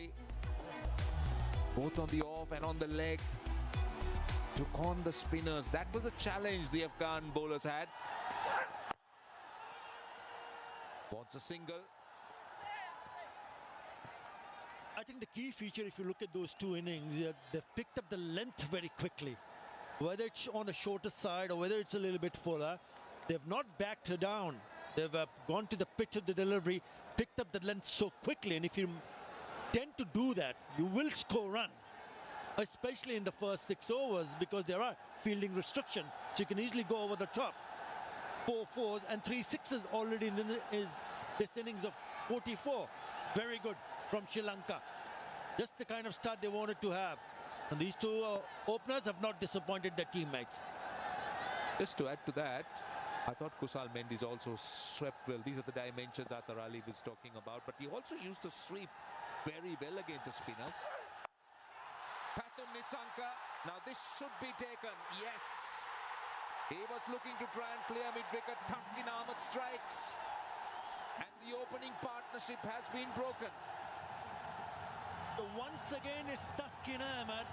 high, both on the off and on the leg. Took on the spinners. That was the challenge the Afghan bowlers had. Wants a single. I think the key feature, if you look at those two innings, they've picked up the length very quickly. Whether it's on the shorter side or whether it's a little bit fuller, they've not backed her down. They've gone to the pitch of the delivery, picked up the length so quickly. And if you tend to do that, you will score runs, especially in the first 6 overs, because there are fielding restrictions. So you can easily go over the top. 4 fours and 3 sixes already in this innings of 44. Very good from Sri Lanka. Just the kind of start they wanted to have. And these two openers have not disappointed their teammates. Just to add to that, I thought Kusal Mendes also swept well. These are the dimensions Athar Ali was talking about. But he also used the sweep very well against the spinners. Pathum Nissanka. Now this should be taken. Yes. He was looking to try and clear mid-wicket. Taskin Ahmed strikes. And the opening partnership has been broken. So once again, it's Taskin Ahmed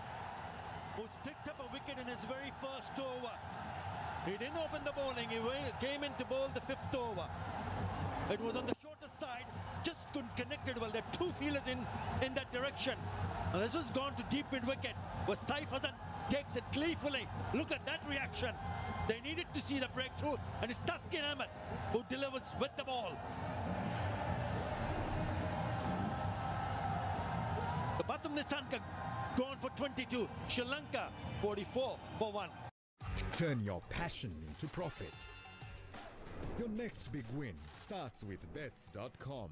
who's picked up a wicket in his very first over. He didn't open the bowling. He came in to bowl the 5th over. It was on the shorter side. Just couldn't connect it well. There are 2 fielders in that direction. And this was gone to deep mid-wicket, where Saif Hasan takes it gleefully. Look at that reaction. They needed to see the breakthrough, and it's Taskin Ahmed who delivers with the ball. The Pathum Nissanka gone for 22. Sri Lanka 44 for 1. Turn your passion into profit. Your next big win starts with bets.com.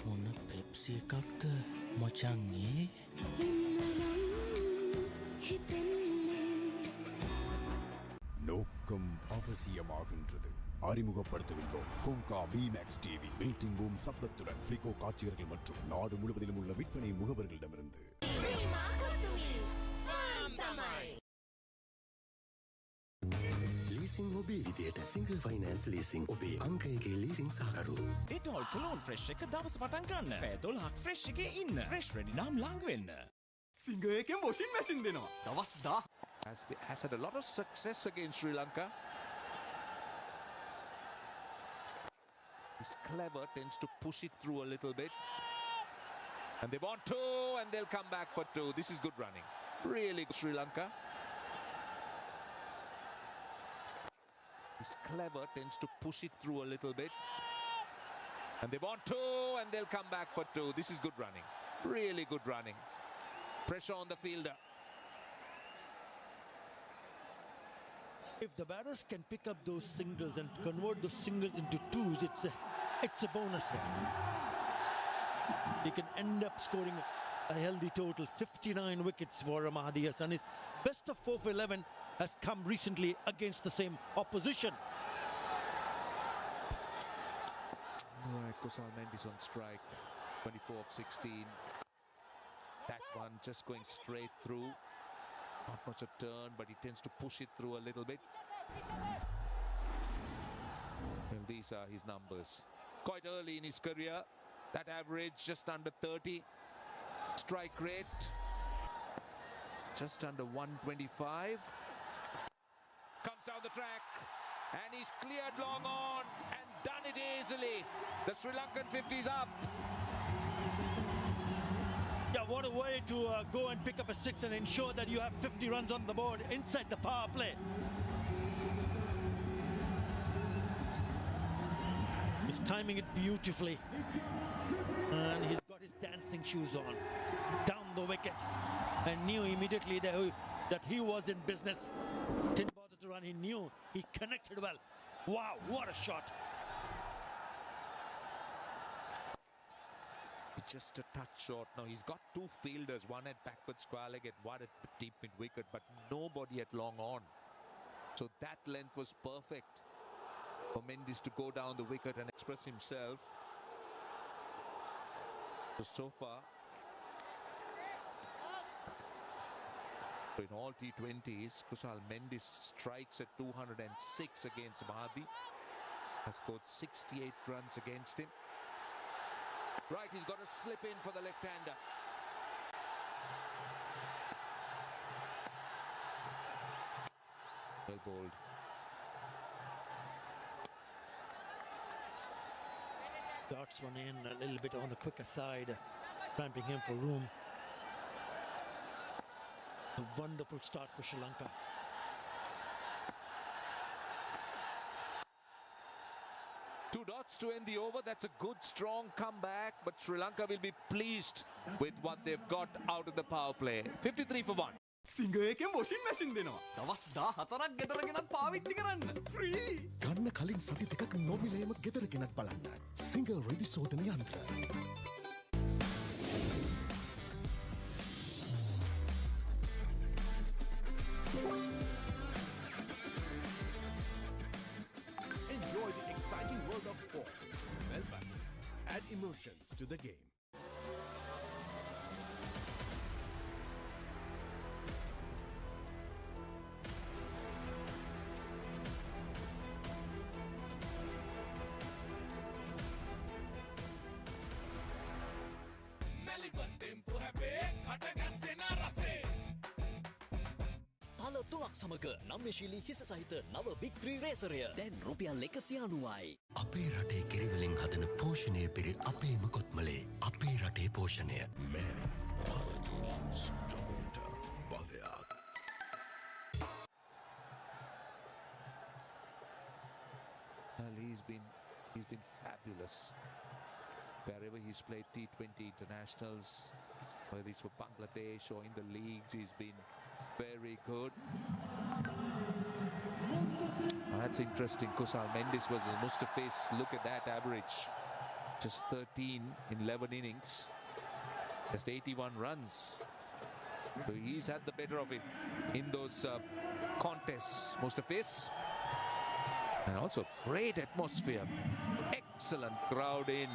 මොන Pepsi එකක්ද මචංගේ நோக்கம் அவசியமாகின்றது. அறிமுகப்படுத்துகின்றோம் கொங்கா VMAX TV building boom சப்தத்துடன் ஃப்ளிகோ காட்சியர்கள் மற்றும் நாடு முழுவதிலும் உள்ள விற்பனை முகவர்களிடமிருந்து. Leasing ඔබේ විදියට සිංගල් ෆයිනෑන්ස් ලීසින් ඔබේ අංකයගේ ලීසින් සහකරු. ඩෙටෝල් කොලෝන් ෆ්‍රෙෂ් එක දවස පටන් ගන්න. පැය 12ක් ෆ්‍රෙෂ් එකේ ඉන්න. ෆ්‍රෙෂ් රෙඩි නම් ලඟ වෙන්න. සිංගල් එකෙන් වොෂින් මැෂින් දෙනවා. දවස් 10. Has had a lot of success against Sri Lanka. He's clever, tends to push it through a little bit. And they want 2 and they'll come back for 2. This is good running. Really good Sri Lanka. He's clever, tends to push it through a little bit. And they want 2 and they'll come back for 2. This is good running. Really good running. Pressure on the fielder. If the batters can pick up those singles and convert those singles into 2s, it's a bonus here. He can end up scoring a healthy total. 59 wickets for Mahdi Hassan. His best of 4 for 11 has come recently against the same opposition. Right, Kusal Mendes on strike. 24 of 16. That one just going straight through. Not much a turn, but he tends to push it through a little bit. Well, these are his numbers. Quite early in his career. That average just under 30. Strike rate just under 125. Comes down the track and he's cleared long on and done it easily. The Sri Lankan 50 is up. Yeah, what a way to go and pick up a 6 and ensure that you have 50 runs on the board inside the power play. He's timing it beautifully. And he's got his dancing shoes on. Down the wicket. And knew immediately that he was in business. Didn't bother to run. He knew. He connected well. Wow, what a shot. Just a touch short. Now he's got 2 fielders, one at backward square leg and one at deep mid wicket, but nobody at long on. So that length was perfect. for Mendes to go down the wicket and express himself. So far, in all T20s, Kusal Mendes strikes at 206 against Mahdi. Has scored 68 runs against him. Right, he's got to slip in for the left-hander. Well bowled. Darts one in a little bit on the quicker side, cramping him for room. A wonderful start for Sri Lanka. Two dots to end the over. That's a good, strong comeback. But Sri Lanka will be pleased with what they've got out of the power play. 53 for 1. සිංගයකෙන් washing machine දෙනවා. දවස් 14ක් ගෙදර ගෙනත් පාවිච්චි කරන්න. Free. ගන්න කලින් සති දෙකක් නොමිලේම ගෙදර ගෙනත් බලන්න. සිංගල් රෙදි සෝදන යන්ත්‍ර. Enjoy the exciting world of sport. Melbourne. Add emotions to the game. තල තුනක් සමග නම්‍යශීලී හිස සහිත නව බිග් 3 රේසරය දැන් රුපියල් 190යි. අපේ රටේ කිරිවලින් හදන පෝෂණය පිරි අපේම කොත්මලේ අපේ රටේ පෝෂණය මෙන් පවතුන්ස් ඩොමිනේටර් බලයක්. Well, he's been fabulous. Wherever he's played T20 internationals, whether it's for Bangladesh or in the leagues, he's been very good. That's interesting. Kusal Mendes was a Mustafiz. Look at that average. Just 13 in 11 innings. Just 81 runs. So he's had the better of it in those contests, Mustafiz. And also great atmosphere. Excellent crowd in.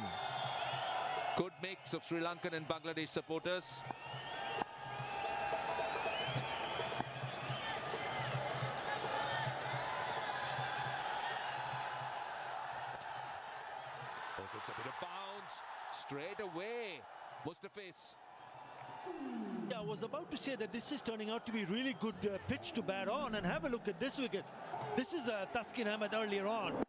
Good mix of Sri Lankan and Bangladesh supporters. It's a bit of bounce. Straight away, Mustafiz. Yeah, I was about to say that this is turning out to be really good pitch to bat on, and have a look at this wicket. This is Taskin Ahmed earlier on.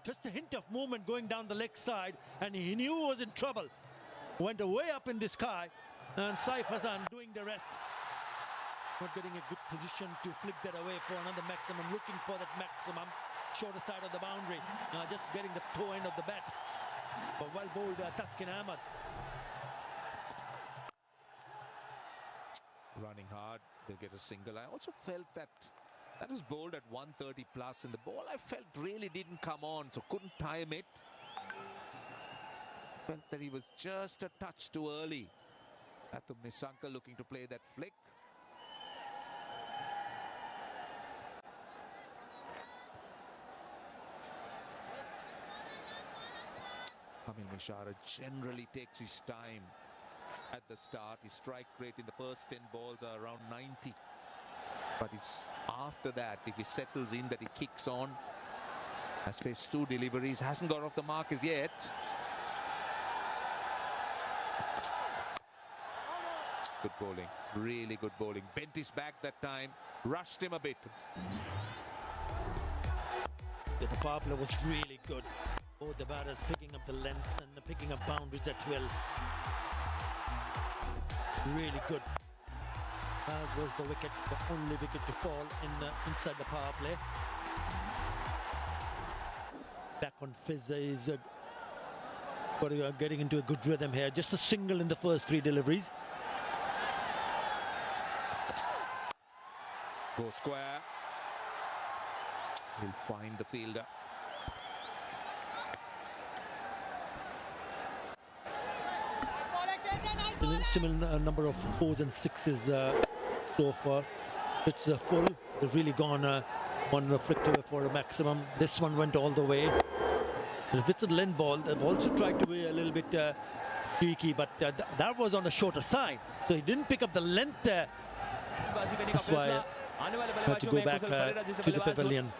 Just a hint of movement going down the leg side, and he knew he was in trouble. Went way up in the sky, and Saif Hassan doing the rest. Not getting a good position to flip that away for another maximum, looking for that maximum. Shorter side of the boundary, just getting the toe end of the bat. But well bowled Taskin Ahmed. Running hard, they'll get a single. I also felt that was bowled at 130 plus, and the ball I felt really didn't come on, so couldn't time it. Felt that he was just a touch too early. Atum Nisanka looking to play that flick. Kamil Mishara generally takes his time at the start. His strike rate in the first 10 balls are around 90. But it's after that, if he settles in, that he kicks on. Has faced 2 deliveries, hasn't got off the mark as yet. Good bowling, really good bowling. Bent his back that time, rushed him a bit. The power play was really good. Both the batters picking up the length and picking up boundaries at will. Really good. That was the wicket, the only wicket to fall inside the power play. Back on Fizz is getting into a good rhythm here. Just a single in the first 3 deliveries. Go square. He'll find the fielder. Similar number of 4s and 6s so far. It's full. They've really gone One flicked away for a maximum. This one went all the way. If it's a length ball, they've also tried to be a little bit cheeky, but that was on the shorter side. So he didn't pick up the length there. That's why I had to go back to the pavilion.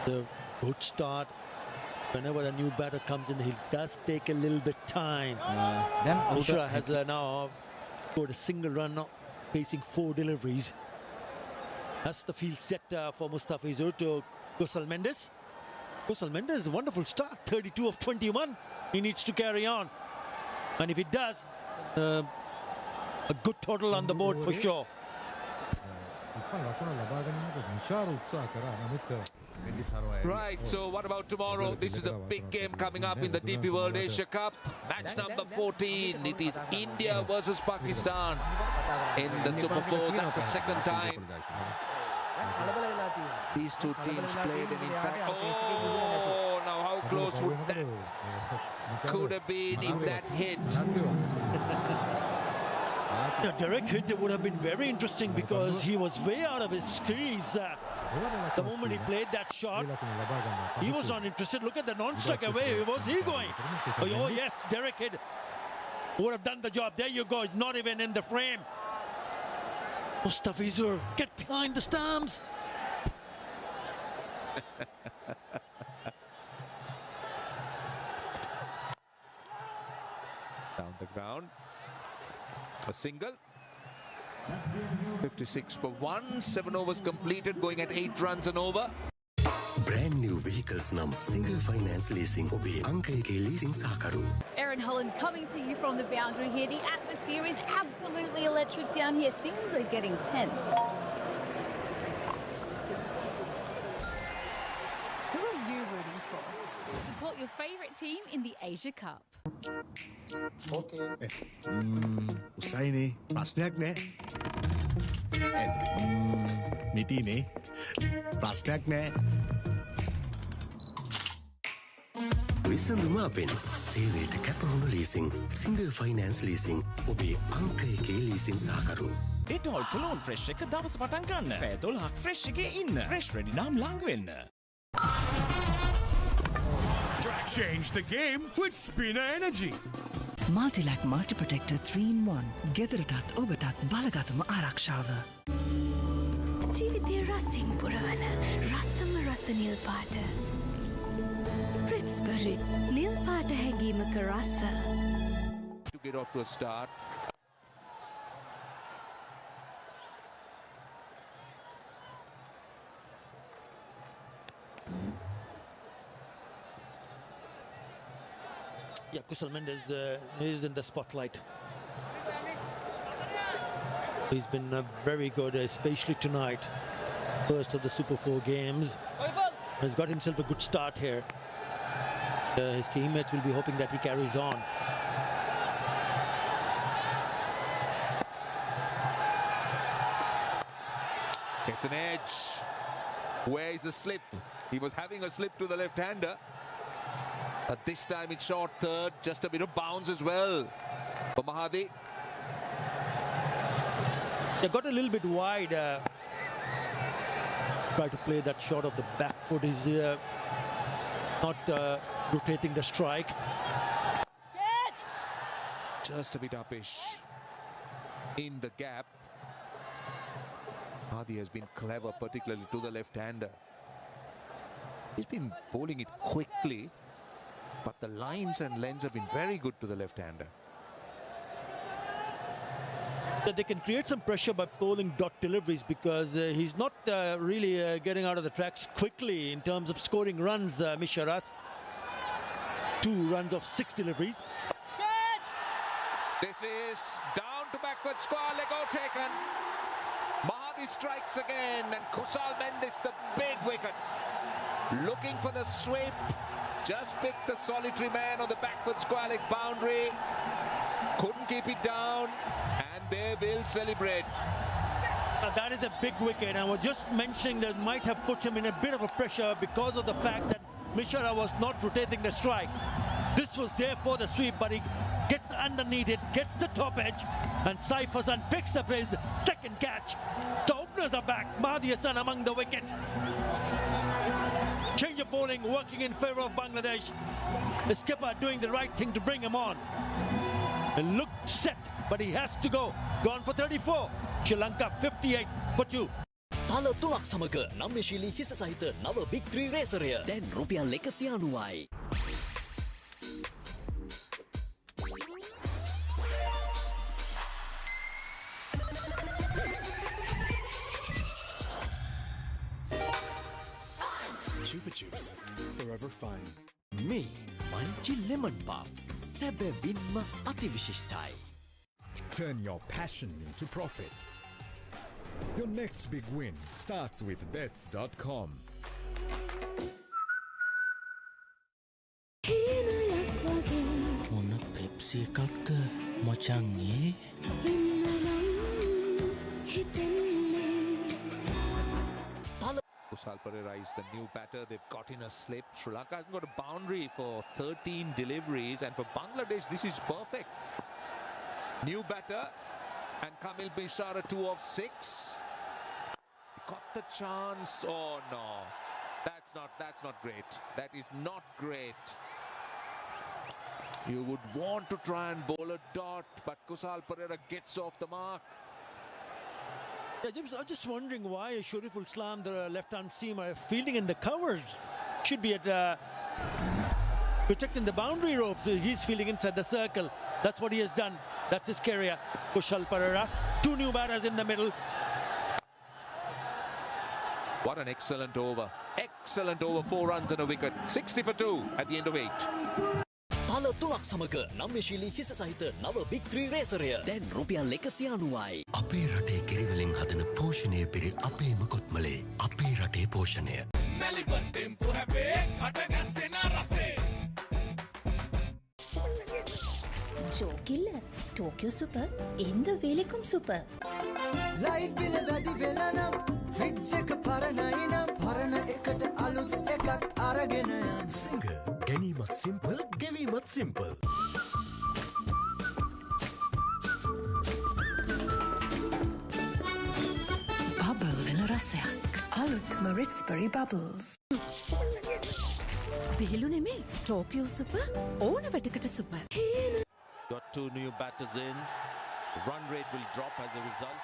The good start. Whenever a new batter comes in, he does take a little bit time. Mishra has now scored a single run, facing 4 deliveries. That's the field set for Mustafizur to Kusal Mendes. Kusal Mendes, a wonderful start, 32 of 21. He needs to carry on. And if he does, a good total on the board for sure. Right, so what about tomorrow? This is a big game coming up in the DP World Asia Cup. Match number 14. It is India versus Pakistan in the Super 4. That's the second time these two teams played, and in fact, oh, now how close would that could have been if that hit? Yeah, direct hit would have been very interesting because he was way out of his crease. The moment he played that shot, he was not interested. Look at the non-strike away. Where was he going? Oh, yes, direct hit would have done the job. There you go. It's not even in the frame. Mustafizur, get behind the stumps. Down the ground. A single. 56 for 1. 7 overs completed, going at 8 runs and over. Brand new vehicles nam single finance leasing obe Ankaike leasing sakaru. Aaron Holland coming to you from the boundary here. The atmosphere is absolutely electric down here. Things are getting tense. Who are you rooting for? Support your favourite team in the Asia Cup. Okay. Usai ni, prasnak ne. Miti ni, prasnak ne. විසඳුම අපෙන් සේවයට කැපවුණු leasing single finance leasing ඔබේ අංකයකේ leasing සහකරු. Dettol clone fresh එක දවස පටන් ගන්න. පැය 12ක් fresh එකේ ඉන්න. ෆ්‍රෙෂ් රෙඩි නම් ලඟ වෙන්න. Change the game with Spinner Energy. Multilac Multi Protector 3-in-1. ගෙදරටත් ඔබටත් බලගතම ආරක්ෂාව. ජීවිතේ රසින් පුරවන රසම රස නිල් පාට. Pritsbury නිල් පාට හැඟීමක රස. To get off to a start. Yeah, Kusal Mendes is in the spotlight. He's been very good, especially tonight. First of the Super 4 games. Has got himself a good start here. His teammates will be hoping that he carries on. Gets an edge. Where is the slip? He was having a slip to the left-hander. But this time it's short third, just a bit of bounce as well for Mahadi. They got a little bit wide. Try to play that shot of the back foot. Is not rotating the strike. Just a bit uppish in the gap. Mahadi has been clever, particularly to the left-hander. He's been bowling it quickly, but the lines and lengths have been very good to the left-hander. That they can create some pressure by bowling dot deliveries because he's not really getting out of the tracks quickly in terms of scoring runs, Misharat. 2 runs of 6 deliveries. This is down to backward square, Lego taken. Mahadi strikes again, and Kusal Mendes, the big wicket. Looking for the sweep. Just picked the solitary man on the backward square leg boundary. Couldn't keep it down, and they will celebrate. That is a big wicket. I was just mentioning that might have put him in a bit of a pressure because of the fact that Mishra was not rotating the strike. This was there for the sweep, but he gets underneath it, gets the top edge, and Saifasan picks up his second catch. The openers are back. Mahdi Hassan among the wicket. Change of bowling working in favour of Bangladesh. The skipper doing the right thing to bring him on. It looked set, but he has to go. Gone for 34. Sri Lanka 58 for 2. තල තුනක් සමග නම්‍යශීලී හිස සහිත නව big 3 රේසරය දැන් රුපියල් 190යි. Chupa Chups, forever fun. Me, Manchi Lemon Puff, සැබවින්ම අතිවිශිෂ්ටයි. Turn your passion into profit. Your next big win starts with bets.com. මොන පෙප්සි එකක්ද මචංගේ Kusal Perera is the new batter. They've got in a slip. Sri Lanka hasn't got a boundary for 13 deliveries, and for Bangladesh this is perfect. New batter, and Kamil Bishara 2 of 6. Got the chance. Oh no, that's not great. That is not great. You would want to try and bowl a dot, but Kusal Perera gets off the mark. Yeah, James, I was just wondering why Shariful Islam, the left-hand seamer, fielding in the covers. Should be at protecting the boundary ropes. He's fielding inside the circle. That's what he has done. That's his career. Kusal Perera. 2 new batters in the middle. What an excellent over. Excellent over. 4 runs and a wicket. 60 for 2 at the end of 8. තල තුනක් සමග නම්‍යශීලී හිස සහිත නව big 3 රේසරය දැන් රුපියල් 190යි. අපේ රටේ කිරිවලින් හදන පෝෂණය පිරි අපේම කොත්මලේ අපේ රටේ පෝෂණය. Melbourne tempo happy කට ගැස්සෙන රසේ. ජෝකිල්ල Tokyo super in the welcome super. Light බිල වැඩි වෙලා නම් ෆ්‍රිජ් එක පරණයි නම් පරණ එකට අලුත් එකක් අරගෙන යන්න. සිංගර් ගැනීමත් සිම්පල් ගෙවීමත් සිම්පල්. බබල් වෙන රසයක්. අලුත්ම රිට්ස්බරි බබල්ස්. විහිළු නෙමේ ටෝකියෝ සුපර් ඕන වැඩකට super. Got 2 new batters in. Run rate will drop as a result.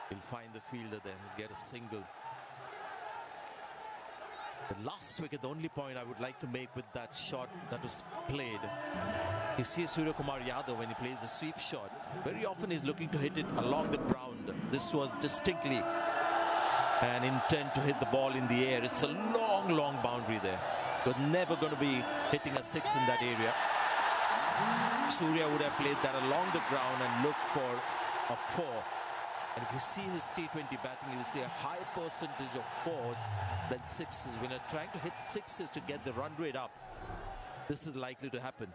He'll find the fielder there. He'll get a single. The last wicket, the only point I would like to make with that shot that was played. You see Surya Kumar Yadav when he plays the sweep shot. Very often he's looking to hit it along the ground. This was distinctly an intent to hit the ball in the air. It's a long, long boundary there. He was never going to be hitting a 6 in that area. Surya would have played that along the ground and looked for a 4. And if you see his T20 batting, you'll see a high percentage of 4s than 6s. When you're trying to hit 6s to get the run rate up, this is likely to happen.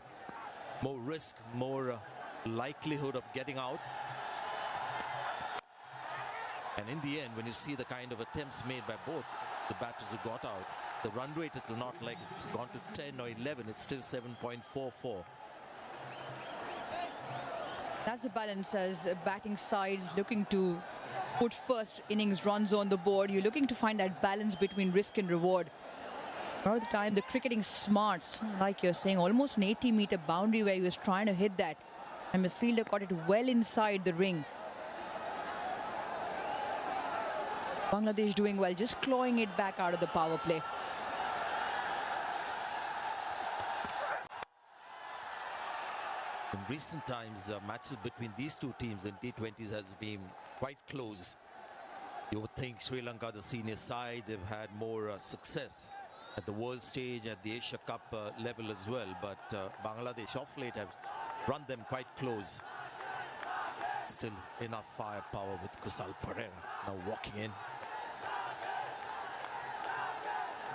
More risk, more likelihood of getting out. And in the end, when you see the kind of attempts made by both the batters who got out, the run rate is not like it's gone to 10 or 11, it's still 7.44. That's the balance as batting sides looking to put first innings runs on the board. You're looking to find that balance between risk and reward. A lot of the time, the cricketing smarts, like you're saying, almost an 80-meter boundary where he was trying to hit that. And the fielder got it well inside the ring. Bangladesh doing well, just clawing it back out of the power play. In recent times, matches between these two teams in T20s has been quite close. You would think Sri Lanka, the senior side, they've had more success at the world stage, at the Asia Cup level as well. But Bangladesh off late have run them quite close. Still enough firepower with Kusal Perera now walking in.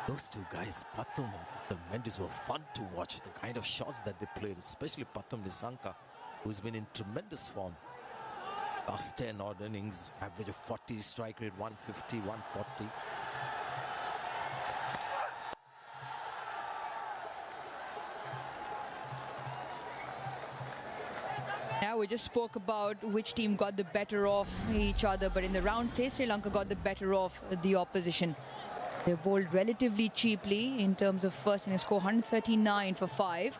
Those two guys, Pathum and Kusal Mendis, were fun to watch. The kind of shots that they played, especially Pathum Nisanka, who's been in tremendous form. Last 10 odd innings, average of 40, strike rate 150, 140. Yeah, we just spoke about which team got the better of each other, but in the round test, Sri Lanka got the better of the opposition. They bowled relatively cheaply in terms of first innings score, 139 for 5.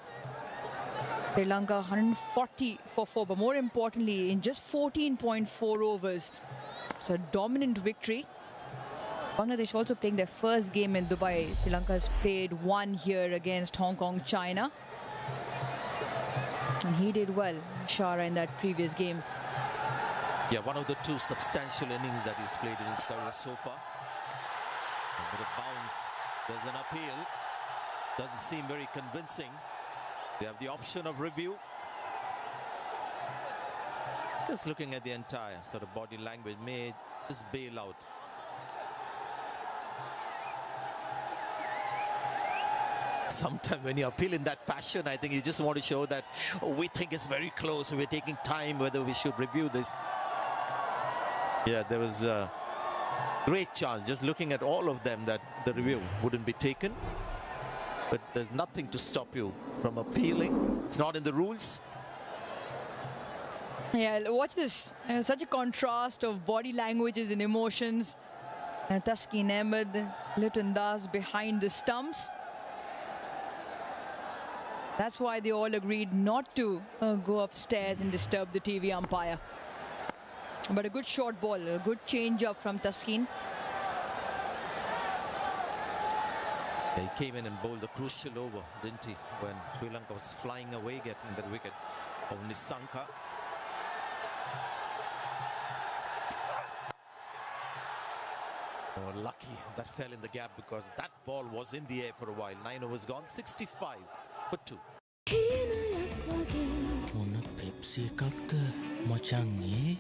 Sri Lanka 140 for 4, but more importantly, in just 14.4 overs. It's a dominant victory. Bangladesh also playing their first game in Dubai. Sri Lanka has played one here against Hong Kong, China. And he did well, Shara, in that previous game. Yeah, one of the two substantial innings that he's played in his career so far. A bit of bounce. There's an appeal. Doesn't seem very convincing. They have the option of review. Just looking at the entire sort of body language, may just bail out. Sometimes when you appeal in that fashion, I think you just want to show that we think it's very close. We're taking time whether we should review this. Yeah, there was a great chance, just looking at all of them, that the review wouldn't be taken. But there's nothing to stop you from appealing. It's not in the rules. Yeah, watch this. Such a contrast of body languages and emotions. Taskin Ahmed, Liton Das behind the stumps. That's why they all agreed not to go upstairs and disturb the TV umpire. But a good short ball, a good change up from Taskin. He came in and bowled a crucial over, didn't he? When Sri Lanka was flying away, getting the wicket of Nisanka. Oh, lucky that fell in the gap, because that ball was in the air for a while. 9 overs gone, 65 for 2. මොන Pepsi එකක්ද මචංගේ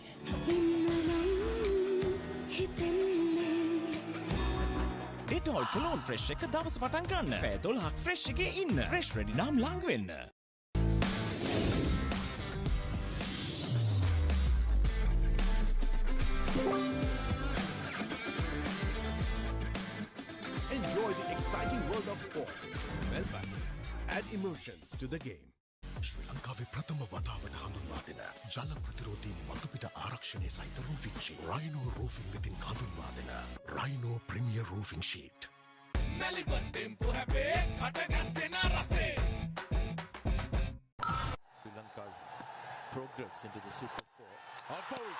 Dettol Cologne Fresh එක දවස පටන් ගන්න. පැය 12ක් Fresh එකේ ඉන්න. Fresh Ready නම් ළඟ වෙන්න. Enjoy the exciting world of sport. Melbourne. Add emotions to the game. ශ්‍රී ලංකාවේ ප්‍රථම වතාවට හඳුන්වා දෙන ජල ප්‍රතිරෝධී මතුපිට ආරක්ෂණය සහිත රූෆින් ෂීට්. Rhino Roofing වෙතින් හඳුන්වා දෙන Rhino Premier Roofing Sheet. Melbourne tempo happy කටගැස්සෙන රසේ. Sri Lanka's progress into the Super 4. Are bold.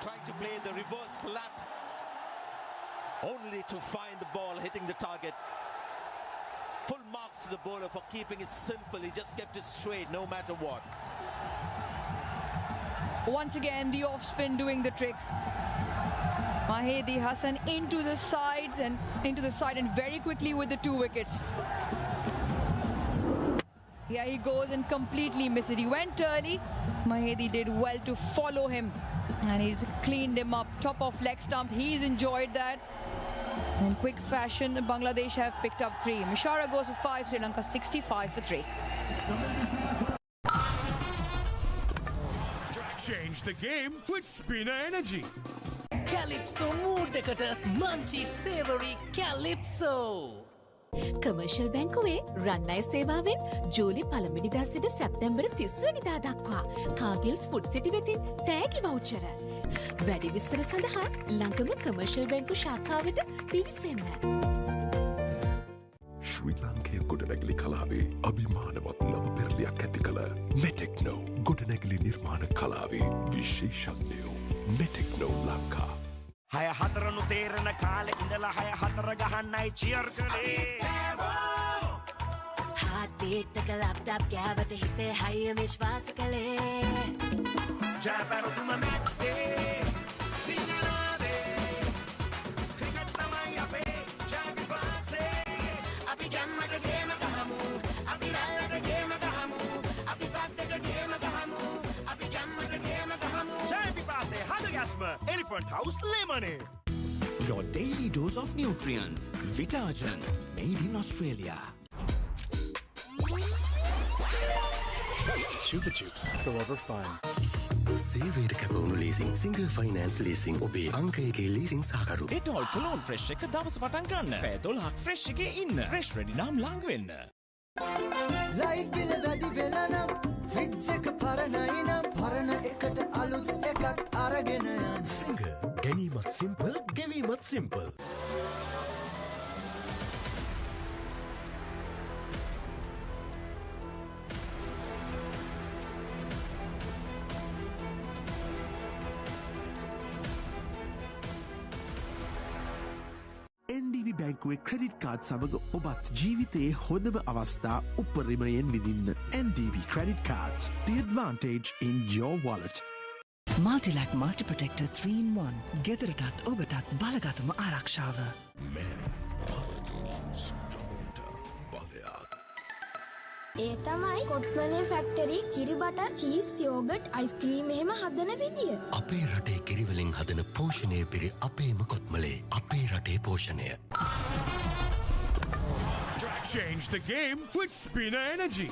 Trying to play the reverse lap. Only to find the ball hitting the target. Full marks to the bowler for keeping it simple. He just kept it straight no matter what. Once again, the off spin doing the trick. Mahedi Hassan into the side and very quickly with the 2 wickets. Here he goes and completely missed it. He went early. Mahedi did well to follow him, and he's cleaned him up. Top of leg stump. He's enjoyed that. In quick fashion, Bangladesh have picked up 3. Mishara goes for 5, Sri Lanka 65 for 3. Change the game with Spinner Energy. Calypso mood එකට Munchy Savory Calypso. Commercial බැංකුවේ රන් අය සේවාවෙන් ජූලි 1 වෙනිදා සිට සැප්තැම්බර් 30 වෙනිදා දක්වා Cargills food සිටි වෙතින් තෑගි වවුචර. වැඩි විස්තර සඳහා ළඟම කමර්ෂල් බැංකු ශාඛාවට පිවිසෙන්න. ශ්‍රී ලංකයේ ගොඩනැගිලි කලාවේ අභිමානවත් නව පෙරලියක් ඇති කළ මෙටෙක්නෝ ගොඩනැගිලි නිර්මාණ කලාවේ විශේෂඥයෝ මෙටෙක්නෝ ලංකා. 6-4 තේරෙන කාලේ ඉඳලා 6-4 ගහන්නයි චියර් කළේ. හාත් එක ලැප්ටොප් ගෑවට හිතේ හයිය විශ්වාස කළේ. ජාපර් තුම මැත්තේ සිනලාවේ ක්‍රිකට් තමයි අපේ ජාපි වාසේ. අපි ගම්මට ගේම ගහමු අපි රැල්ලට ගේම ගහමු අපි සද්දට ගේම ගහමු අපි ගම්මට ගේම ගහමු. ජාපි වාසේ හදගස්ම Elephant House Lemonade. Your daily dose of nutrients. Vitagen. Made in Australia. Chupa Chups Forever Fun. සේවයට කැපවුණු ලීසින් සිංගල් ෆයිනෑන්ස් ලීසින් ඔබේ අංක එකේ ලීසින් සහකරු. Dettol Cologne Fresh එක දවස පටන් ගන්න. පැය 12ක් Fresh එකේ ඉන්න. Fresh Ready නම් ළඟ වෙන්න. Light bill වැඩි වෙලා නම් fridge එක පරණයි නම් පරණ එකට අලුත් එකක් අරගෙන යන්න. Singer ගැනීමත් simple ගෙවීමත් simple. NDB බැංකුවේ ක්‍රෙඩිට් කාඩ් සමග ඔබත් ජීවිතයේ හොඳම අවස්ථා උපරිමයෙන් විඳින්න. NDB credit cards, the advantage in your wallet. Multilac Multi Protector 3-in-1. ගෙදරටත් ඔබටත් බලගතම ආරක්ෂාව. Men, power tools, stronger, බලයක්. ඒ තමයි කොට්මලේ ෆැක්ටරි කිරි බටර් චීස් යෝගට් අයිස්ක්‍රීම් එහෙම හදන විදිය. අපේ රටේ කිරිවලින් හදන පෝෂණය පිරි අපේම කොත්මලේ අපේ රටේ පෝෂණය. Change the game with Spinner Energy.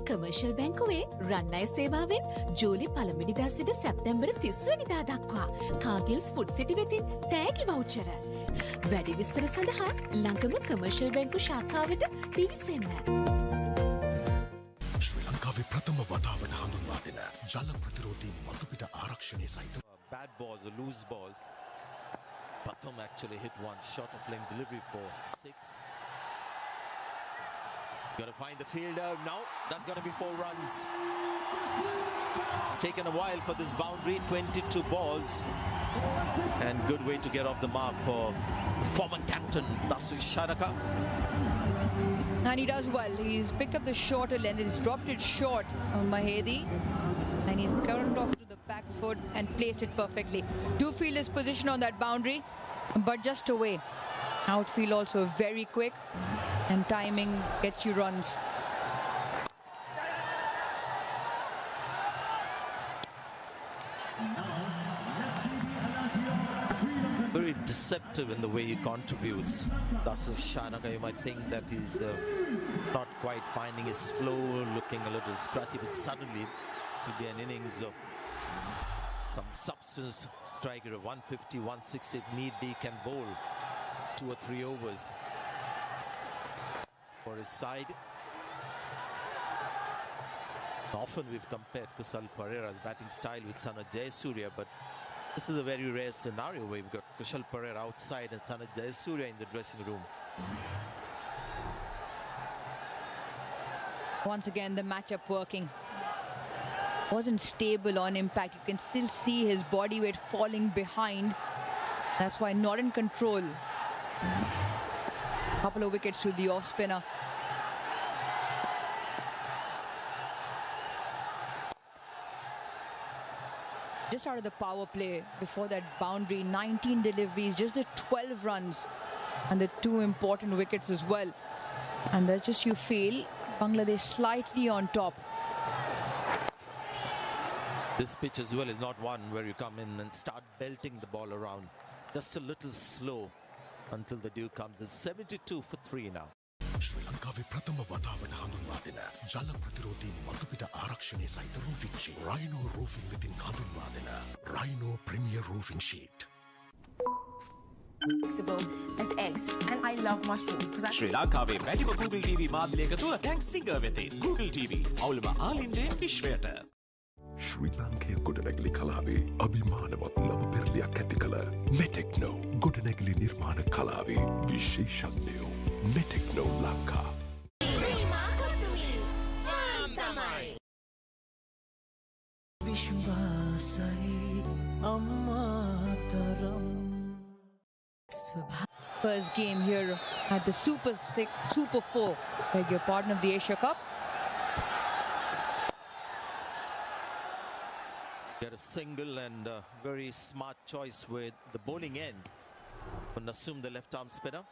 Commercial බැංකුවේ රන් අය සේවාවෙන් ජූලි 1 වෙනිදා සිට සැප්තැම්බර් 30 වෙනිදා දක්වා කාගිල්ස් ෆුඩ් සිටි වෙතින් තෑගි වවුචර. වැඩි විස්තර සඳහා ළඟම කමර්ෂල් බැංකු ශාඛාවට පිවිසෙන්න. ශ්‍රී ලංකාවේ ප්‍රථම වතාවට හඳුන්වා දෙන ජල ප්‍රතිරෝධී මතුපිට ආරක්ෂණය සහිත bad balls or loose balls. Pathum actually hit one shot of length delivery for 6. Got to find the fielder. Now that's going to be 4 runs. It's taken a while for this boundary. 22 balls. And good way to get off the mark for former captain Dasu Sharaka. And he does well. He's picked up the shorter length. He's dropped it short on Mahedi. And he's curled off to the back foot and placed it perfectly. Two fielders position on that boundary, but just away. Outfield also very quick. And timing gets you runs. Very deceptive in the way he contributes. Dasu Shanaka, you might think that he's not quite finding his flow, looking a little scratchy, but suddenly it will be an innings of some substance. Striker of 150, 160 if need be, can bowl 2 or 3 overs for his side. Often we've compared Kusal Pereira's batting style with Sanat Jayasuriya, but this is a very rare scenario where we've got Kushal Pereira outside and Sanat Jayasuriya in the dressing room. Once again, the matchup working. Wasn't stable on impact. You can still see his body weight falling behind. That's why not in control. Couple of wickets to the off spinner. Just out of the power play before that boundary, 19 deliveries, just the 12 runs and the 2 important wickets as well. And that's just, you feel Bangladesh slightly on top. This pitch as well is not one where you come in and start belting the ball around. Just a little slow until the dew comes. It's 72 for 3 now. ශ්‍රී ලංකාවේ ප්‍රථම වතාවට හඳුන්වා දෙන ජල ප්‍රතිරෝධී මතුපිට ආරක්ෂණය සහිත රූෆින් sheet. Rhino රූෆින් වෙතින් හඳුන්වා දෙන Rhino premier roofing sheet. Flexible as eggs, and I love mushrooms because ශ්‍රී ලංකාවේ වැඩිම Google TV මාධ්‍යයකතුව thanks singer වෙතින් Google TV අවුලම ආලින්දයෙන් විශ්වයට. ශ්‍රී ලංකයේ ගොඩනැගිලි කලාවේ අභිමානවත් නව පෙරලියක් ඇති කළ මෙටෙක්නෝ ගොඩනැගිලි නිර්මාණ කලාවේ විශේෂඥයෝ මෙටෙක්නෝ ලංකා. විශ්වාසයි අම්මාතරම්. First game here at the Super 4, beg your pardon, of the Asia Cup. Get a single and a very smart choice with the bowling end. For Nasum, the left arm spinner.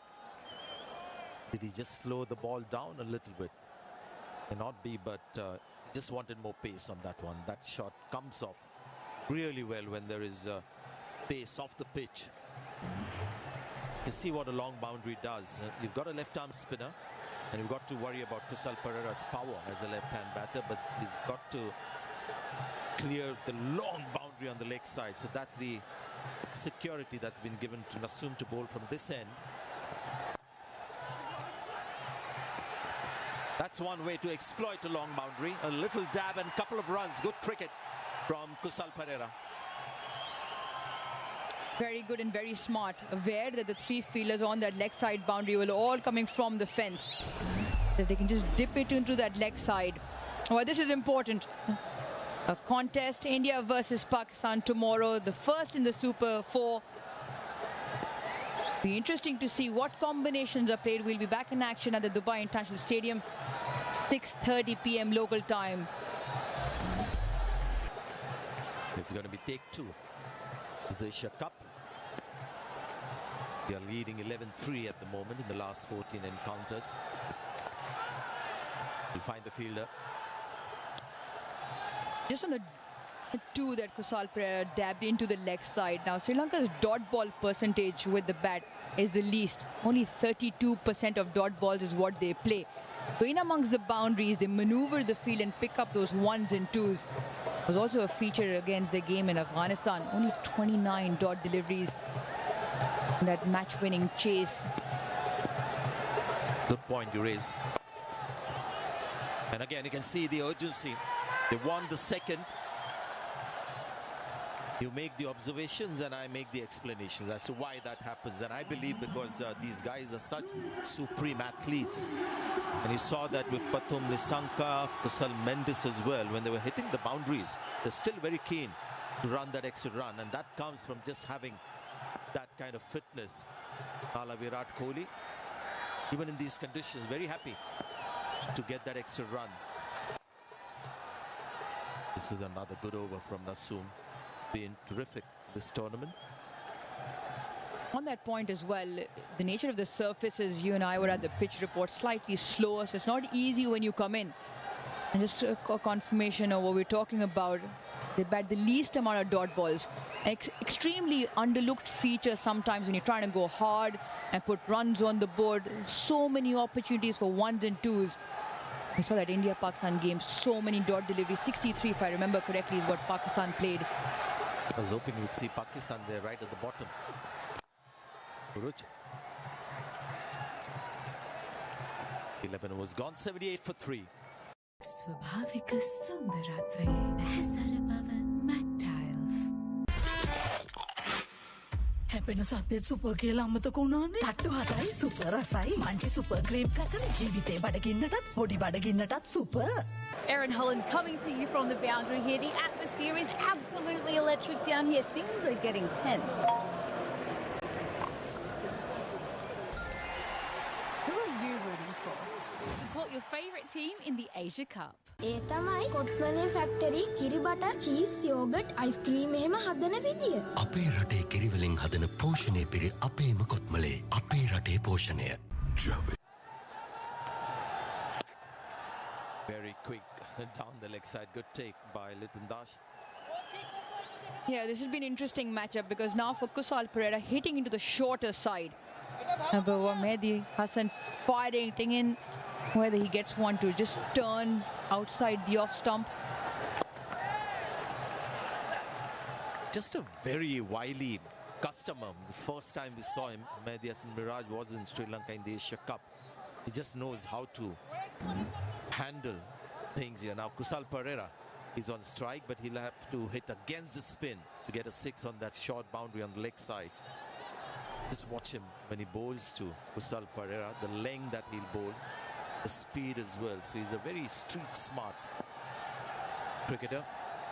Did he just slow the ball down a little bit? Cannot be, but just wanted more pace on that one. That shot comes off really well when there is pace off the pitch. You see what a long boundary does. You've got a left arm spinner and you've got to worry about Kusal Pereira's power as a left hand batter, but he's got to clear the long boundary on the leg side. So that's the security that's been given to Nasum to bowl from this end. That's one way to exploit a long boundary. A little dab and couple of runs. Good cricket from Kusal Perera. Very good and very smart. Aware that the three fielders on that leg side boundary will all coming from the fence. If they can just dip it into that leg side. Well, this is important. A contest, India versus Pakistan tomorrow. The first in the Super 4. Be interesting to see what combinations are played. We'll be back in action at the Dubai International Stadium, 6:30 p.m. local time. It's going to be take 2. This is the Asia Cup. We are leading 11-3 at the moment in the last 14 encounters. We'll find the fielder. Just on the two that Kusal Perera dabbed into the leg side. Now Sri Lanka's dot ball percentage with the bat is the least. Only 32% of dot balls is what they play. So in amongst the boundaries, they maneuver the field and pick up those ones and twos. It was also a feature against the game in Afghanistan. Only 29 dot deliveries in that match-winning chase. Good point you raise. And again, you can see the urgency. They won the second. You make the observations and I make the explanations as to why that happens. And I believe because these guys are such supreme athletes. And you saw that with Pathum Nisanka, Kusal Mendes as well. When they were hitting the boundaries, they're still very keen to run that extra run. And that comes from just having that kind of fitness. A la Virat Kohli, even in these conditions, very happy to get that extra run. This is another good over from Nasoom. Been terrific this tournament. On that point as well, the nature of the surfaces, you and I were at the pitch report, slightly slower, so it's not easy when you come in. And just a confirmation of what we're talking about, they bat the least amount of dot balls. Extremely underlooked feature sometimes when you're trying to go hard and put runs on the board. So many opportunities for ones and twos. I saw that India-Pakistan game, so many dot deliveries. 63, if I remember correctly, is what Pakistan played. I was hoping we'd see Pakistan there right at the bottom. Guruj. 11 was gone, 78 for 3. ස්වභාවික සුන්දරත්වයේ බැහැසර බව මැට්ටයිල්ස්. හැපෙන සද්දෙත් super කියලා අමතක වුණානේ. තට්ටු හතයි super රසයි මන්ටි super cream කටන ජීවිතේ බඩගින්නටත් පොඩි බඩගින්නටත් super. Erin Holland coming to you from the boundary here. The atmosphere is absolutely electric down here. Things are getting tense. Who are you rooting for? Support your favourite team in the Asia Cup. ඒ තමයි කොට්මලේ factory කිරි butter cheese yoghurt ice cream එහෙම හදන විදිය. අපේ රටේ කිරිවලින් හදන පෝෂණය පිරි අපේම කොත්මලේ අපේ රටේ පෝෂණය. Very quick down the leg side. Good take by Liton Dash. Yeah, this has been an interesting matchup because now for Kusal Perera hitting into the shorter side. Number one, Mehdi Hassan firing in, whether he gets one to just turn outside the off stump. Just a very wily customer. The first time we saw him, Mehdi Hassan Miraj, was in Sri Lanka in the Asia Cup. He just knows how to handle things here. Now Kusal Perera is on strike, but he'll have to hit against the spin to get a 6 on that short boundary on the leg side. Just watch him when he bowls to Kusal Perera, the length that he'll bowl, the speed as well. So he's a very street smart cricketer,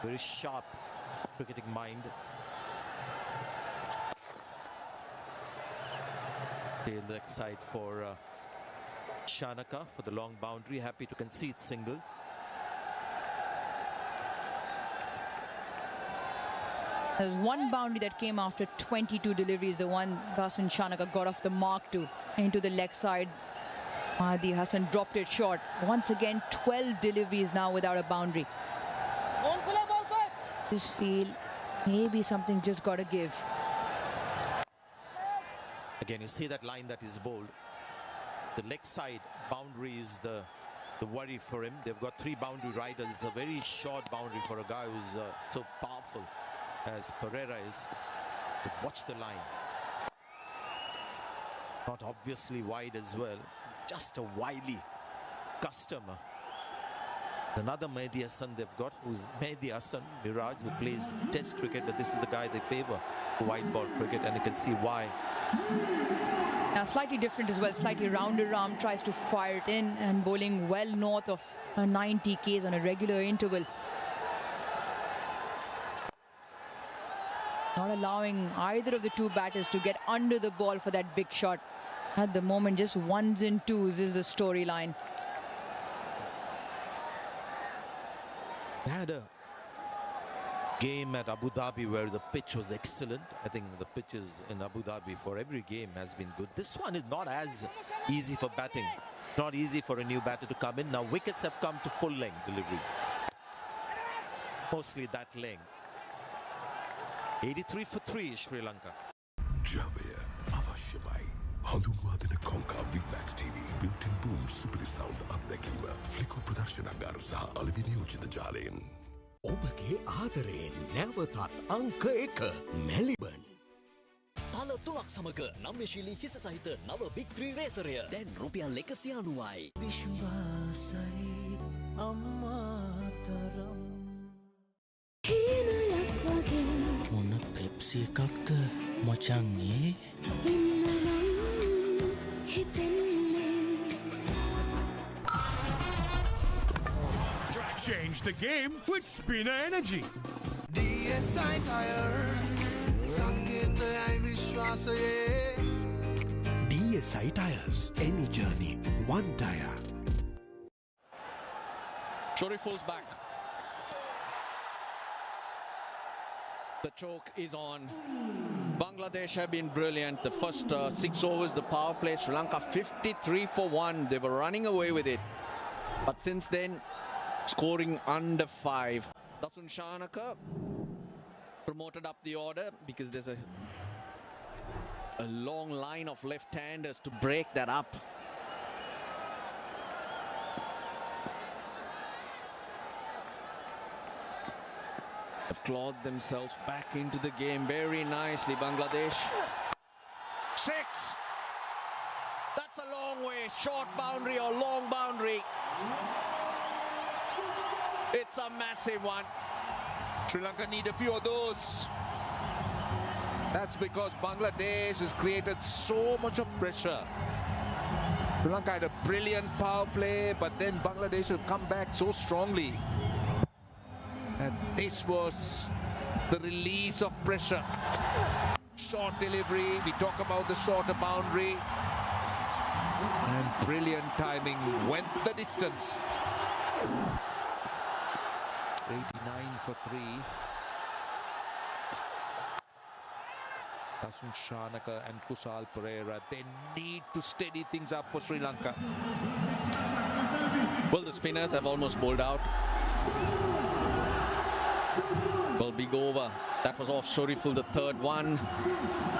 very sharp cricketing mind. Tail leg side for Shanaka for the long boundary, happy to concede singles. There's one boundary that came after 22 deliveries, the one Ghasan Shanaka got off the mark to into the leg side. Mahdi Hassan dropped it short. Once again, 12 deliveries now without a boundary. Just feel maybe something just got to give. Again, you see that line that is bowled. The leg side boundary is the worry for him. They've got 3 boundary riders. It's a very short boundary for a guy who's so powerful as Perera is. But watch the line. Not obviously wide as well. Just a wily custom. Another Mehdi Hassan they've got, who's Mehdi Hassan Miraj, who plays test cricket, but this is the guy they favor for white ball cricket, and you can see why. Now slightly different as well, slightly rounder arm, tries to fire it in, and bowling well north of 90 Ks on a regular interval. Not allowing either of the two batters to get under the ball for that big shot. At the moment, just ones and twos is the storyline. They had a game at Abu Dhabi where the pitch was excellent. I think the pitches in Abu Dhabi for every game has been good. This one is not as easy for batting. Not easy for a new batter to come in. Now wickets have come to full length deliveries. Mostly that length. 83 for 3 Sri Lanka. Javaya Avashamai. හඳුන්වාදන කොංකා විමැක්ස් TV built-in boom super sound අත්දැකීම ෆ්ලිකෝ ප්‍රදර්ශනගාර සහ අලවිනියෝජිත ජාලයෙන් ඔබගේ ආදරයෙන් නැවතත් අංක 1 මෙලිබන් තල 3ක් සමග නම්‍යශීලී හිස සහිත නව බිග් 3 රේසරය දැන් රුපියල් 190යි විශ්වාසයි අම්මාතරම් හීනයක් වගේ මොන පෙප්සි එකක්ද මචංගේ Change the game with Spinner Energy. DSI Tire සංගීතයයි විශ්වාසයේ DSI Tires. Any journey, one tire. Shoriful's back. The choke is on. Bangladesh have been brilliant. The first 6 overs, the power play, Sri Lanka 53 for 1. They were running away with it. But since then, scoring under 5. Dasun Shanaka promoted up the order because there's a long line of left-handers to break that up. Have clawed themselves back into the game very nicely, Bangladesh. 6! That's a long way. Short boundary or long boundary. It's a massive one. Sri Lanka need a few of those. That's because Bangladesh has created so much of pressure. Sri Lanka had a brilliant power play, but then Bangladesh will come back so strongly. And this was the release of pressure. Short delivery, we talk about the shorter boundary. And brilliant timing, went the distance. 89 for 3. Dasun Shanaka and Kusal Pereira, they need to steady things up for Sri Lanka. Well, the spinners have almost bowled out. Well, big over. That was off Shoriful, the third one.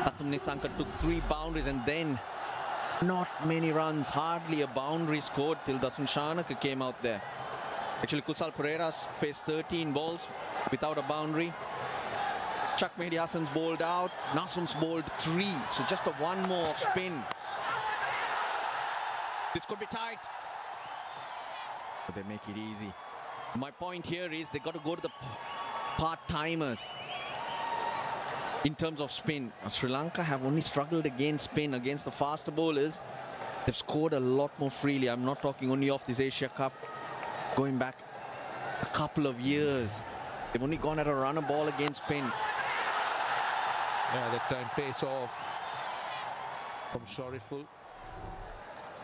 Tatum Nisanka took 3 boundaries and then not many runs, hardly a boundary scored till Dasun Shanaka came out there. Actually, Kusal Pereira's faced 13 balls without a boundary. Chuck Mehdi Hassan's bowled out. Nasum's bowled 3. So just a one more spin. This could be tight. But they make it easy. My point here is they got to go to the part-timers in terms of spin. Sri Lanka have only struggled against spin. Against the faster bowlers, they've scored a lot more freely. I'm not talking only of this Asia Cup. Going back a couple of years, they've only gone at a runner ball against spin. Yeah, that time pace off from Shoriful.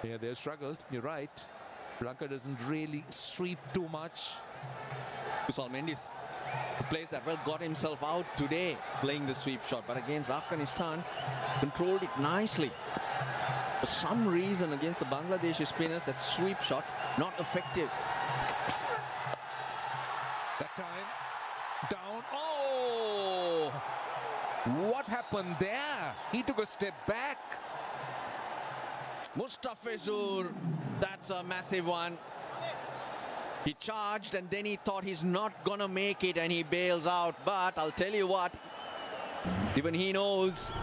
Yeah, they've struggled. You're right. Sri Lanka doesn't really sweep too much. Kusal Mendis, the plays that well got himself out today playing the sweep shot, but against Afghanistan, controlled it nicely. For some reason against the Bangladeshi spinners, that sweep shot not effective. That time, down. Oh! What happened there? He took a step back. Mustafizur, that's a massive one. He charged and then he thought he's not gonna make it and he bails out. But I'll tell you what, even he knows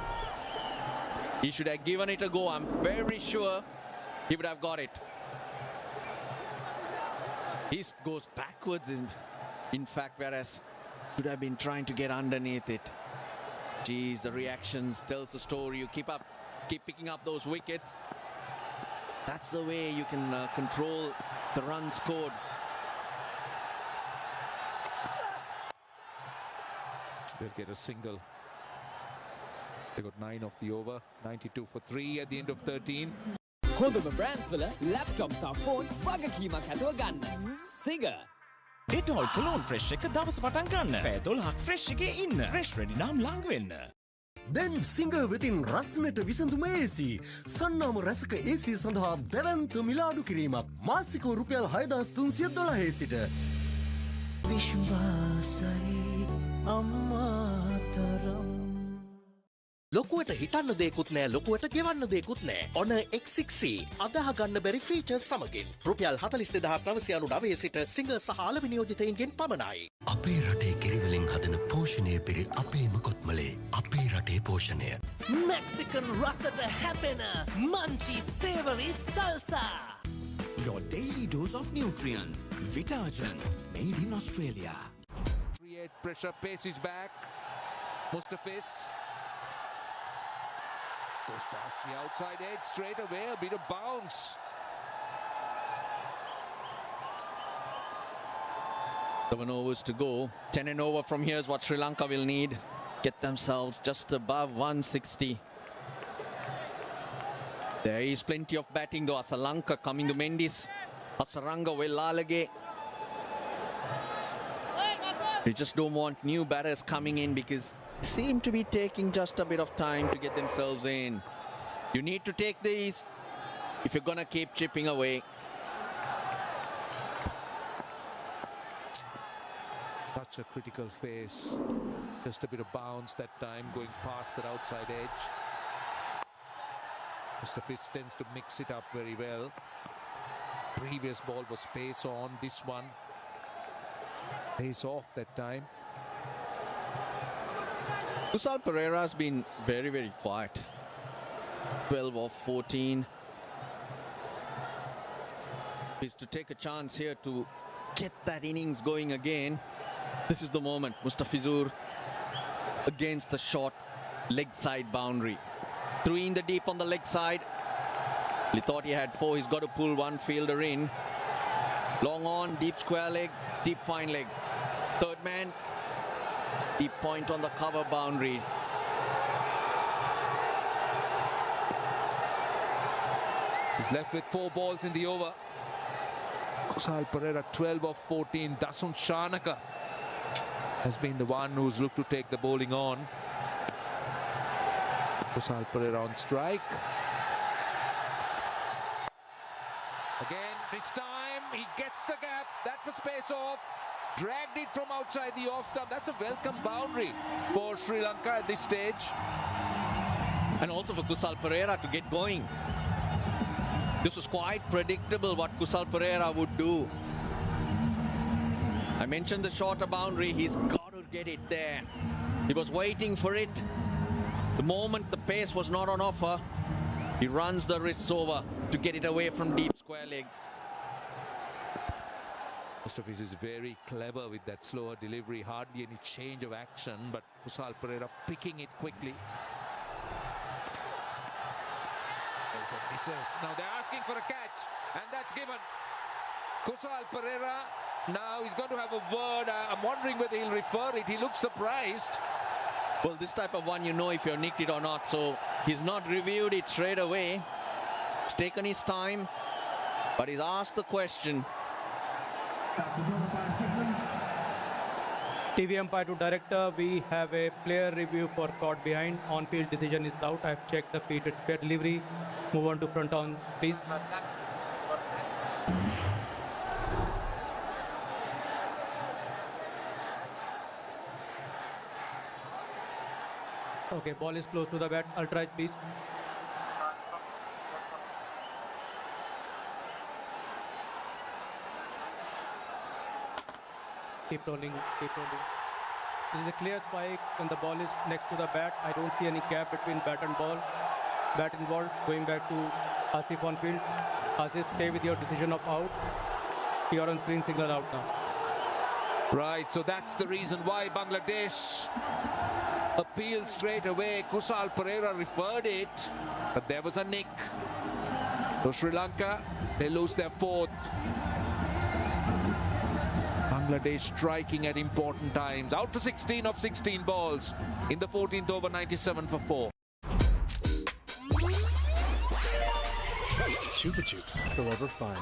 he should have given it a go. I'm very sure he would have got it. He goes backwards in fact, whereas should have been trying to get underneath it. Geez, the reactions tells the story. You keep picking up those wickets. That's the way you can control the runs scored. They'll get a single. They got 9 off the over, 92 for 3 at the end of 13. හොඳම brands වල laptop සහ phone වගකීමක් ඇතුව ගන්න. සිග. Dettol clone fresh එක දවස පටන් ගන්න. පැය 12ක් ෆ්‍රෙෂ් එකේ ඉන්න. ෆ්‍රෙෂ් රෙඩි නම් ළඟ වෙන්න. දැන් සිංහ වෙතින් රස්නට විසඳුම AC. සන්නාම රසක AC සඳහා දැවැන්ත මිලාඩු කිරීමක්. මාසික රුපියල් 6312 සිට. විශ්වාසයි අම්මාතරම්. ලොකුවට හිතන්න දෙයක්ුත් නෑ ලොකුවට ගෙවන්න දෙයක්ුත් නෑ. ඔන X6C අදහගන්න බැරි ෆීචර්ස් සමගින් රුපියල් 42999 සිට සිංහ සහ අල විනියෝජිතයින්ගෙන් පමණයි. අපේ රටේ කිරිවලින් හදන පෝෂණය පිරි අපේම කොත්මලේ අපේ රටේ පෝෂණය. Mexican රසට හැපෙන Munchie Savory Salsa. Your daily dose of nutrients. Vitagen. Made in Australia. Create pressure, pace is back. Mustafis goes past the outside edge straight away, a bit of bounce. Seven overs to go. 10 and over from here is what Sri Lanka will need. Get themselves just above 160. There is plenty of batting though. Asalanka coming to Mendis. Asaranga Velalage. They just don't want new batters coming in because they seem to be taking just a bit of time to get themselves in. You need to take these if you're going to keep chipping away. Such a critical phase. Just a bit of bounce that time, going past that outside edge. Mustafis tends to mix it up very well. Previous ball was pace on, this one pace off that time. Kusal Pereira has been very, very quiet. 12 of 14. He's to take a chance here to get that innings going again. This is the moment. Mustafizur against the short leg side boundary. 3 in the deep on the leg side. He thought he had 4. He's got to pull one fielder in. Long on, deep square leg, deep fine leg. Third man, deep point on the cover boundary. He's left with 4 balls in the over. Kusal Pereira 12 of 14. Dasun Shanaka has been the one who's looked to take the bowling on. Kusal Pereira on strike. Again, this time he gets the gap. That was pace off. Dragged it from outside the off stump. That's a welcome boundary for Sri Lanka at this stage. And also for Kusal Pereira to get going. This was quite predictable what Kusal Pereira would do. I mentioned the shorter boundary. He's got to get it there. He was waiting for it. The moment the pace was not on offer, he runs the wrists over to get it away from deep square leg. Mustafis is very clever with that slower delivery. Hardly any change of action, but Kusal Pereira picking it quickly. There's a misses. Now they're asking for a catch, and that's given. Kusal Pereira, now he's going to have a word. I'm wondering whether he'll refer it. He looks surprised. Well, this type of one, you know if you're nicked it or not. So he's not reviewed it straight away. He's taken his time, but he's asked the question. TV umpire to director, we have a player review for caught behind. On-field decision is out. I've checked the feed fair delivery. Move on to front on, please. Okay, ball is close to the bat. Ultra, please. Keep rolling, keep rolling. This is a clear spike and the ball is next to the bat. I don't see any gap between bat and ball. Bat involved, going back to Asif on field. Asif, stay with your decision of out. Here on screen, signal out now. Right, so that's the reason why Bangladesh appealed straight away. Kusal Pereira referred it, but there was a nick. So Sri Lanka, they lose their fourth. Bangladesh striking at important times. Out for 16 of 16 balls in the 14th over, 97 for 4. Chupa Chups, forever fun.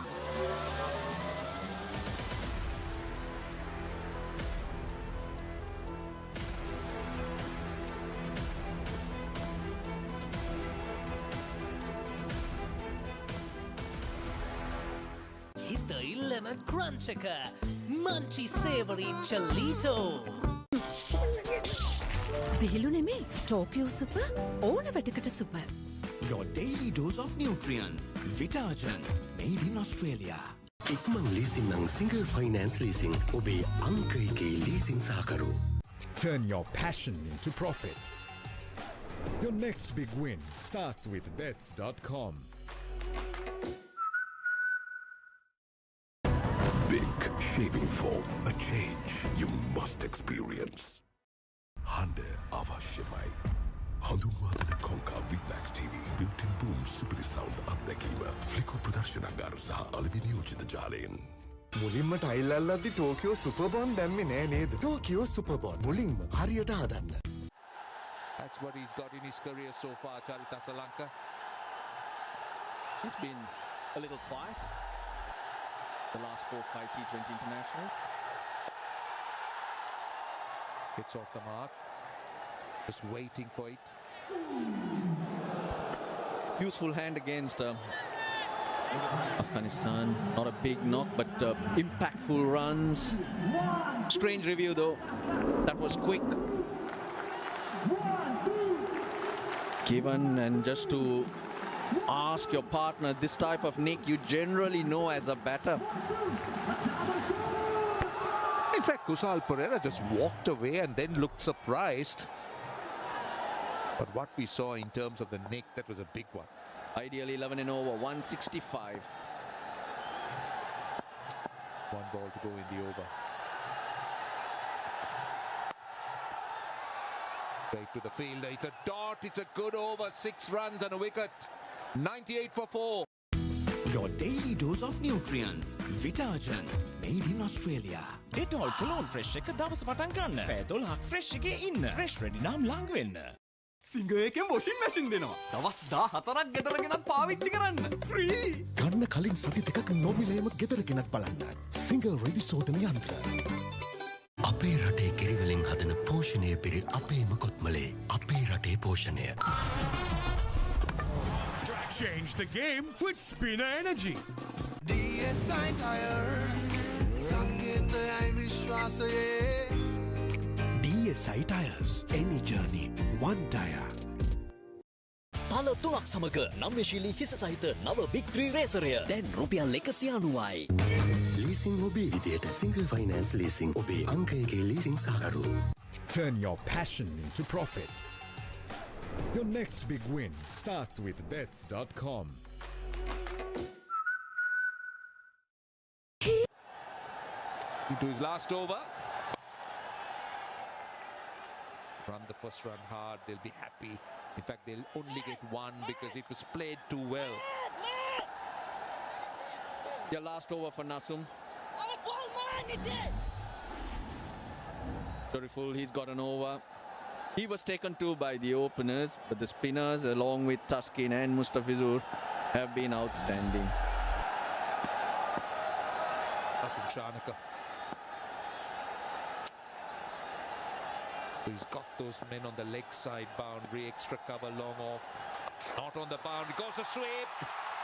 හිත ඉල්ලන ක්‍රන්ච් එක Munchy Savory Cholito. විහිළු නෙමේ Tokyo super ඕන වැටකට super. Your daily dose of nutrients. Vitagen. Made in Australia. ඉක්මන් leasing නම් single finance leasing ඔබේ අංක එකේ leasing සහකරු. Turn your passion into profit. Your next big win starts with bets.com. Big shaving foam, a change you must experience. Hyundai Avashyamai. Handunwadana Konka VMAX TV, built-in boom, super sound අත්දැකීම. Flico ප්‍රදර්ශනාගාර සහ අලවිනියෝජිත ජාලයෙන්. මුලින්ම tile අල්ලද්දි Tokyo සුපර්බෝන් දැම්මේ නෑ නේද? Tokyo සුපර්බෝන් මුලින්ම හරියට හදන්න. That's what he's got in his career so far, Charita Salanka. He's been a little quiet the last 4-5 T20 internationals. Hits off the mark. Just waiting for it. Useful hand against Afghanistan. Not a big knock, but impactful runs. Strange review though. That was quick. Given, and just to ask your partner, this type of nick you generally know as a batter. In fact, Kusal Pereira just walked away and then looked surprised. But what we saw in terms of the nick, that was a big one. Ideally 11 in over, 165. One ball to go in the over. Straight to the field. It's a dot. It's a good over. 6 runs and a wicket. 98 for 4. Your daily dose of nutrients. Vitagen. Made in Australia. Dettol clone fresh එක දවස පටන් ගන්න. පැය 12ක් fresh එකේ ඉන්න. Fresh ready නම් ළඟ වෙන්න. සිංගයකෙන් වොෂින් මැෂින් දෙනවා. දවස් 14ක් ගෙදර ගෙනත් පාවිච්චි කරන්න. ෆ්‍රී. ගන්න කලින් සති දෙකක් නොමිලේම ගෙදර ගෙනත් බලන්න. Single ready සෝදන යන්ත්‍ර. අපේ රටේ කිරිවලින් හදන පෝෂණය පිරි අපේම කොත්මලේ අපේ රටේ පෝෂණය. Change the game with Spina Energy. DSI Tire. සංකේතයයි විශ්වාසයේ. DSI Tires. Any journey, one tire. තල 3ක් සමග නම්‍යශීලී හිස සහිත නව Big 3 රේසරය දැන් රුපියල් 190යි. Leasing ඔබේ විදියට single finance leasing ඔබේ අංක එකේ leasing සහකරු. Turn your passion into profit. Your next big win starts with bets.com. Into his last over. Run the first run hard. They'll be happy. In fact, they'll only get one because it was played too well. Your last over for Nasum. Beautiful, he's got an over. He was taken too by the openers, but the spinners, along with Taskin and Mustafizur, have been outstanding. Asun Shanaka. He's got those men on the leg side boundary, extra cover long off. Not on the boundary, goes a sweep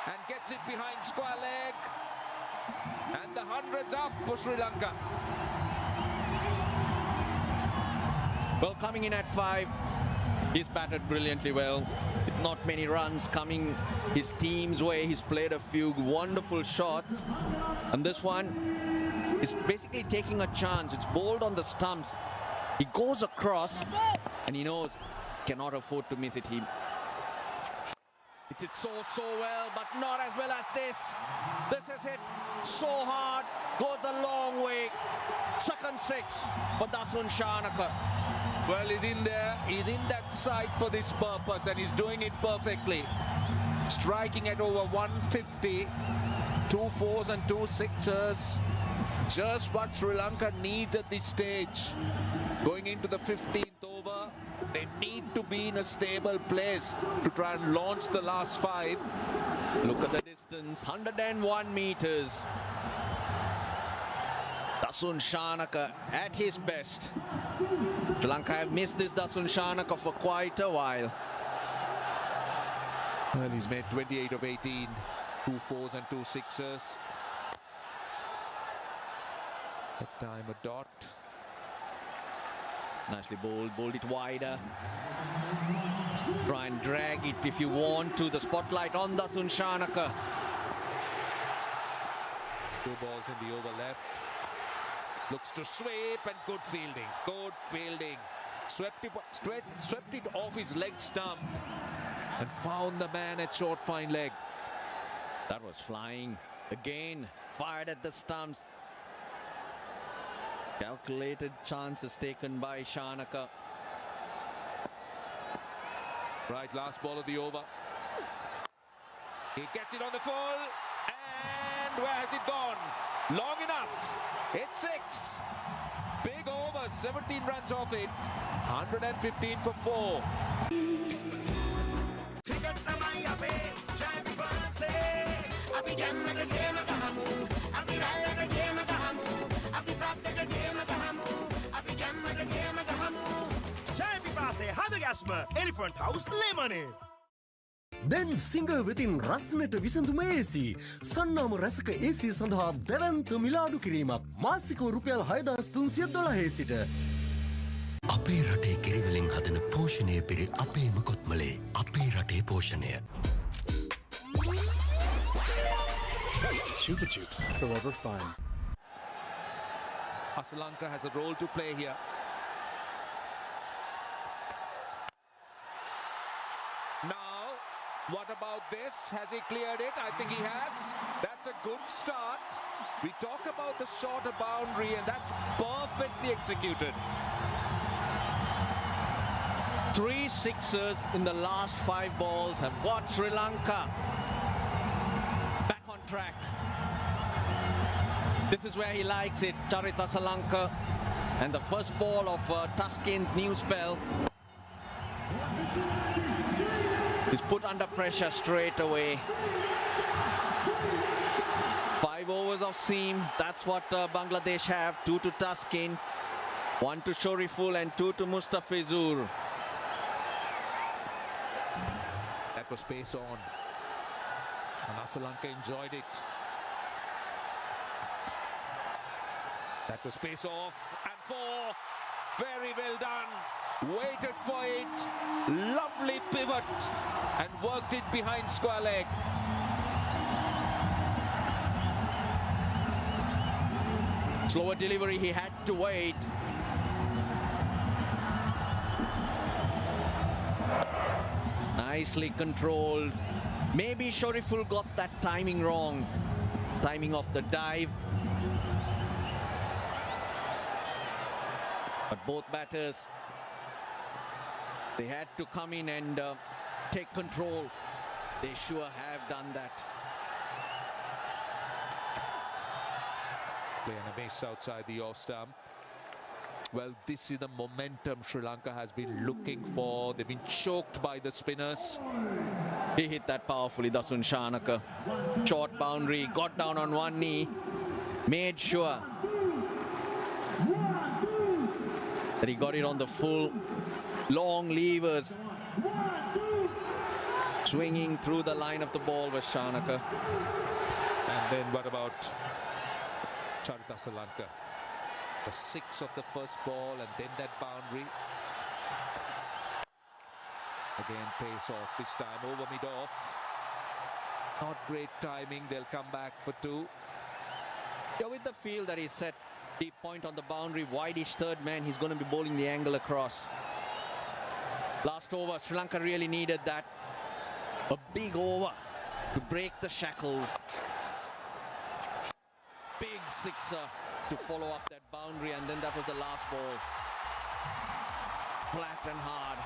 and gets it behind square leg. And the 100's up for Sri Lanka. Well, coming in at 5, he's batted brilliantly well. With not many runs coming his team's way, he's played a few wonderful shots. And this one is basically taking a chance. It's bowled on the stumps. He goes across and he knows cannot afford to miss it. Hits it so well, but not as well as this. This is hit so hard, goes a long way. Second 6 for Dasun Shanaka. Well, he's in there. He's in that side for this purpose, and he's doing it perfectly. Striking at over 150. 2 4s and 2 6s. Just what Sri Lanka needs at this stage. Going into the 15th over, they need to be in a stable place to try and launch the last 5. Look at the distance, 101 meters. Dasun Shanaka at his best. Sri Lanka have missed this Dasun Shanaka for quite a while. Well, he's made 28 of 18. 2 4s and 2 6s. That time a dot. Nicely bowled it wider. Try and drag it if you want to. The spotlight on Dasun Shanaka. 2 balls in the over left. Looks to sweep and good fielding. Good fielding. Swept it off his leg stump and found the man at short fine leg. That was flying. Again, fired at the stumps. Calculated chances taken by Shanaka. Right, last ball of the over. He gets it on the full. And where has it gone? Long enough. It's 6. Big over, 17 runs off it. 115 for 4. Elephant House Lemonade. දැන් singer වෙතින් රස්නට විසඳුම AC සන්නාම රැසක AC සඳහා දැවන්ත මිලාඩු කිරීමක් මාසික රුපියල් 6312 සිට අපේ රටේ කිරිවලින් හදන පෝෂණය පිරි අපේම කොත්මලේ අපේ රටේ පෝෂණය Chupa Chups, forever fun. Sri Lanka has a role to play here. Now, what about this? Has he cleared it? I think he has. That's a good start. We talk about the shorter boundary, and that's perfectly executed. 3 6s in the last 5 balls have got Sri Lanka back on track. This is where he likes it, Charith Asalanka. And the first ball of Tuskin's new spell is put under pressure straight away. 5 overs of seam, that's what Bangladesh have. 2 to Tuskin, 1 to Shoriful and 2 to Mustafizur. That was pace on. And Sri Lanka enjoyed it. That was pace off and 4. Very well done. Waited for it. Lovely pivot and worked it behind square leg. Slower delivery, he had to wait. Nicely controlled. Maybe Shoriful got that timing wrong. Timing of the dive. But both batters, they had to come in and take control. They sure have done that. Playing a miss outside the off stump. Well, this is the momentum Sri Lanka has been looking for. They've been choked by the spinners. He hit that powerfully, Dasun Shanaka. Short boundary, got down on one knee, made sure that he got it on the full. Long levers. Swinging through the line of the ball was Shanaka. And then what about Charith Asalanka? The 6 of the first ball and then that boundary. Again, pace off this time over mid-off. Not great timing. They'll come back for 2. Yeah, with the field that he set, deep point on the boundary, wideish third man, he's going to be bowling the angle across. Last over, Sri Lanka really needed that. A big over to break the shackles. Big sixer to follow up that boundary, and then that was the last ball. Flat and hard.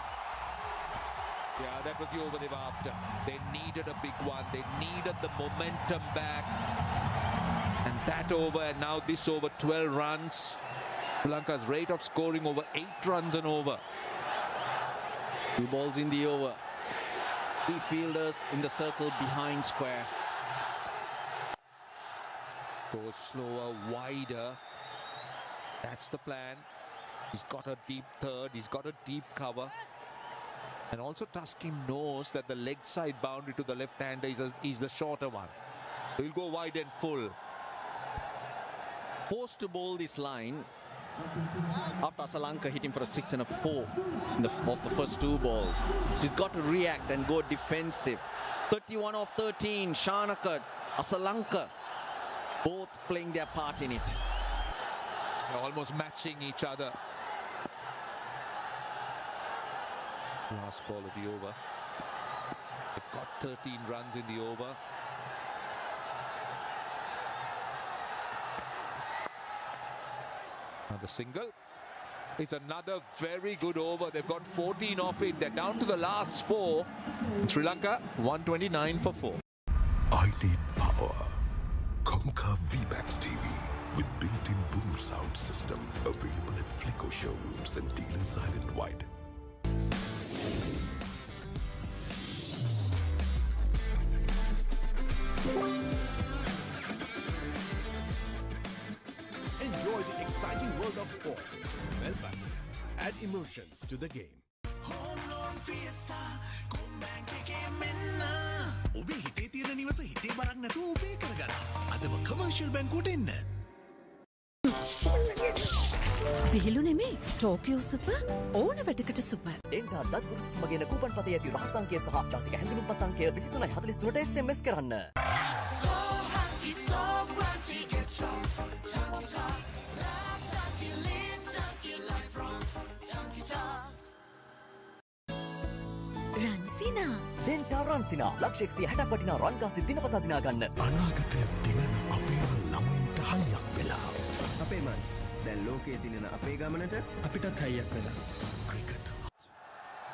Yeah, that was the over they were after. They needed a big one. They needed the momentum back. And that over, and now this over, 12 runs. Sri Lanka's rate of scoring over 8 runs and over. 2 balls in the over. 3 fielders in the circle behind square. Goes slower, wider. That's the plan. He's got a deep third. He's got a deep cover. And also Tuskin knows that the leg side boundary to the left-hander is the shorter one. So he'll go wide and full. Forced to bowl this line after Sri Lanka hit him for a 6 and a 4 in of the first 2 balls. He's got to react and go defensive. 31 off 13, Shanaka, Sri Lanka, both playing their part in it. They're almost matching each other. Last ball of the over. They've got 13 runs in the over. Another single. It's another very good over. They've got 14 off it. They're down to the last 4. Sri Lanka 129 for 4. I need power. Conquer VMAX TV with built-in boom sound system available at Flickr showrooms and dealers island-wide. Enjoy the exciting world of sport. Melbourne. Add emotions to the game. ඔබේ හිතේ තියෙන නිවස හිතේ බරක් නැතුව උපේ කරගන්න. අදම කමර්ෂියල් බැංකුවට එන්න. විහිළු නෙමේ ටෝකියෝ සුපර් ඕන වැඩකට සුපර්. එන්ටා දත්පුරුෂ සමගින කූපන් පතේ ඇති රහස් අංකය සහ ජාතික හැඳුනුම්පත් අංකය 23:43ට SMS කරන්න. රන්සිනා දෙන්ටා රන්සිනා ලක්ෂ 160ක් වටිනා රන් කාසි දිනපතා දිනා ගන්න. අනාගතය දිනන අපේම ළමුන්ට හයියක් වෙලා. අපේ මන්ස් දැන් ලෝකයේ දිනන අපේ ගමනට අපිටත් හයියක් වෙලා.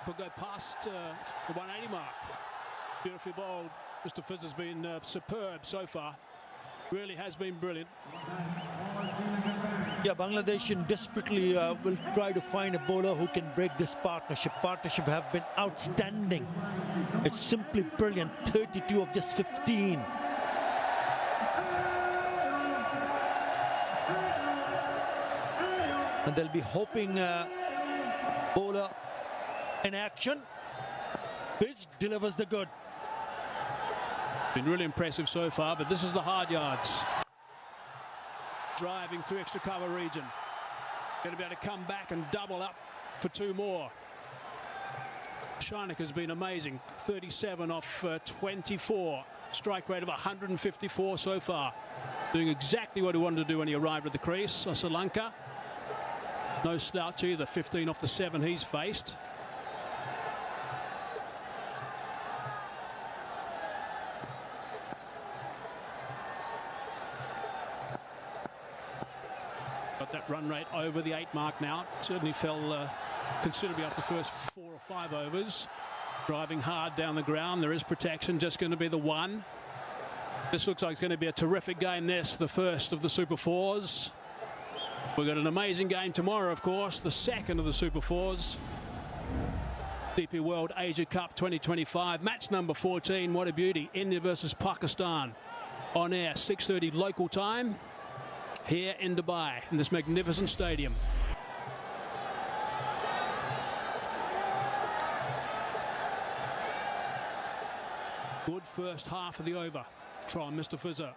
Could go past the 180 mark. Beautifully bowled. Mr. Fizz has been superb so far. Really has been brilliant. Yeah, Bangladesh desperately will try to find a bowler who can break this partnership. Partnership have been outstanding. It's simply brilliant. 32 of just 15. And they'll be hoping bowler in action. Fizz delivers the good. Been really impressive so far, but this is the hard yards. Driving through extra cover region. Going to be able to come back and double up for 2 more. Shainak has been amazing. 37 off 24. Strike rate of 154 so far. Doing exactly what he wanted to do when he arrived at the crease. Sri Lanka. No slouch either. 15 off the 7 he's faced. Got that run rate over the 8 mark now. Certainly fell considerably up the first 4 or 5 overs. Driving hard down the ground. There is protection. Just going to be the 1. This looks like it's going to be a terrific game. This, the first of the Super 4s. We've got an amazing game tomorrow, of course. The second of the Super 4s. DP World Asia Cup 2025. Match number 14. What a beauty. India versus Pakistan. On air, 6:30 local time. Here in Dubai, in this magnificent stadium. Good first half of the over from Mr. Fizzer.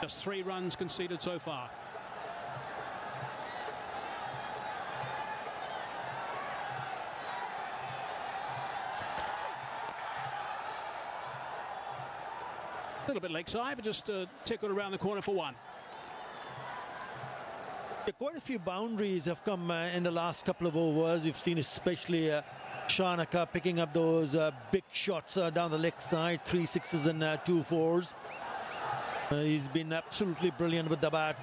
Just 3 runs conceded so far. A little bit leg side, but just tickled around the corner for 1. Yeah, quite a few boundaries have come in the last couple of overs. We've seen especially Shanaka picking up those big shots down the leg side, 3 6s and 2 4s. He's been absolutely brilliant with the bat.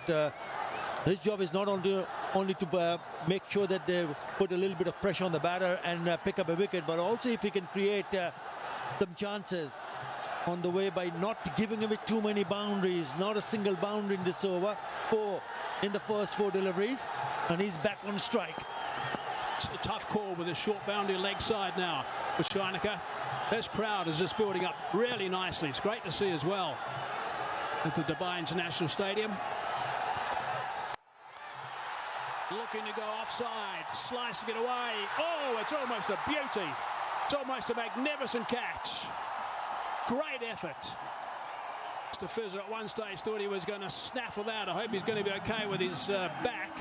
His job is not only to make sure that they put a little bit of pressure on the batter and pick up a wicket, but also if he can create some chances on the way by not giving away too many boundaries. Not a single boundary in this over. 4 in the first 4 deliveries, and he's back on strike. It's a tough call with a short boundary leg side now with Shanaka. This crowd is just building up really nicely. It's great to see as well at the Dubai International Stadium. Looking to go offside, slicing it away. Oh, it's almost a beauty. It's almost a magnificent catch. Great effort. Mr. Fizzer at one stage thought he was going to snaffle that. I hope he's going to be okay with his back.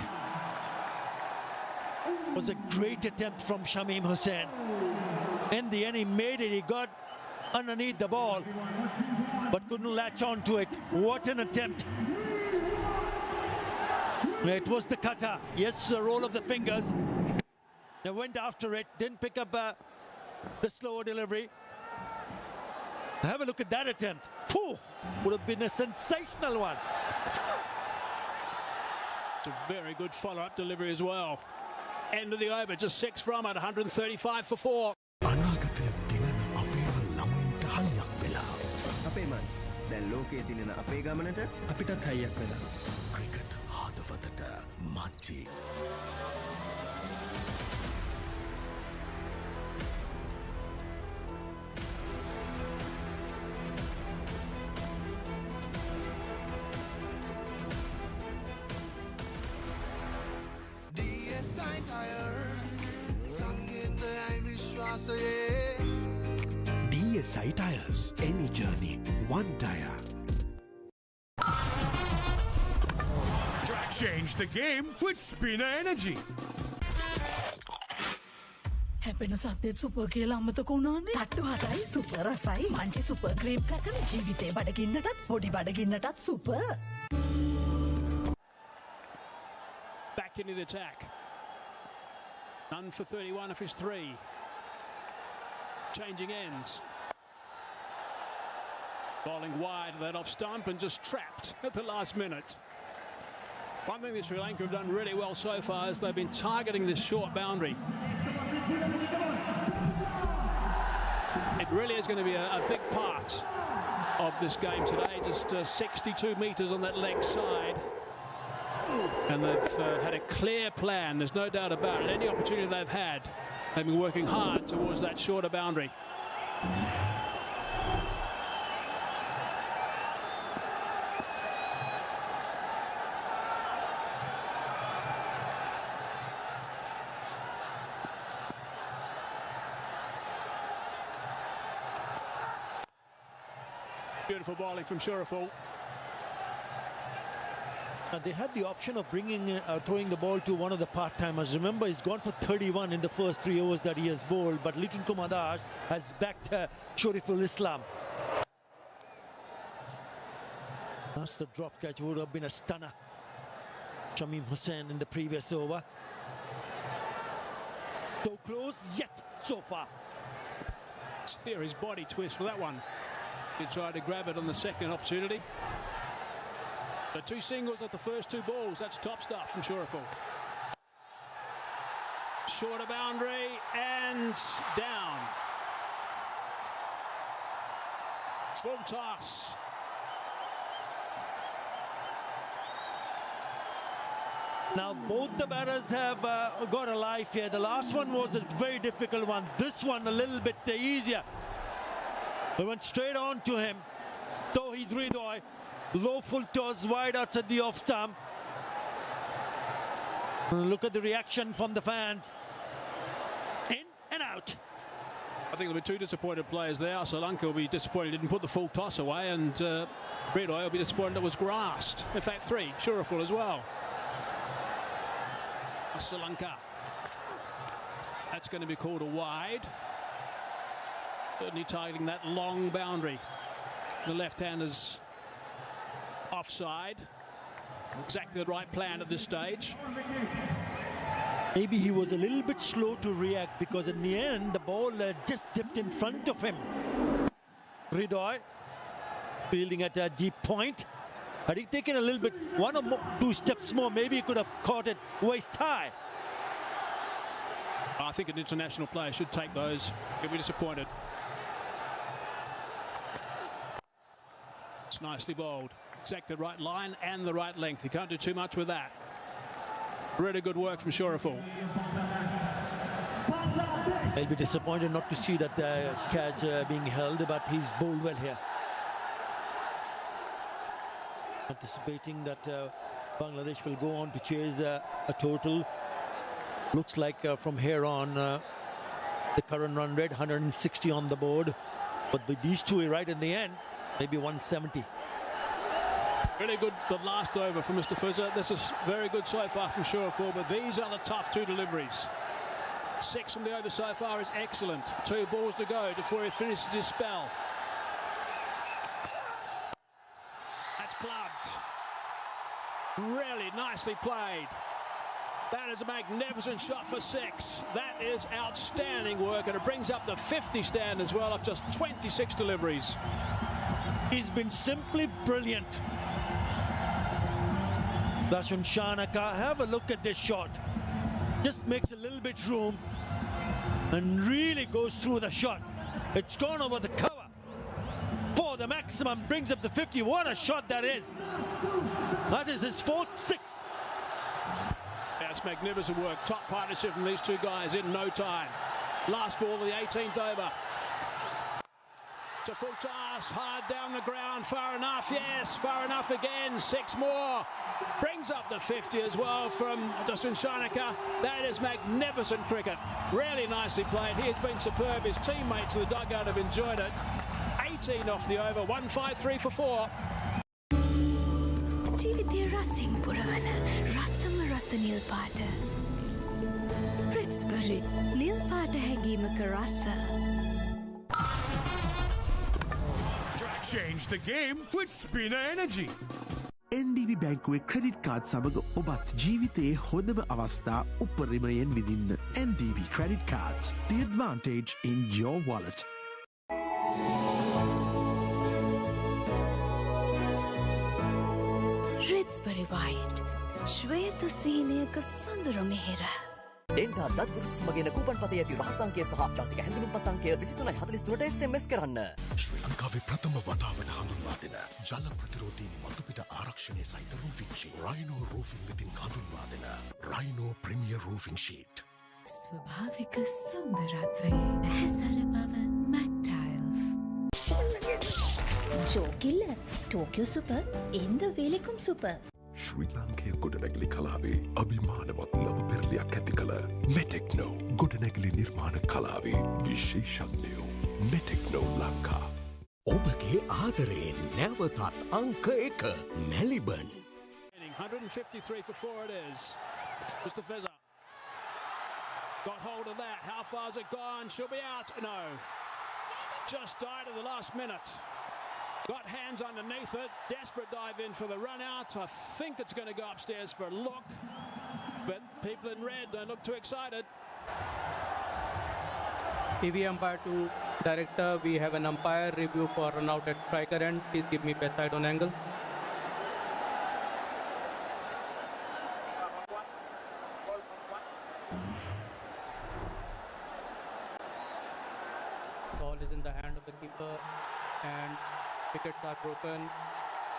It was a great attempt from Shamim Hussain. In the end, he made it. He got underneath the ball, but couldn't latch on to it. What an attempt. It was the cutter. Yes, a roll of the fingers. They went after it, didn't pick up the slower delivery. Have a look at that attempt. Whew, would have been a sensational one. It's a very good follow-up delivery as well. End of the over, just 6 from it, 135 for 4. අපේ මන්ස් දැන් ලෝකයේ දිනන අපේ ගමනට අපිටත් හයියක් වෙලා cricket හදවතට මච්චි DSI Tire සංකේතයයි විශ්වාසයේ DSI Tires. Any journey, one tire. Change the game with Spinner Energy. හැපෙන සද්දෙත් සුපර් කියලා අමතක වුණානේ. තට්ටු හතයි සුපර් රසයි. මංචි සුපර් ක්‍රීම් කකන ජීවිතේ බඩගින්නටත් පොඩි බඩගින්නටත් super. Back into the attack. None for 31 of his 3. Changing ends. Bowling wide of that off stump and just trapped at the last minute. One thing that Sri Lanka have done really well so far is they've been targeting this short boundary. It really is going to be a big part of this game today. Just 62 metres on that leg side. And they've had a clear plan, there's no doubt about it. Any opportunity they've had, they've been working hard towards that shorter boundary. Beautiful bowling from Shuraful. They had the option of throwing the ball to one of the part-timers. Remember, he's gone for 31 in the first 3 overs that he has bowled, but Liton Kumar Das has backed Shuriful Islam. That's the drop catch, would have been a stunner. Shamim Hussain in the previous over. So close, yet so far. There, his body twist for that one. He tried to grab it on the second opportunity. The 2 singles at the first 2 balls, that's top stuff from Shuraful. Shorter boundary and down. Full toss. Now both the batters have got a life here. The last one was a very difficult one. This one a little bit easier. They went straight on to him. Tawheed Ridoy. Low full toss wide outside the off stump. Look at the reaction from the fans. In and out. I think there'll be 2 disappointed players there. Sri Lanka will be disappointed he didn't put the full toss away, and Ridoy will be disappointed it was grassed. In fact, 3. Shuraful as well. Sri Lanka. That's going to be called a wide. Certainly targeting that long boundary. The left-handers offside. Exactly the right plan at this stage. Maybe he was a little bit slow to react because in the end the ball just dipped in front of him. Ridoy fielding at a deep point. Had he taken a little bit, one or more, 2 steps more, maybe he could have caught it waist high. I think an international player should take those. He'll be disappointed. It's nicely bowled. Exactly the right line and the right length. You can't do too much with that. Really good work from Shoreful. I'll be disappointed not to see that catch being held, but he's bowled well here. Anticipating that Bangladesh will go on to chase a total. Looks like from here on the current run rate 160 on the board, but with these two right in the end, maybe 170. Really good the last over from Mr. Fuzzer. This is very good so far from Shoreful, but these are the tough 2 deliveries. 6 from the over so far is excellent. 2 balls to go before he finishes his spell. That's clubbed. Really nicely played. That is a magnificent shot for 6. That is outstanding work, and it brings up the 50 stand as well of just 26 deliveries. He's been simply brilliant. Dasun Shanaka, have a look at this shot. Just makes a little bit room and really goes through the shot. It's gone over the cover for the maximum, brings up the 50. What a shot that is. That is his 4th 6. That's magnificent work. Top partnership from these 2 guys in no time. Last ball of the 18th over. To full toss, hard down the ground, far enough, yes, far enough again, 6 more. Brings up the 50 as well from Dasun Shanaka. That is magnificent cricket. Really nicely played. He has been superb. His teammates in the dugout have enjoyed it. 18 off the over, 153 for 4. ජීවිතේ රසින් පුරවන රසම රස නිල් පාට. ප්‍රිත්ස්බරි නිල් පාට හැඟීමක රස. Change the game with Spina Energy. NDB බැංකුවේ credit card සමග ඔබත් ජීවිතයේ හොඳම අවස්ථා උපරිමයෙන් විඳින්න. NDB credit cards, the advantage in your wallet. Ritzbury White. ශ්වේත සීනයක සොඳුරු මෙහෙර. ඩෙන්ටා දත්වරුස් මගෙන කූපන් පතේ ඇති රහසංකය සහ ජාතික හැඳුනුම් පතංකය 2343ට SMS කරන්න. ශ්‍රී ලංකාවේ ප්‍රථම වතාවට හඳුන්වා දෙන ජල ප්‍රතිරෝධී මතුපිට ආරක්ෂණය සහිත රූෆින් ෂීට්. රයිනෝ රූෆින් වෙතින් හඳුන්වා දෙන රයිනෝ ප්‍රීමියර් රූෆින් ෂීට්. ස්වභාවික සුන්දරත්වයේ ඇහැසර බව මැට් ටයිල්ස්. ජෝකිල්ල Tokyo super in the welcome super. ශ්‍රී ලංකය ගොඩනැගිලි කලාවේ අභිමානවත් නව පෙරලියක් ඇති කළ මෙටෙක්නෝ ගොඩනැගිලි නිර්මාණ කලාවේ විශේෂඥයෝ මෙටෙක්නෝ ලංකා. ඔබගේ ආදරයෙන් නැවතත් අංක 1 Maliban. 153 for 4 it is. Mr. Fezza got hold of that. How far has it gone? She'll be out. No. Just died at the last minute. Got hands underneath it. Desperate dive in for the run out. I think it's going to go upstairs for a look. But people in red don't look too excited. TV umpire to director. We have an umpire review for run out at striker end. Please give me best side on angle. Ball is in the hand of the keeper and wickets are broken.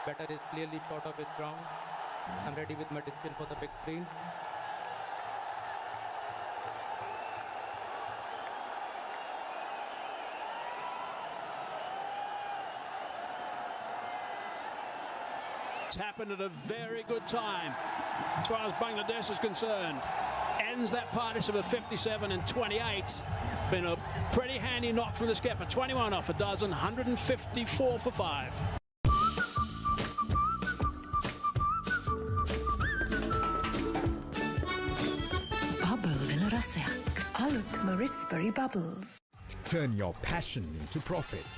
Batter is clearly short of his ground. I'm ready with my decision for the big screen. It's happened at a very good time as far as Bangladesh is concerned. Ends that partnership of 57 and 28. Been a pretty handy knock from the skipper. 21 off a dozen, 154 for 5. Bubble වෙන රසයක්. අලුත්ම Ritzbury Bubbles. Turn your passion into profit.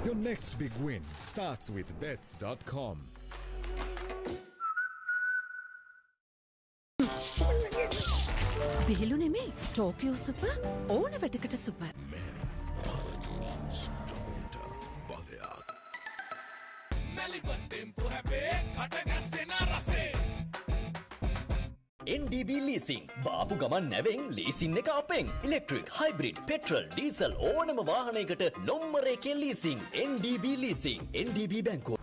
Your next big win starts with bets.com. විහිළු නෙමේ Tokyo super ඕන වැටකට super. NDB leasing බාපු ගමන් නැවෙන් leasing එක අපෙන් ඉලෙක්ට්‍රික් හයිබ්‍රිඩ් පෙට්‍රල් ඩීසල් ඕනම වාහනයකට නොම්මරේකේ ලීසින් NDB leasing NDB බැංකුව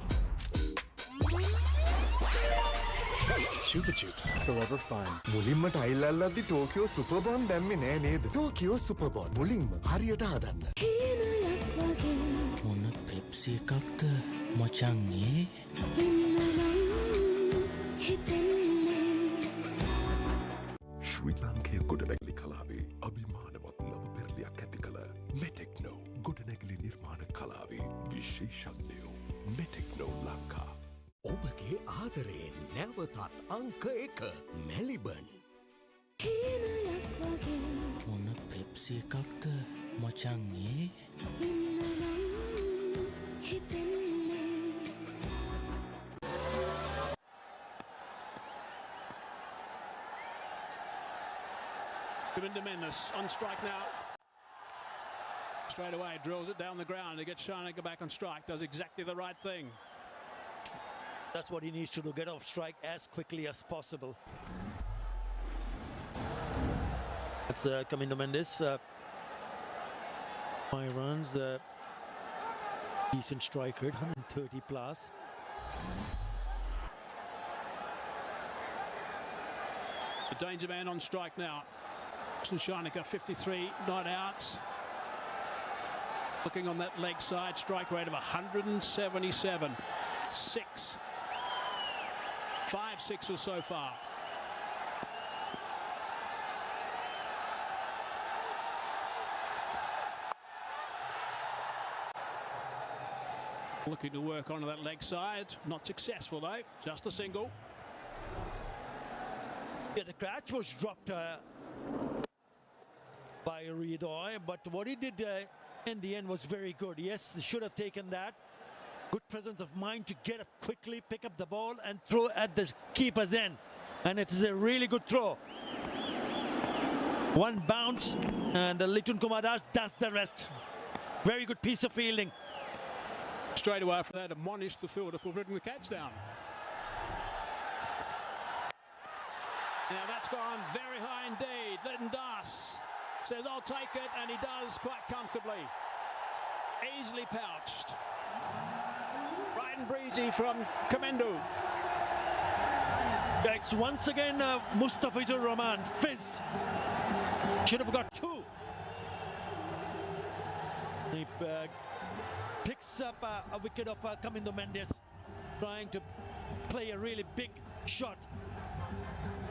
Chupa Chups forever fun. මුලින්ම ටයිල් අල්ලද්දි ටෝකියෝ සුපර් බොන් දැම්මේ නෑ නේද? ටෝකියෝ සුපර් බොන් මුලින්ම හරියට හදන්න. මොන පෙප්සි එකක්ද මචං ඒ? ශ්‍රී ලාංකේය ගොඩනැගිලි කලාවේ අභිමානවත් නව පෙරලියක් ඇති කළ මෙටෙක්නෝ ගොඩනැගිලි නිර්මාණ කලාවේ විශේෂඥයෝ මෙටෙක්නෝ ලංකා. ඔබගේ ආදරයෙන් නැවතත් අංක 1 මැලිබන්. මොන පෙප්සි එකක්ද මචං ඒ? Mendes on strike now. Straight away, drills it down the ground to get Sharnika back on strike. Does exactly the right thing. That's what he needs to do, get off strike as quickly as possible. That's coming to Mendes. 5 runs, decent strike rate, 130 plus. The danger man on strike now. Sharnika 53 not out. Looking on that leg side, strike rate of 177. 5 sixes so far. Looking to work onto that leg side. Not successful though, just a single. Yeah, the catch was dropped by Ridoy, but what he did in the end was very good. Yes, he should have taken that. Good presence of mind to get up quickly, pick up the ball and throw at the keeper's end. And it is a really good throw. One bounce and Litun Kumadas does the rest. Very good piece of fielding. Straight away after that, admonished the fielder for putting the catch down. Now that's gone very high indeed. Litton Das says, I'll take it, and he does quite comfortably. Easily pouched. Right and breezy from Kamendu. It's once again Mustafizur Rahman. Fizz. Should have got 2. He picks up a wicket of Kamindo Mendes, trying to play a really big shot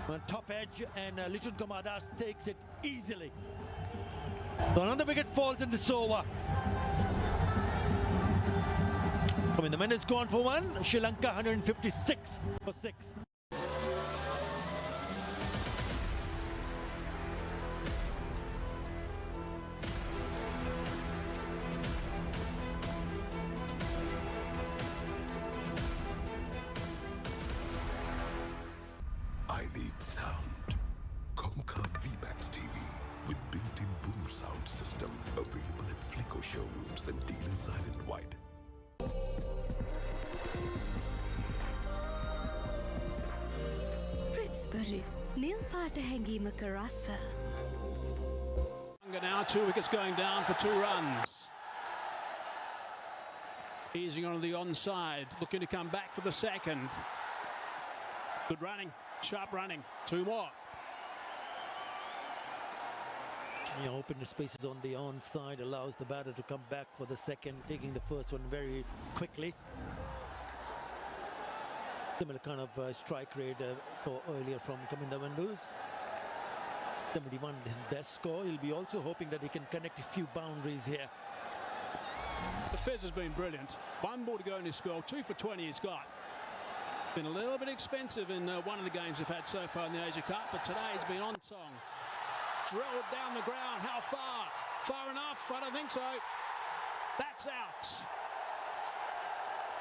on top edge, and Lichun Kamadas takes it easily. So another wicket falls in this over. Kamindo Mendes gone for 1. Sri Lanka 156 for 6. I need sound. Conquer VMAX TV with built-in boom sound system available at Flico showrooms and dealers island-wide. Pritzbury, Neil පාට හැඟීමක රස. Now 2 wickets going down for 2 runs. Easing onto the onside, looking to come back for the second. Good running, sharp running. 2 more. Yeah, open the spaces on the onside, allows the batter to come back for the second, taking the first one very quickly. Similar kind of strike rate saw earlier from Kaminda Vendus. 71 his best score. He'll be also hoping that he can connect a few boundaries here. The Fez has been brilliant. 1 ball to go in his spell, 2 for 20 he's got. Been a little bit expensive in one of the games we've had so far in the Asia Cup, but today he's been on song. Drilled down the ground. How far? Far enough? I don't think so. That's out.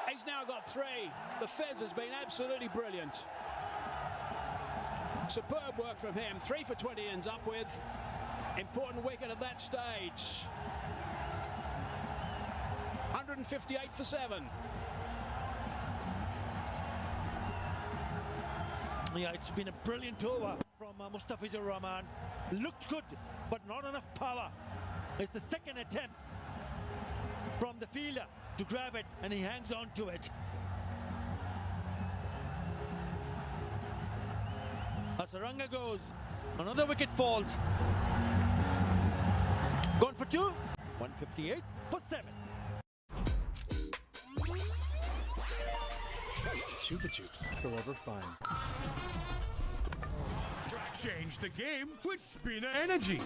He's now got 3. The Fez has been absolutely brilliant. Superb work from him. 3 for 20 ends up with. Important wicket at that stage. 158 for 7. Yeah, it's been a brilliant over from Mustafizur Rahman. Looked good, but not enough power. It's the second attempt from the fielder to grab it, and he hangs on to it. Hasaranga goes. Another wicket falls. Gone for 2. 158 for 7. Chupa Chups, forever fine. Change the game with Spinner Energy.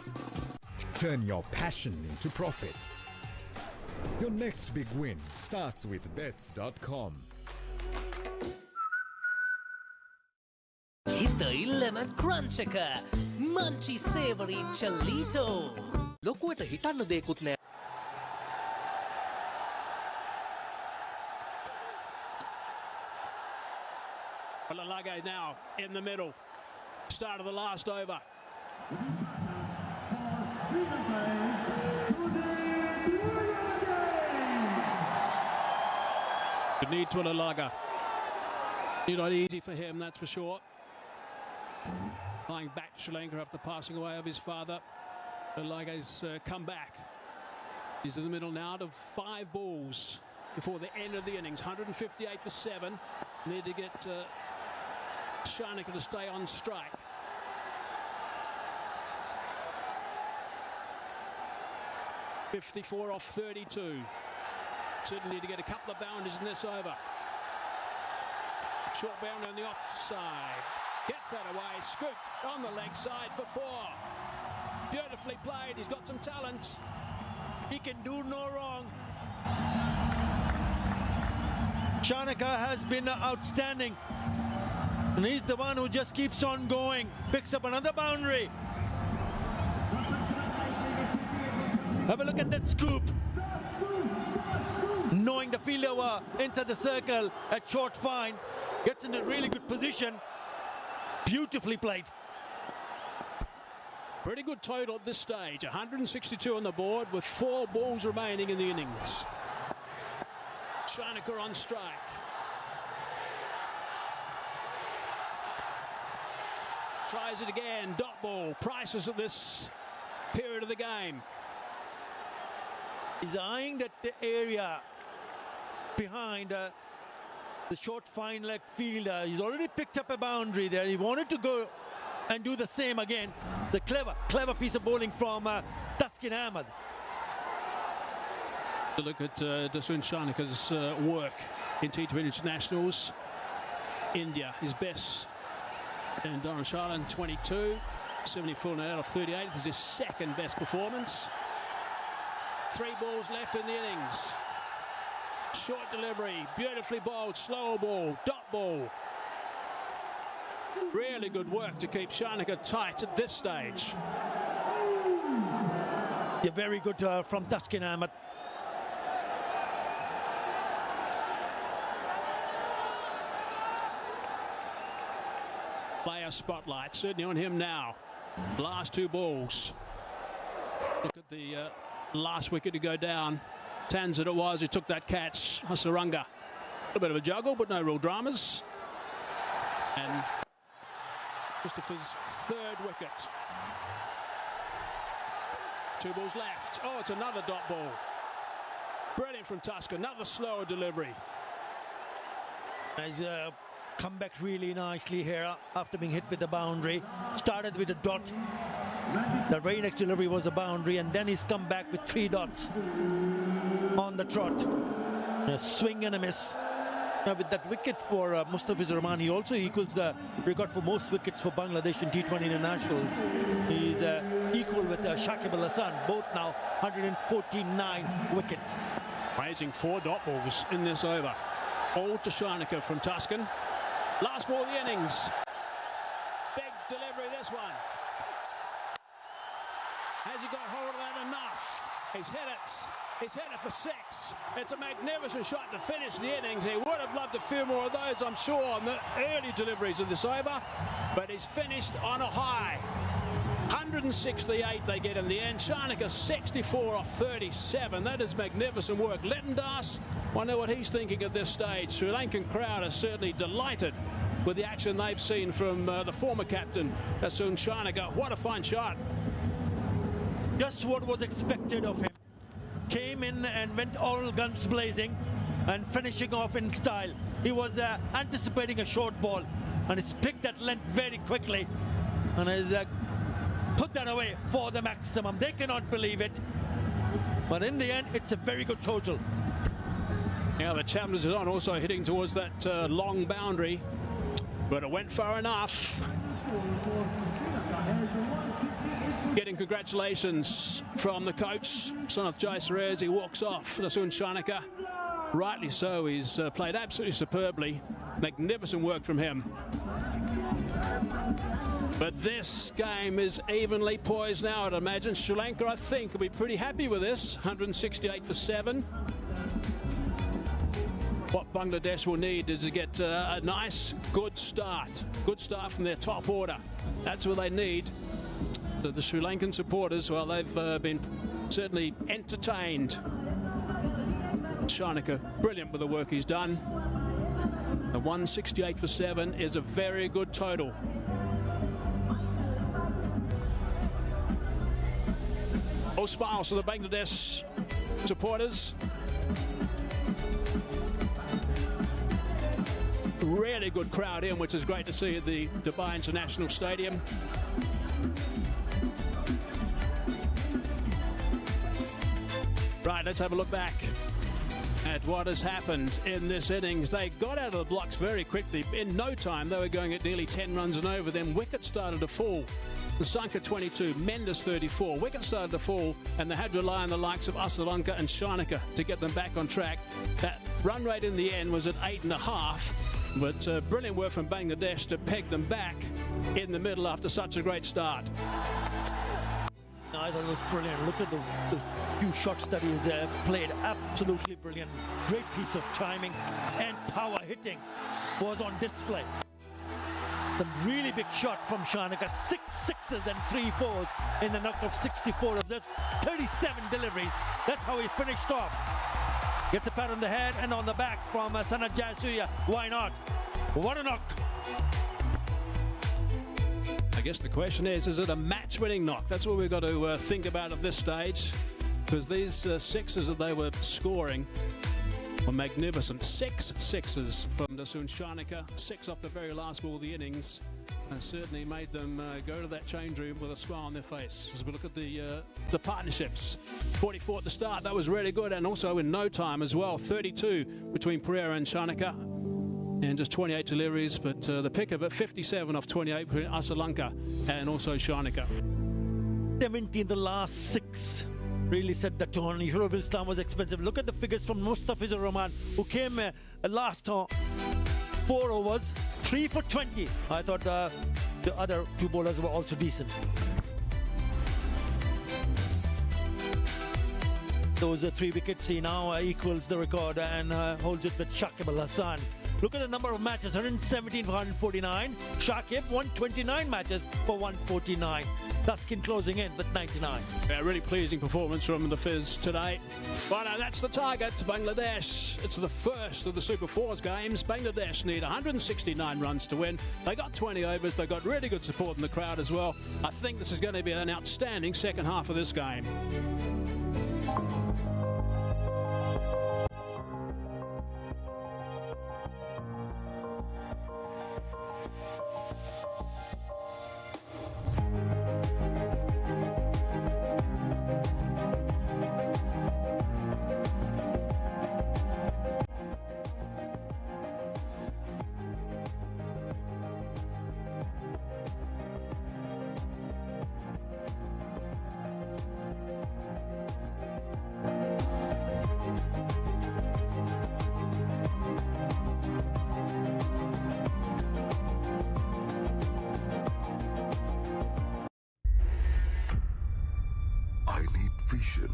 Turn your passion into profit. Your next big win starts with bets.com. හිත ඉල්ලන ක්‍රන්ච් එක මන්චි සේවරි චලීටෝ ලොකුවට හිතන්න දෙයක්වත් නෑ. Lalage now in the middle. Start of the last over. Good need to Lalage. Not easy for him, that's for sure. Flying back to Sri Lanka after passing away of his father. Lalage's come back. He's in the middle now to 5 balls before the end of the innings. 158 for 7. Need to get Shanaka to stay on strike. .54 off 32. Certainly need to get a couple of boundaries in this over. Short boundary on the offside. Gets that away. Scooped on the leg side for 4. Beautifully played. He's got some talent. He can do no wrong. Shanaka has been outstanding. And he's the one who just keeps on going. Picks up another boundary. Have a look at that scoop. Knowing the fielder were inside the circle at short fine. Gets into a really good position. Beautifully played. Pretty good total at this stage. 162 on the board with 4 balls remaining in the innings. Shanaka on strike. Tries it again. Dot ball. Prices at this period of the game. He's eyeing that area behind the short fine leg fielder. He's already picked up a boundary there. He wanted to go and do the same again. The clever piece of bowling from Taskin Ahmed. To look at Dasun Shanaka's work in T20 internationals. India, his best. And Dharamshala 22, 74 out of 38. This is his second best performance. 3 balls left in the innings. Short delivery, beautifully bowled, slower ball, dot ball. Really good work to keep Shanaka tight at this stage. Yeah, very good from Taskin Ahmed. Player spotlight, certainly on him now. Last 2 balls. Look at the last wicket to go down. Tanzit it was who took that catch. Hasaranga. A little bit of a juggle, but no real dramas. And Christopher's 3rd wicket. 2 balls left. Oh, it's another dot ball. Brilliant from Tusker. Another slower delivery. He's come back really nicely here after being hit with the boundary. Started with a dot. The very next delivery was a boundary, and then he's come back with 3 dots on the trot. A swing and a miss. With that wicket for Mustafizur Rahman, he also equals the record for most wickets for Bangladesh in T20 internationals. He's equal with Shakib Al Hasan, both now 149 wickets. Raising 4 dot balls in this over. All to Shanaka from Tuscan. Last ball of the innings. Big delivery, this one. Has he got hold of that enough? He's hit it. He's hit it for 6. It's a magnificent shot to finish the innings. He would have loved a few more of those, I'm sure, on the early deliveries of this over. But he's finished on a high. 168 they get in the end. Shanaka 64 off 37. That is magnificent work. Lettendas, wonder what he's thinking at this stage. Sri Lankan crowd are certainly delighted with the action they've seen from the former captain, Eduz Shanaka. What a fine shot. Just what was expected of him. Came in and went all guns blazing and finishing off in style. He was anticipating a short ball and he's picked that length very quickly and has put that away for the maximum. They cannot believe it, but in the end it's a very good total. Now the challenge is on, also hitting towards that long boundary, but it went far enough. Getting congratulations from the coach, Sanath Jayasuriya, as he walks off. Eduz Shanaka, rightly so, he's played absolutely superbly. Magnificent work from him. But this game is evenly poised now, I'd imagine. Sri Lanka, I think, will be pretty happy with this. 168 for 7. What Bangladesh will need is to get a nice, good start. Good start from their top order. That's what they need. So the Sri Lankan supporters, well, they've been certainly entertained. Shanaka, brilliant with the work he's done. The 168 for 7 is a very good total. All smiles to the Bangladesh supporters. Really good crowd in, which is great to see at the Dubai International Stadium. Right, let's have a look back at what has happened in this innings. They got out of the blocks very quickly. In no time, they were going at nearly 10 runs and over. Then wickets started to fall. Sanka 22, Mendes 34. Wickets started to fall, and they had to rely on the likes of Asalanka and Shanaka to get them back on track. That run rate in the end was at 8.5, but brilliant work from Bangladesh to peg them back in the middle after such a great start. I thought it was brilliant. Look at the few shots that he's played. Absolutely brilliant. Great piece of timing and power hitting was on display. The really big shot from Shanaka. 6 sixes and 3 fours in the knock of 64 of the 37 deliveries. That's how he finished off. Gets a pat on the head and on the back from Sanath Jayasuriya. Why not? What a knock. I guess the question is it a match-winning knock? That's what we've got to think about at this stage, because these sixes that they were scoring were magnificent. 6 sixes from Eduz Shanaka, 6 off the very last ball of the innings, and certainly made them go to that change room with a smile on their face. As we look at the partnerships, 44 at the start, that was really good, and also in no time as well. 32 between Pereira and Shanaka, and just 28 deliveries, but the pick of it, 57 off 28 between Asalanka and also Shanaka. 70 in the last 6 really set the tone. Europe Islam was expensive. Look at the figures from Mustafizur Rahman, who came last 4 overs, 3 for 20. I thought the other 2 bowlers were also decent. Those 3 wickets he now equals the record and holds it with Shakib Al Hasan. Look at the number of matches, 117 for 149. Shakib, 129 matches for 149. Thuskin closing in with 99. Yeah, really pleasing performance from the Fizz today. Well, that's the target to Bangladesh. It's the first of the Super 4s games. Bangladesh need 169 runs to win. They got 20 overs. They got really good support in the crowd as well. I think this is going to be an outstanding second half of this game. I need vision.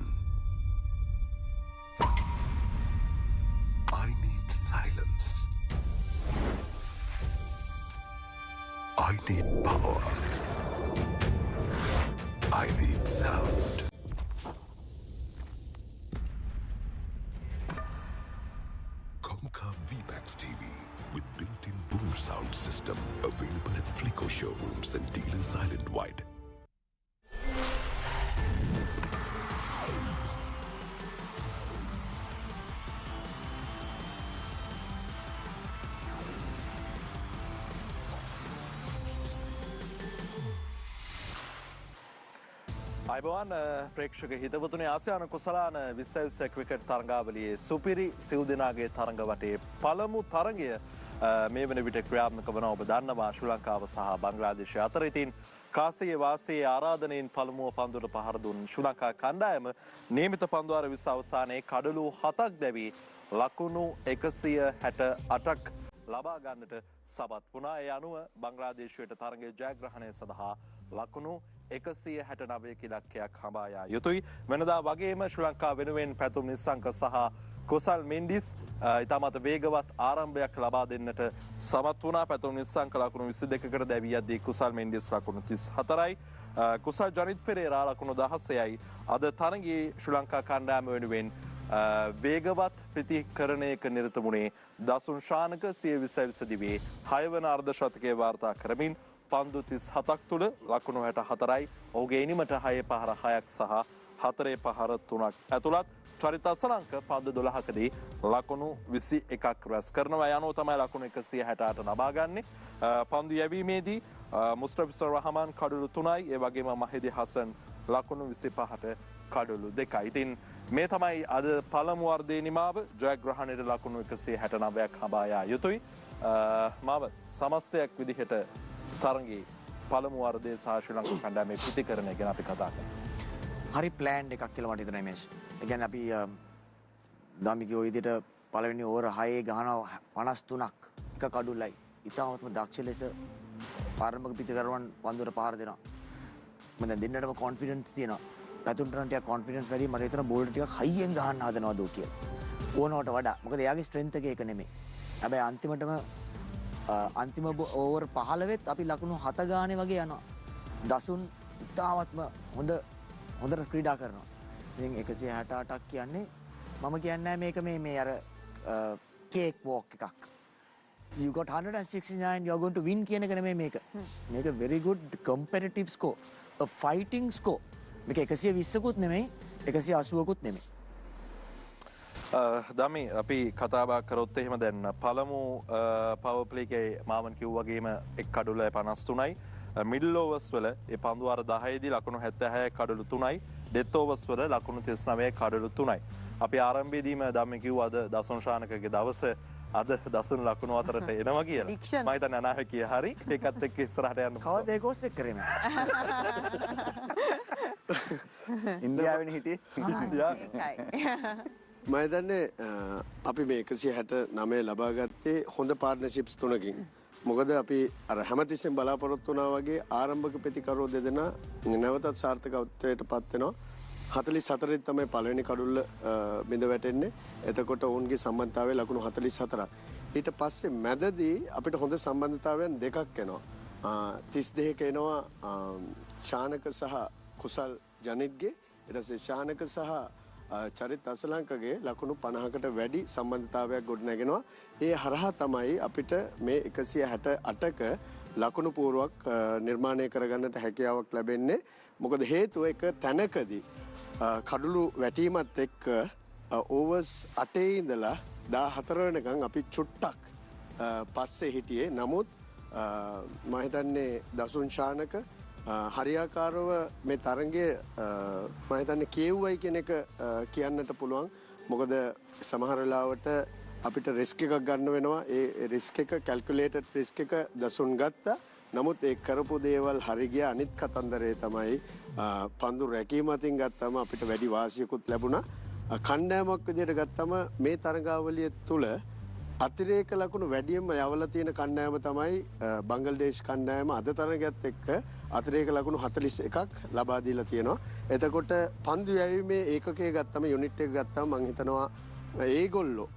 I need silence. I need power. I need sound. Conquer VMAX TV with built-in boom sound system available at Flico showrooms and dealers island-wide. අයිබෝවන් ප්‍රේක්ෂක හිතවතුනේ ආසියානු කුසලාන විශ්වවිද්‍යාල cricket තරඟාවලියේ සුපිරි සිව් දෙනාගේ තරඟ වටේ පළමු තරඟය මේ වන විට ක්‍රියාත්මක වන ඔබ දන්නවා ශ්‍රී ලංකාව සහ බංග්ලාදේශය අතර. ඉතින් කාසියේ වාසියේ ආරාධනයෙන් පළමුව පන්දුවට පහර දුන් ශ්‍රී ලංකා කණ්ඩායම නියමිත පන්දුවාර 20 අවසානයේ කඩලු 7ක් දැවී ලකුණු 168ක් ලබා ගන්නට සමත් වුණා. ඒ අනුව බංග්ලාදේශයට තරඟයේ ජයග්‍රහණය සඳහා ලකුණු 169 ඉලක්කයක් හඹා යා යුතුයි. වෙනදා වගේම ශ්‍රී ලංකා වෙනුවෙන් පැතුම් නිස්සංක සහ කුසල් මෙන්ඩිස් ඉතාමත් වේගවත් ආරම්භයක් ලබා දෙන්නට සමත් වුණා. පැතුම් නිස්සංක ලකුණු 22කට දැවී යද්දී කුසල් මෙන්ඩිස් ලකුණු 34යි. කුසල් ජනිත් පෙරේරා ලකුණු 16යි. අද තරගයේ ශ්‍රී ලංකා කණ්ඩායම වෙනුවෙන් වේගවත් ප්‍රතිකරණයක නිරත වුණේ දසුන් ශානක 120 දිවේ 6 වන අර්ධ ශතකයේ වාර්තා කරමින් පන්දු 37ක් තුළ ලකුණු 64යි. ඔහුගේ ඉනිමට 6 පහර 6ක් සහ 4 පහර 3ක් ඇතුළත්. චරිත අසලංක පන්දු 12කදී ලකුණු 21ක් රැස් කරනවා. යනෝ තමයි ලකුණු 168 ලබා ගන්නේ. පන්දු යැවීමේදී මුස්තෆිසර් රහමාන් කඩලු 3යි. ඒ වගේම මහිදි හසන් ලකුණු 25ට කඩලු 2යි. ඉතින් මේ තමයි අද පළමු වර්ධයේ නිමාව. ජයග්‍රහණයට ලකුණු 169ක් හඹා යා යුතුයි. මාව සමස්තයක් විදිහට තරගේ පළමු වර්ධය සහ ශ්‍රී ලංකා කණ්ඩායමේ ප්‍රතිකරණය ගැන අපි කතා කරමු. හරි ප්ලෑන් එකක් කියලා මට හිතෙනවා මේෂ්. ඒ කියන්නේ අපි දාමිකෝ විදිහට පළවෙනි ඕවර 6 ගහනවා 53ක් එක කඩුල්ලයි. ඉතාමත්ම දක්ෂ ලෙස ආරම්භක පිටිකරුවන් පන්දුවට පහර දෙනවා. මම දැන් දෙන්නටම කොන්ෆිඩන්ස් තියෙනවා. පැතුම්ට නම් ටිකක් කොන්ෆිඩන්ස් වැඩි. මට හිතෙනවා බෝල් ටිකක් හයියෙන් ගහන්න හදනවද කියලා. ඕනවට වඩා. මොකද එයාගේ ස්ට්‍රෙන්ත් එක ඒක නෙමෙයි. හැබැයි අන්තිමටම අන්තිම ඕවර් 15 අපි ලකුණු 7 ගානේ වගේ යනවා. දසුන් ඉතාමත්ම හොඳට ක්‍රීඩා කරනවා. ඉතින් 168ක් කියන්නේ මම කියන්නේ මේක මේ අර කේක් වෝක් එකක්. You got 169 you are going to win කියන එක නෙමෙයි මේක. මේක very good competitive score. A fighting score. මේක 120කුත් නෙමෙයි 180කුත් නෙමෙයි. දමි අපි කතාබා කරොත් එහෙම දැන් පළමු පවර් ප්ලේ එකේ මාමන් කිව්වා වගේම එක් කඩුල්ලයි 53යි. මිඩල් ඕවර්ස් වල ඒ පන්දු වාර 10 දී ලකුණු 76 කඩලු 3යි. ඩෙත් ඕවර්ස් වල ලකුණු 39 කඩලු 3යි. අපි ආරම්භයේදීම ධම්මේ කිව්වා අද දසුන් ශානකගේ දවස අද දසුන් ලකුණු අතරට එනවා කියලා. මම හිතන්නේ අනාවැකිය හරි ඒකත් එක්ක ඉස්සරහට යන්න. කවද ඒක ඔස්සේ කරේ මම. ඉන්දියාවෙන් හිටියේ. මම හිතන්නේ අපි මේ 169 ලබා ගත්තේ හොඳ පාර්ට්නර්ෂිප්ස් තුනකින්. මොකද අපි අර හැමතිස්සෙම බලාපොරොත්තු වුණා වගේ ආරම්භක ප්‍රතිකරුවෝ දෙදෙනා නැවතත් සාර්ථකත්වයට පත් වෙනවා. 44 තමයි පළවෙනි කඩුල්ල බිඳ වැටෙන්නේ. එතකොට ඔවුන්ගේ සම්බන්ධතාවය ලකුණු 44ක්. ඊට පස්සේ මැදදී අපිට හොඳ සම්බන්ධතාවයන් දෙකක් එනවා. 32ක එනවා ශානක සහ කුසල් ජනිත්ගේ. ඊට පස්සේ ශානක සහ චරිත අසලංකගේ ලකුණු 50කට වැඩි සම්බන්ධතාවයක් ගොඩනැගෙනවා. ඒ හරහා තමයි අපිට මේ 168ක ලකුණු පුවරුවක් නිර්මාණය කරගන්නට හැකියාවක් ලැබෙන්නේ. මොකද හේතුව එක තැනකදී කඩුළු වැටීමත් එක්ක ඕවර්ස් 8 ඉඳලා 14 වෙනකන් අපි චුට්ටක් පස්සේ හිටියේ. නමුත් මම හිතන්නේ දසුන් ශානක හරියාකාරව මේ තරගයේ මම හිතන්නේ කියුවයි කියන එක කියන්නට පුළුවන්. මොකද සමහර වෙලාවට අපිට රිස්ක් එකක් ගන්න වෙනවා. ඒ රිස්ක් එක කැල්කියුලේටඩ් රිස්ක් එක දසුන් ගත්තා. නමුත් ඒ කරපු දේවල් හරි ගියා. අනිත් කතන්දරේ තමයි පන්දු රැකීම අතින් ගත්තම අපිට වැඩි වාසියකුත් ලැබුණා. කණ්ඩායමක් විදිහට ගත්තම මේ තරගාවලිය තුල අතිරේක ලකුණු වැඩියෙන්ම යවලා තියෙන කණ්ඩායම තමයි බංග්ලාදේශ කණ්ඩායම අද තරගයත් එක්ක අතිරේක ලකුණු 41ක් ලබා දීලා තියෙනවා. එතකොට පන්දු යැවීමේ ඒකකය ගත්තම යුනිට් එක ගත්තම මම හිතනවා ඒගොල්ලෝ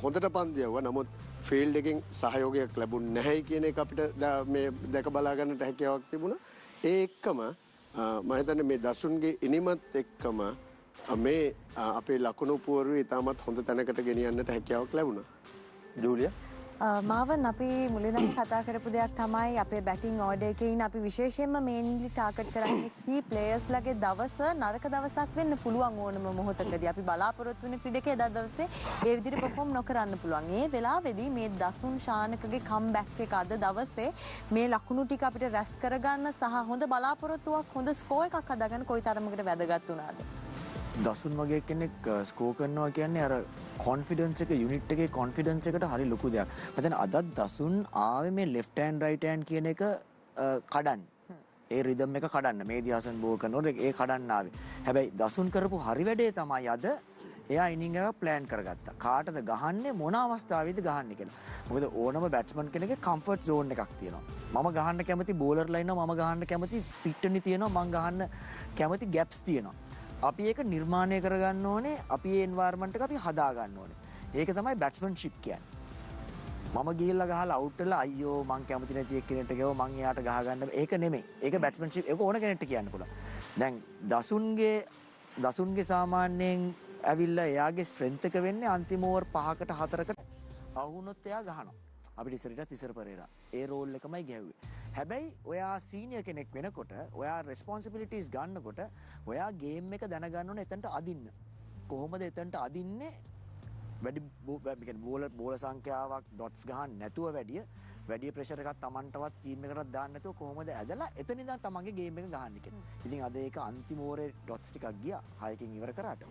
හොඳට පන්දු යවුවා. නමුත් ෆීල්ඩ් එකෙන් සහයෝගයක් ලැබුණ නැහැයි කියන එක අපිට මේ දැක බලා ගන්නට හැකියාවක් තිබුණා. ඒ එක්කම මම හිතන්නේ මේ දසුන්ගේ ඉනිමත් එක්කම මේ අපේ ලකුණු පුවරුවේ ඉතාමත් හොඳ තැනකට ගෙනියන්නට හැකියාවක් ලැබුණා. ජූලියා මාවන් අපි මුලින්ම කතා කරපු දෙයක් තමයි අපේ බැටිං ඕඩර් එකේ ඉන්න අපි විශේෂයෙන්ම මේන්ලි ටාගට් කරන්නේ කී ප්ලේයර්ස්ලාගේ දවස නරක දවසක් වෙන්න පුළුවන් ඕනම මොහොතකදී අපි බලාපොරොත්තු වෙන ක්‍රීඩකයා එදා දවසේ ඒ විදිහට පර්ෆෝම් නොකරන්න පුළුවන්. ඒ වෙලාවේදී මේ දසුන් ශානකගේ කම්බැක් එක අද දවසේ මේ ලකුණු ටික අපිට රැස් කරගන්න සහ හොඳ බලාපොරොත්තුවක් හොඳ ස්කෝර් එකක් හදාගන්න කොයි තරමකට වැදගත් වුණාද? දසුන් වගේ කෙනෙක් ස්කෝර් කරනවා කියන්නේ අර කොන්ෆිඩන්ස් එක යුනිට් එකේ කොන්ෆිඩන්ස් එකට හරි ලොකු දෙයක්. මම දැන් අදත් දසුන් ආවේ මේ ලෙෆ්ට් හෑන්ඩ් රයිට් හෑන්ඩ් කියන එක කඩන්න. ඒ රිද්ම් එක කඩන්න. මේ දිහාසන් බෝ කරනකොට ඒ කඩන්න ආවේ. හැබැයි දසුන් කරපු හරි වැඩේ තමයි අද එයා ඉනිං එකක් ප්ලෑන් කරගත්තා. කාටද ගහන්නේ මොන අවස්ථාවේද ගහන්නේ කියලා. මොකද ඕනම බැට්ස්මන් කෙනෙක්ගේ කම්ෆර්ට් zone එකක් තියෙනවා. මම ගහන්න කැමති බෝලර්ලා ඉන්නවා, මම ගහන්න කැමති පිට්ටනි තියෙනවා, මම ගහන්න කැමති ගැප්ස් තියෙනවා. අපි ඒක නිර්මාණය කරගන්න ඕනේ. අපි ඒ එන්වයරන්මන්ට් එක අපි හදා ගන්න ඕනේ. ඒක තමයි බැට්ස්මන්ෂිප් කියන්නේ. මම ගිහිල්ලා ගහලා අවුට් වෙලා අයියෝ මං කැමති නැති එක්කෙනෙක්ට ගියව මං එයාට ගහ ගන්න. ඒක නෙමෙයි. ඒක බැට්ස්මන්ෂිප්. ඒක ඕන කෙනෙක්ට කියන්න පුළුවන්. දැන් දසුන්ගේ සාමාන්‍යයෙන් ඇවිල්ලා එයාගේ ස්ට්‍රෙන්ත් එක වෙන්නේ අන්තිම ඕවර් 5කට 4කට අහුනොත් එයා ගහනවා. අපිට ඉස්සරහට තිසර පෙරේරා ඒ රෝල් එකමයි ගැහුවේ. හැබැයි ඔයා සීනියර් කෙනෙක් වෙනකොට ඔයා රෙස්පොන්සිබිලිටීස් ගන්නකොට ඔයා ගේම් එක දැනගන්න ඕනේ එතනට අදින්න. කොහොමද එතනට අදින්නේ? වැඩි බෝල සංඛ්‍යාවක් ඩොට්ස් ගහන්න නැතුව වැඩි ප්‍රෙෂර් එකක් Tamanටවත් ටීම් එකටවත් දාන්න නැතුව කොහොමද ඇදලා එතන ඉඳන් තමන්ගේ ගේම් එක ගහන්න කියලා. ඉතින් අද ඒක අන්තිම ඕවරේ ඩොට්ස් ටිකක් ගියා 6කින් ඉවර කරාට.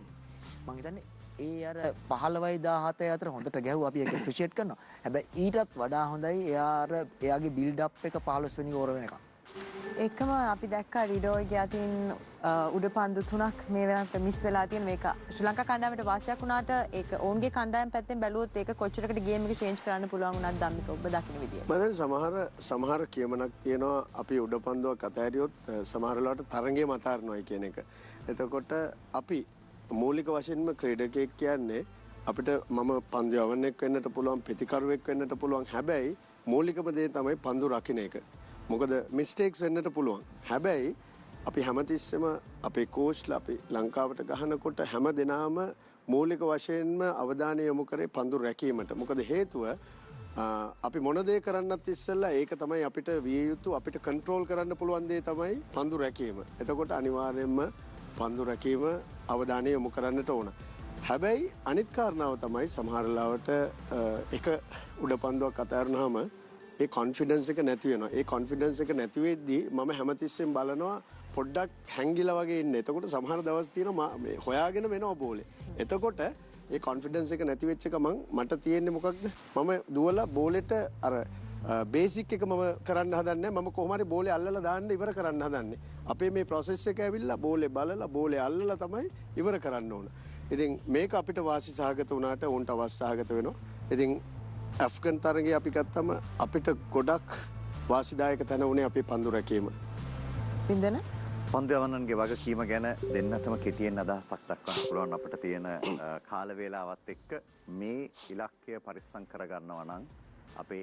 මම හිතන්නේ ඒ අර 15යි 17යි අතර හොඳට ගැහුවා. අපි ඒක ඇප්‍රීෂিয়েට් කරනවා. හැබැයි ඊටත් වඩා හොඳයි එයාගේ බිල්ඩ් අප් එක 15 වෙනි ඕවර වෙනකම්. එකම අපි දැක්කා රිඩෝගේ අතින් උඩ පන්දු 3ක් මේ වෙනකොට මිස් වෙලා තියෙන මේක ශ්‍රී ලංකා කණ්ඩායමට වාසියක් වුණාට ඒක ඔවුන්ගේ කණ්ඩායම පැත්තෙන් බැලුවොත් ඒක කොච්චරකට ගේම් එක චේන්ජ් කරන්න පුළුවන් වුණාද ධම්මික ඔබ දකින්න විදියට. මම දැන් සමහර කියමනක් තියෙනවා අපි උඩ පන්දුවක් අතහැරියොත් සමහර වෙලාවට තරංගේ මතාරනවායි කියන එක. එතකොට අපි මූලික වශයෙන්ම ක්‍රීඩකයෙක් කියන්නේ අපිට මම පන්දු යවන්නෙක් වෙන්නට පුළුවන්, ප්‍රතිකරුවෙක් වෙන්නට පුළුවන්. හැබැයි මූලිකම දේ තමයි පන්දු රකින්න එක. මොකද මිස්ටේක්ස් වෙන්නට පුළුවන්. හැබැයි අපි හැමතිස්සෙම අපේ කෝච්ලා අපි ලංකාවට ගහනකොට හැම දිනම මූලික වශයෙන්ම අවධානය යොමු කරේ පන්දු රැකීමට. මොකද හේතුව අපි මොන දේ කරන්නත් ඉස්සෙල්ලා ඒක තමයි අපිට විය යුතු අපිට කන්ට්‍රෝල් කරන්න පුළුවන් දේ තමයි පන්දු රැකීම. එතකොට අනිවාර්යයෙන්ම පන්දු රැකීම අවධානය යොමු කරන්නට ඕන. හැබැයි අනිත් කාරණාව තමයි සමහර ලාවට එක උඩ පන්දුවක් අතහැරනහම ඒ කොන්ෆිඩන්ස් එක නැති වෙනවා. ඒ කොන්ෆිඩන්ස් එක නැති වෙද්දී මම හැමතිස්සෙම බලනවා පොඩ්ඩක් හැංගිලා වගේ ඉන්න. එතකොට සමහර දවස් තියෙනවා මේ හොයාගෙන වෙනවා බෝලේ. එතකොට ඒ කොන්ෆිඩන්ස් එක නැති වෙච්ච ගමන් මට තියෙන්නේ මොකක්ද? මම දුවලා බෝලෙට අර බේසික් එක මම කරන්න හදන්නේ. මම කොහොම හරි බෝලේ අල්ලලා දාන්න ඉවර කරන්න හදන්නේ. අපේ මේ ප්‍රොසෙස් එක ඇවිල්ලා බෝලේ බලලා බෝලේ අල්ලලා තමයි ඉවර කරන්න ඕන. ඉතින් මේක අපිට වාසි සහගත වුණාට උන්ට අවශ්‍යසහගත වෙනවා. ඉතින් ඇෆ්ගන් තරගයේ අපි ගත්තම අපිට ගොඩක් වාසිදායක තැන උනේ අපේ පන්දු රැකීම. වින්දන පන්දු යවන්නන්ගේ වගකීම ගැන දෙන්නටම කෙටියෙන් අදහසක් දක්වන්න පුළුවන් අපිට තියෙන කාල වේලාවත් එක්ක මේ ඉලක්කය පරිස්සම් කරගන්නවා නම් අපේ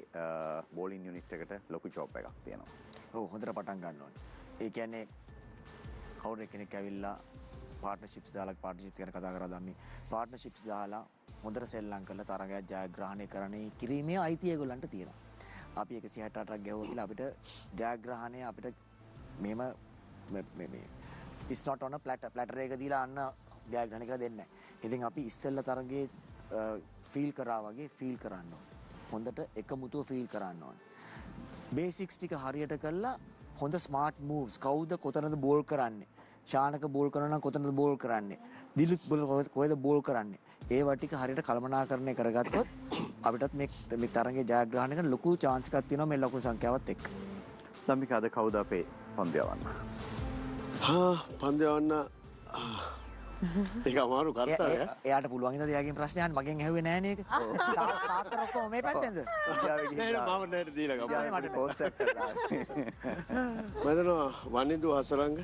බෝලින් යුනිට් එකට ලොකු ජොබ් එකක් තියෙනවා. ඔව් හොඳට පටන් ගන්න ඕනේ. ඒ කියන්නේ කවුරු කෙනෙක් ඇවිල්ලා පාර්ට්නර්ෂිප්ස් දාලා පාර්ට්නර්ෂිප්ස් ගැන කතා කරා දැන් පාර්ට්නර්ෂිප්ස් දාලා හොඳට සෙල්ලම් කරලා තරගයක් ජයග්‍රහණය කරන්නේ කිරීමේ අයිතිය ඒගොල්ලන්ට තියෙනවා. අපි 168ක් ගැහුවා කියලා අපිට ජයග්‍රහණය අපිට මෙහෙම මේ it's not on a platter එක දීලා අන්න ජයග්‍රහණය කියලා දෙන්නේ නැහැ. ඉතින් අපි ඉස්සෙල්ලා තරගයේ ෆීල් කරා වගේ ෆීල් කරන්න ඕනේ. හොඳට එකමුතුව ෆීල් කරන්න ඕනේ. බේසික්ස් ටික හරියට කළා හොඳ ස්මාර්ට් මූව්ස් කවුද කොතනද බෝල් කරන්නේ? ශානක බෝල් කරනවා නම් කොතනද බෝල් කරන්නේ? දිලුත් බෝල් කොහෙද බෝල් කරන්නේ? ඒවා ටික හරියට කළමනාකරණය කරගත්තොත් අපිටත් මේ තරගයේ ජයග්‍රහණය කරන ලොකු chance එකක් තියෙනවා මේ ලකුණු සංඛ්‍යාවත් එක්ක. ධම්මික අද කවුද අපේ පන්දු යවන්න? පන්දු යවන්න ඒක අමාරු කර්තව්‍යයක්. එයාට පුළුවන් ඉතින් එයාගෙන් ප්‍රශ්නයක් මගෙන් ඇහුවේ නෑනේ ඒක. තාත්තර ඔක්කොම මේ පැත්තෙන්ද? නෑ මම නෑ දීලා ගමු. මට පෝස්ට් එකක් කරලා. මම වනිදු හසරංග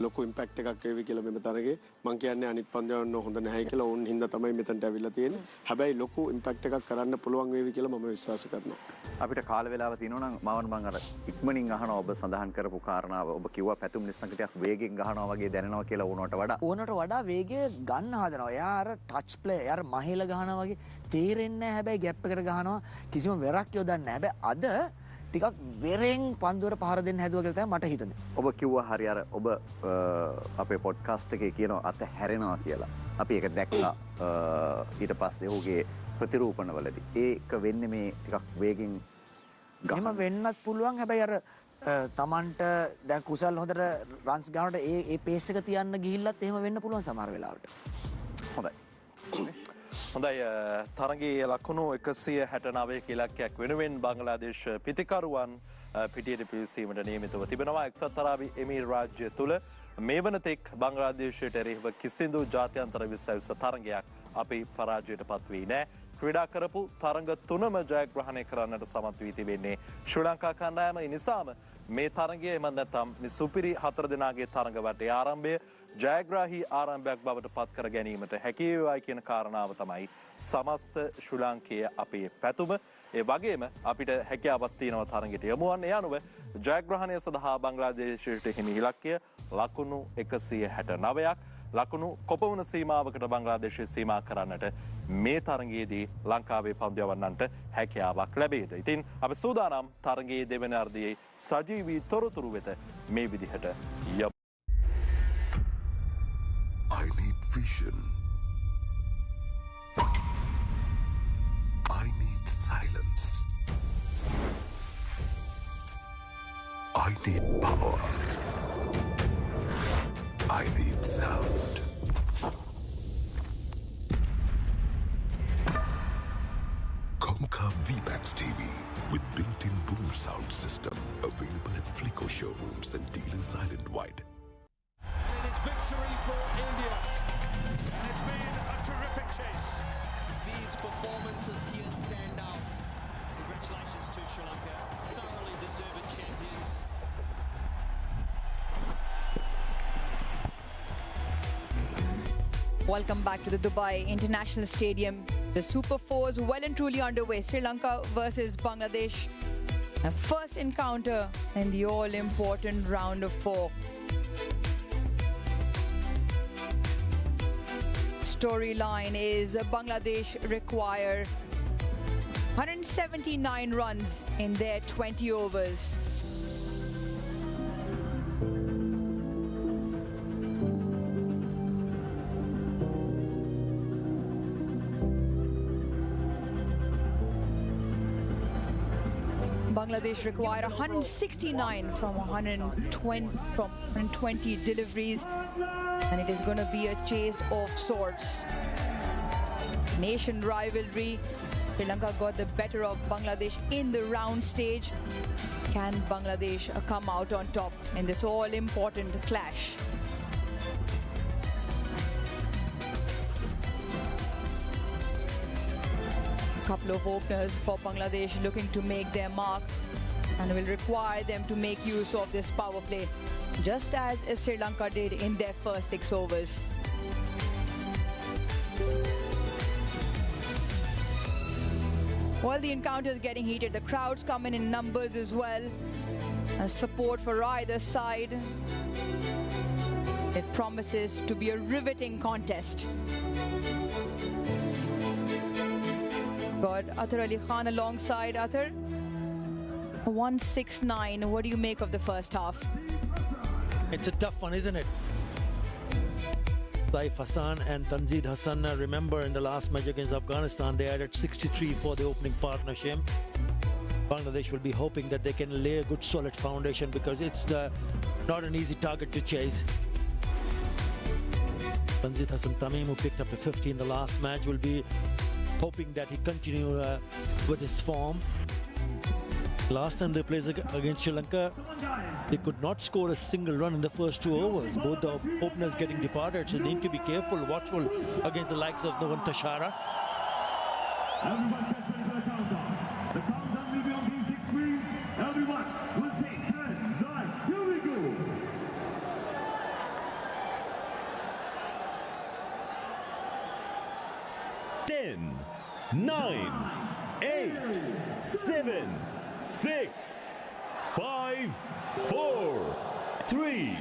ලොකු ඉම්පැක්ට් එකක් ඒවි කියලා මෙම තරගේ මං කියන්නේ අනිත් පන්දයන් හොඳ නැහැ කියලා ඕන් හින්දා තමයි මෙතනට ඇවිල්ලා තියෙන්නේ. හැබැයි ලොකු ඉම්පැක්ට් එකක් කරන්න පුළුවන් වේවි කියලා මම විශ්වාස කරනවා. අපිට කාල වේලාව තියෙනවා නම් මම අර ඉක්මනින් අහනවා ඔබ සඳහන් කරපු කාරණාව ඔබ කිව්වා පැතුම් නිස්සංග ටිකක් වේගෙන් ගහනවා වගේ දැනෙනවා කියලා ඕනට වඩා වේගය ගන්න හදනවා. එයා අර ටච් ප්ලේ අර මහේල ගහනවා වගේ තේරෙන්නේ නැහැ. හැබැයි ගැප් එකට ගහනවා කිසිම වෙරක් යොදන්නේ නැහැ. හැබැයි අද ටිකක් වෙරෙන් පන්දුවට පහර දෙන්න හැදුවා කියලා තමයි මට හිතුනේ. ඔබ කිව්වා හරි අර ඔබ අපේ පොඩ්කාස්ට් එකේ කියනවා අත හැරෙනවා කියලා. අපි ඒක දැක්කා ඊට පස්සේ ඔහුගේ ප්‍රතිරූපණවලදී. ඒක වෙන්නේ මේ ටිකක් වේගෙන් එහෙම වෙන්නත් පුළුවන්. හැබැයි අර තමන්ට දැන් කුසල් හොඳට රන්ස් ගන්නකොට ඒ පේස් එක තියන්න ගිහිල්ලත් එහෙම වෙන්න පුළුවන් සමහර වෙලාවට. හොඳයි. හොඳයි තරගයේ ලකුණු 169 ඉලක්කයක් වෙනුවෙන් බංගලාදේශ පිතිකරුවන් පිටියට පිවිසීමට නියමිතව තිබෙනවා. එක්සත් අරාබි එමීර් රාජ්‍ය තුළ මේ වන තෙක් බංගලාදේශයට එරෙහිව කිසිදු ජාත්‍යන්තර විශ්වවිස තරගයක් අපි පරාජයට පත් වී නෑ. ක්‍රීඩා කරපු තරග 3ම ජයග්‍රහණය කරන්නට සමත් වී තිබෙන්නේ ශ්‍රී ලංකා කණ්ඩායම. ඒ නිසාම මේ තරගය එම නැත්නම් මේ සුපිරි 4 දෙනාගේ තරග වටේ ආරම්භය ජයග්‍රාහී ආරම්භයක් බවට පත් කර ගැනීමට හැකි වේවායි කියන කාරණාව තමයි සමස්ත ශ්‍රී ලාංකේය අපේ පැතුම. ඒ වගේම අපිට හැකියාවක් තියෙනවා තරගයට යමු වන්න. ඒ අනුව ජයග්‍රහණය සඳහා බංග්ලාදේශයට හිමි ඉලක්කය ලකුණු 169ක්. ලකුණු කොපමණ සීමාවකට බංග්ලාදේශය සීමා කරන්නට මේ තරගයේදී ලංකාවේ පන්දු යවන්නන්ට හැකියාවක් ලැබේද? ඉතින් අපි සූදානම් තරගයේ දෙවන අර්ධයේ සජීවී තොරතුරු වෙත මේ විදිහට යමු. I need vision. I need silence. I need power. I need sound. Conquer VBAX TV with built-in boom sound system available at Flico showrooms and dealers island-wide. It's victory for India. And it's been a terrific chase. These performances here stand out. Congratulations to Sri Lanka. Thoroughly deserved champions. Welcome back to the Dubai International Stadium. The Super Fours well and truly underway. Sri Lanka versus Bangladesh. A first encounter in the all-important round of 4. Storyline is Bangladesh require 179 runs in their 20 overs. Bangladesh require 169 from 120 deliveries, and it is going to be a chase of sorts. Nation rivalry. Sri Lanka got the better of Bangladesh in the round stage. Can Bangladesh come out on top in this all-important clash? Couple of openers for Bangladesh looking to make their mark, and will require them to make use of this power play, just as Sri Lanka did in their first 6 overs. While the encounter is getting heated, the crowds come in numbers as well, and support for either side. It promises to be a riveting contest. Got Athar Ali Khan alongside. Athar, 169. What do you make of the first half? It's a tough one, isn't it? Saif Hassan and Tanzid Hassan, remember in the last match against Afghanistan, they added 63 for the opening partnership. Bangladesh will be hoping that they can lay a good solid foundation, because it's not an easy target to chase. Tanzid Hassan Tamim, who picked up a 50 in the last match, will be hoping that he continue with his form. Last time they played against Sri Lanka, they could not score a single run in the first 2 overs. Both the openers getting departed, so they need to be careful, watchful against the likes of Novan Tashara. Everyone get ready for the countdown. The countdown will be on these big screens. Everyone will say 10, 9, here we go. 10, 9, 8, 7, 6, 5, 4, 3,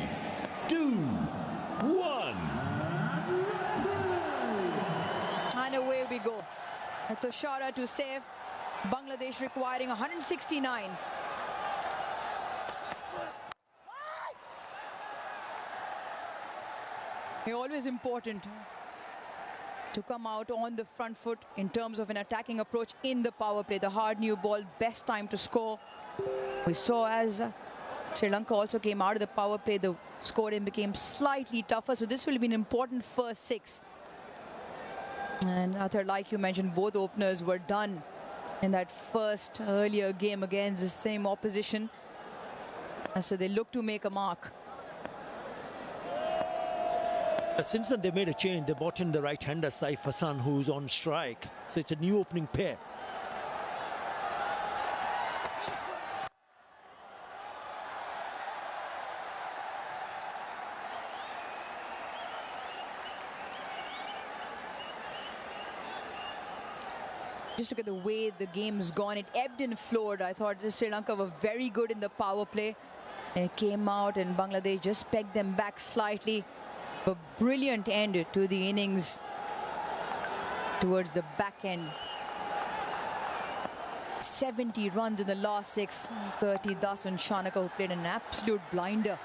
2, 1. And away we go. Tushara to save. Bangladesh requiring 169. It's always important to come out on the front foot in terms of an attacking approach in the power play. The hard new ball, best time to score. We saw as Sri Lanka also came out of the power play, the scoring became slightly tougher. So this will be an important first 6. And Arthur, like you mentioned, both openers were done in that first earlier game against the same opposition. And so they look to make a mark. Since then they made a change. They brought in the right-hander Saif Hassan, who's on strike. So it's a new opening pair. Just look at the way the game's gone. It ebbed and flowed. I thought Sri Lanka were very good in the power play. They came out and Bangladesh just pegged them back slightly. A brilliant end to the innings towards the back end. 70 runs in the last 6. Kirti Das and Shanaka, who played an absolute blinder.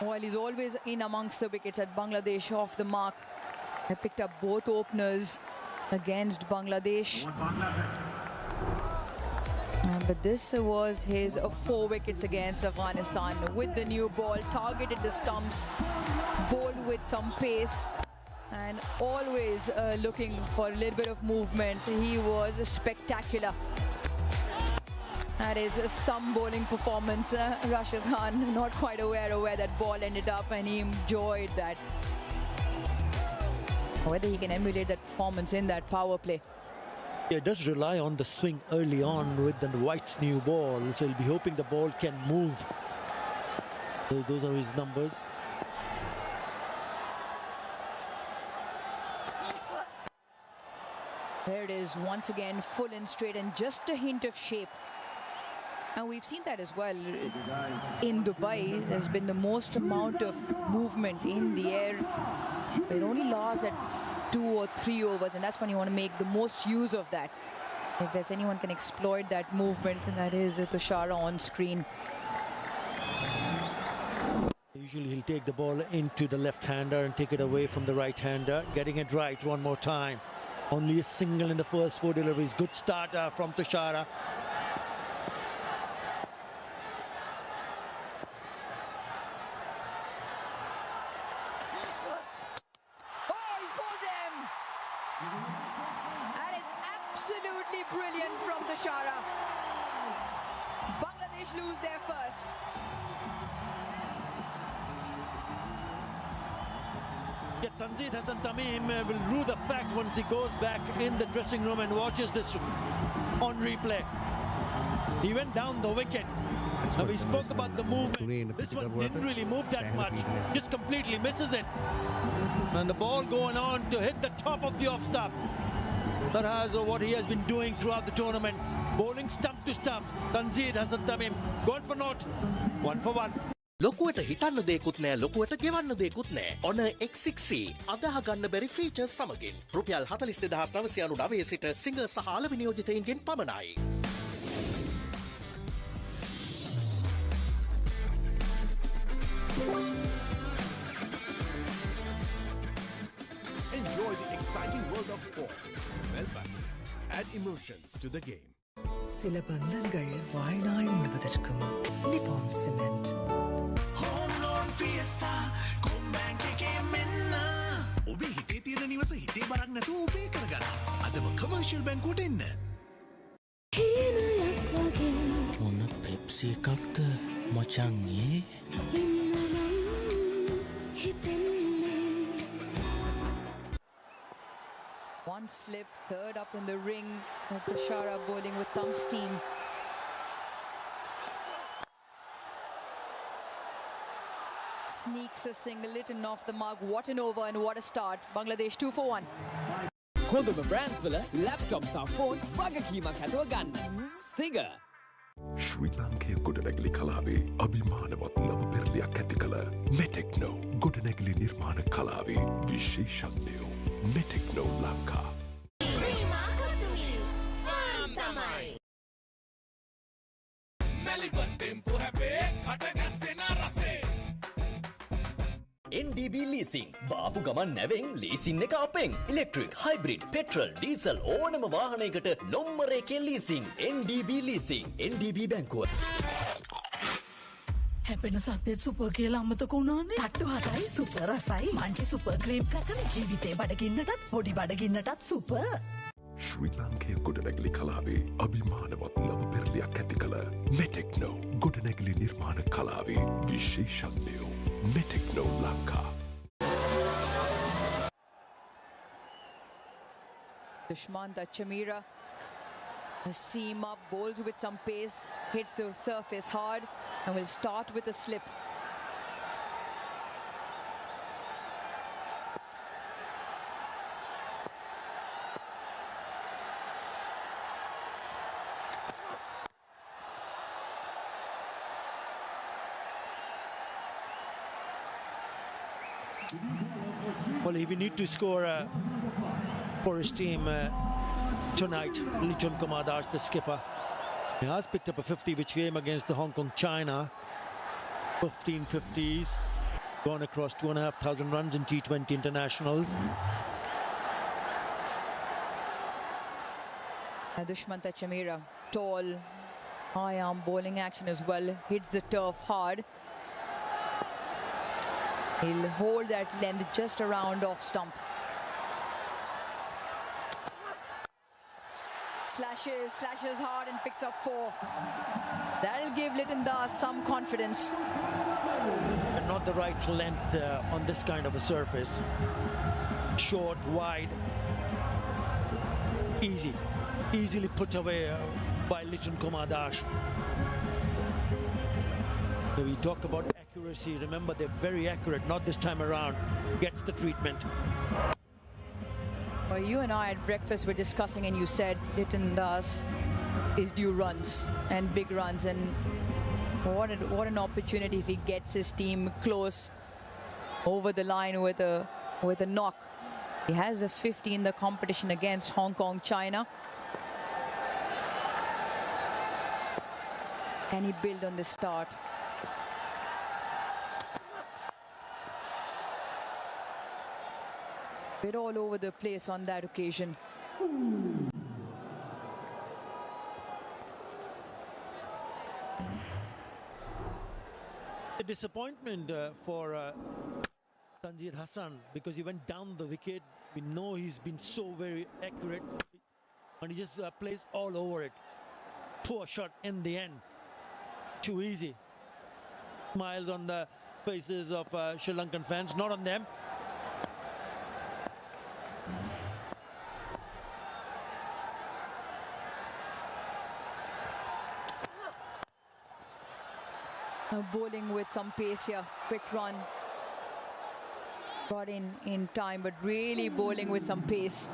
While he's always in amongst the wickets at Bangladesh, off the mark. They picked up both openers against Bangladesh. But this was his 4 wickets against Afghanistan with the new ball, targeted the stumps, bowled with some pace and always looking for a little bit of movement. He was spectacular. That is some bowling performance. Rashid Khan not quite aware of where that ball ended up, and he enjoyed that. Whether he can emulate that performance in that power play. Yeah, it does rely on the swing early on with the white new ball, so he'll be hoping the ball can move. So those are his numbers. There it is once again, full and straight, and just a hint of shape. And we've seen that as well in Dubai. There's been the most amount of movement in the air. It only lasts at 2 or 3 overs, and that's when you want to make the most use of that. If there's anyone can exploit that movement, then that is the Tushara on screen. Usually he'll take the ball into the left-hander and take it away from the right-hander. Getting it right one more time. Only a single in the first 4 deliveries. Good start from Tushara. That is absolutely brilliant from Tushara. Bangladesh lose their first. Yeah, Tanzid Hassan Tamim will rue the fact once he goes back in the dressing room and watches this on replay. He went down the wicket. Now we spoke about the movement. This one didn't really move that much. Just completely misses it. And the ball going on to hit the top of the off stump. That has what he has been doing throughout the tournament. Bowling stump to stump. Tanzid Hassan Tamim gone for naught. 1 for 1. ලොකුවට හිතන්න දෙකුත් නෑ ලොකුවට ගෙවන්න දෙකුත් නෑ ඔන X6C අදහ ගන්න බැරි features සමගින් රුපියල් 42999 සිට සිංහ සහ අල විනියෝජිතයින්ගෙන් පමණයි. Enjoy the exciting world of sport. Melbourne. Add emotions to the game. சில பந்தங்கள் வாழ்நாள் முழுவதற்கும் நிப்பான் cement Home loan fiesta, come bank ke menna. Obi hite tira niwa නිවාස හිතේ බරක් නැතුව උපේ කරගන්න. අදම කමර්ෂියල් බැංකුවට එන්න. මොන පෙප්සි එකක්ද මචංගේ? One slip, third up in the ring. Tushara bowling with some steam. Sneaks a single, it and off the mark. What an over and what a start. Bangladesh 2 for 1. හොඳම බ්‍රෑන්ඩ්ස් වල laptop සහ phone වගකීමක් ඇතුව ගන්න. සිග. ශ්‍රී ලංකය ගොඩනැගිලි කලාවේ අභිමානවත් නව පෙරලියක් ඇති කළ මෙටෙක්නෝ ගොඩනැගිලි නිර්මාණ කලාවේ විශේෂඥයෝ මෙටෙක්නෝ ලංකා. NDB Leasing බාපු ගමන් නැවෙන් ලීසින් එක අපෙන් ඉලෙක්ට්‍රික් හයිබ්‍රිඩ් පෙට්‍රල් ඩීසල් ඕනම වාහනයකට නොම්බර එකේ ලීසින් NDB Leasing NDB බැංකුව හැපෙන සද්දෙත් සුපර් කියලා අමතක වුණානේ. තට්ටු හතයි සුපර් රසයි මංචි සුපර් ක්‍රීම් කටන ජීවිතේ බඩගින්නටත් පොඩි බඩගින්නටත් සුපර්. ශ්‍රී ලංකය ගොඩනැගිලි කලාවේ අභිමානවත් නව පෙරලියක් ඇති කළ මෙටෙක්නෝ ගොඩනැගිලි නිර්මාණ කලාවේ විශේෂඥයෝ මෙටෙක්නෝ Lanka. Dushmanta Chamira, a seam up, bowls with some pace, hits the surface hard and will start with a slip. Well, if we need to score for his team tonight, Lichun Kumadash, the skipper, he has picked up a 50 which came against the Hong Kong China. 15 50s, gone across 2,500 runs in T20 internationals. Dushmanta Chamira, tall, high arm bowling action as well, hits the turf hard. He'll hold that length just around off stump. Slashes hard and picks up 4. That'll give Liton Das some confidence. But not the right length on this kind of a surface. Short, wide, easily put away by Lichun Kumadash. So we talk about accuracy. Remember, they're very accurate. Not this time around. Gets the treatment. Well, you and I at breakfast were discussing, and you said Liton Das is due runs and big runs. And what an opportunity if he gets his team close over the line with a knock. He has a 50 in the competition against Hong Kong, China. Can he build on this start? Bit all over the place on that occasion. A disappointment for Tanzir Hassan because he went down the wicket. We know he's been so very accurate and he just plays all over it. Poor shot in the end. Too easy. Smiles on the faces of Sri Lankan fans, not on them. Bowling with some pace here, quick run. Got in time, but really bowling with some pace.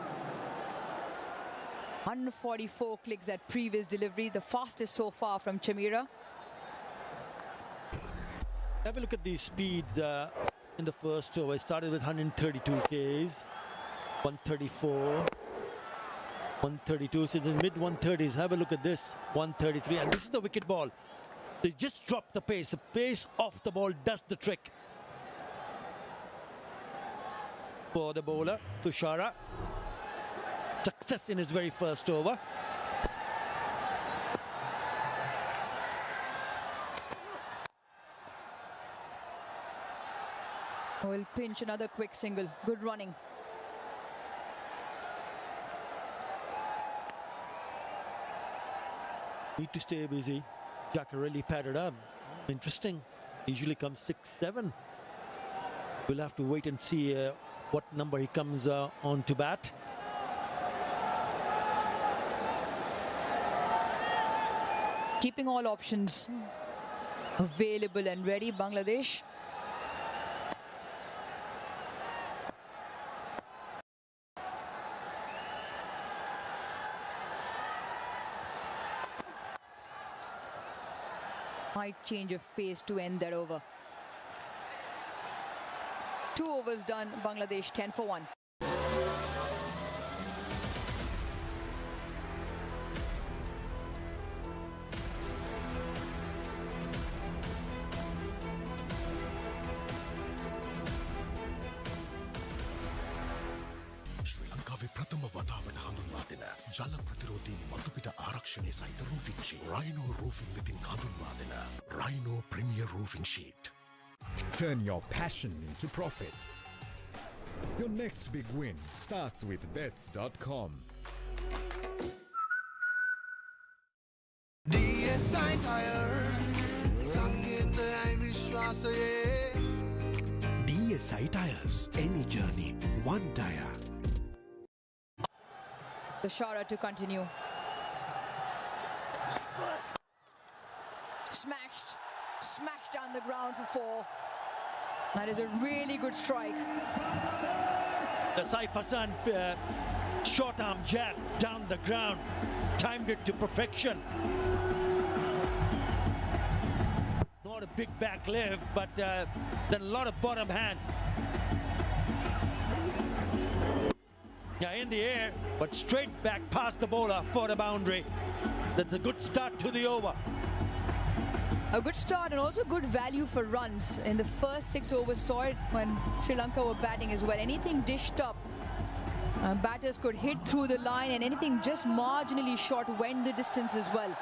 144 clicks at previous delivery, the fastest so far from Chamira. Have a look at the speed in the first over. It started with 132 Ks, 134, 132. So in the mid 130s, have a look at this, 133. And this is the wicket ball. They just drop the pace. The pace off the ball does the trick. For the bowler, Tushara. Success in his very first over. Will pinch another quick single. Good running. Need to stay busy. Jaccarelli padded up. Interesting. Usually comes 6-7. We'll have to wait and see what number he comes on to bat. Keeping all options available and ready, Bangladesh. Might change of pace to end that over. 2 overs done, Bangladesh 10 for 1. ශ්‍රී ලංකාවේ ප්‍රථම වතාවට හඳුන්වා දෙන ජල ප්‍රතිරෝධී මතුපිට ආරක්ෂණය සහිත රූෆින් sheet Rhino රූෆින් වෙතින් හඳුන්වා දෙන Rhino premier roofing sheet. Turn your passion into profit. Your next big win starts with bets.com. DSI Tire සංකේතයයි විශ්වාසයේ DSI Tires. Any journey, one tire. The Shara to continue. Smashed down the ground for 4. That is a really good strike. The Saif Hassan short arm jab down the ground. Timed it to perfection. Not a big back lift, but then a lot of bottom hand. Yeah, in the air, but straight back past the bowler for the boundary. That's a good start to the over. A good start and also good value for runs. In the first 6 overs, saw it when Sri Lanka were batting as well. Anything dished up, batters could hit through the line, and anything just marginally short went the distance as well.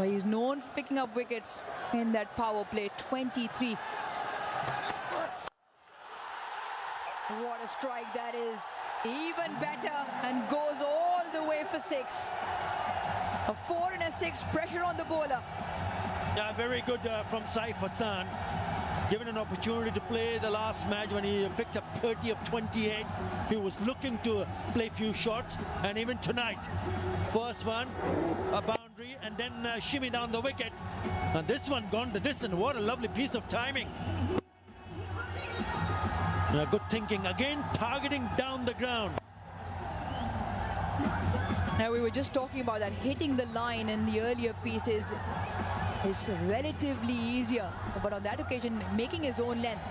He's known for picking up wickets in that power play. 23. What a strike that is. Even better, and goes all the way for 6. A 4 and a 6, pressure on the bowler. Yeah, very good from Saif Hassan. Given an opportunity to play the last match when he picked up 30 of 28. He was looking to play few shots, and even tonight, first one, a boundary, and then shimmy down the wicket. And this one gone the distance. What a lovely piece of timing. Good thinking again, targeting down the ground. Now, we were just talking about that, hitting the line in the earlier pieces is relatively easier, but on that occasion making his own length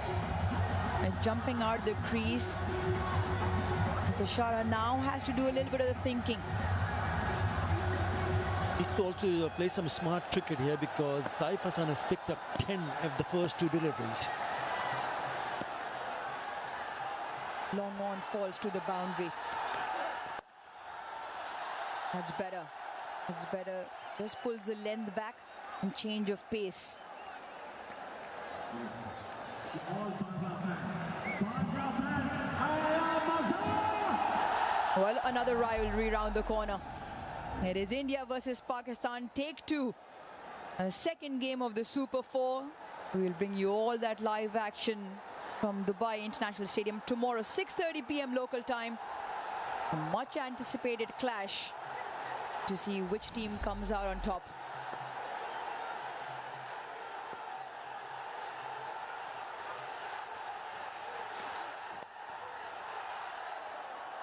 and jumping out the crease. The Shara now has to do a little bit of the thinking. He's to also play some smart cricket here, because Saif Hassan has picked up 10 of the first 2 deliveries. Long on falls to the boundary. That's better. That's better. Just pulls the length back and change of pace. Well, another rivalry round the corner. It is India versus Pakistan. Take 2. A second game of the Super 4. We will bring you all that live action from Dubai International Stadium tomorrow, 6:30 p.m. local time. A much anticipated clash to see which team comes out on top.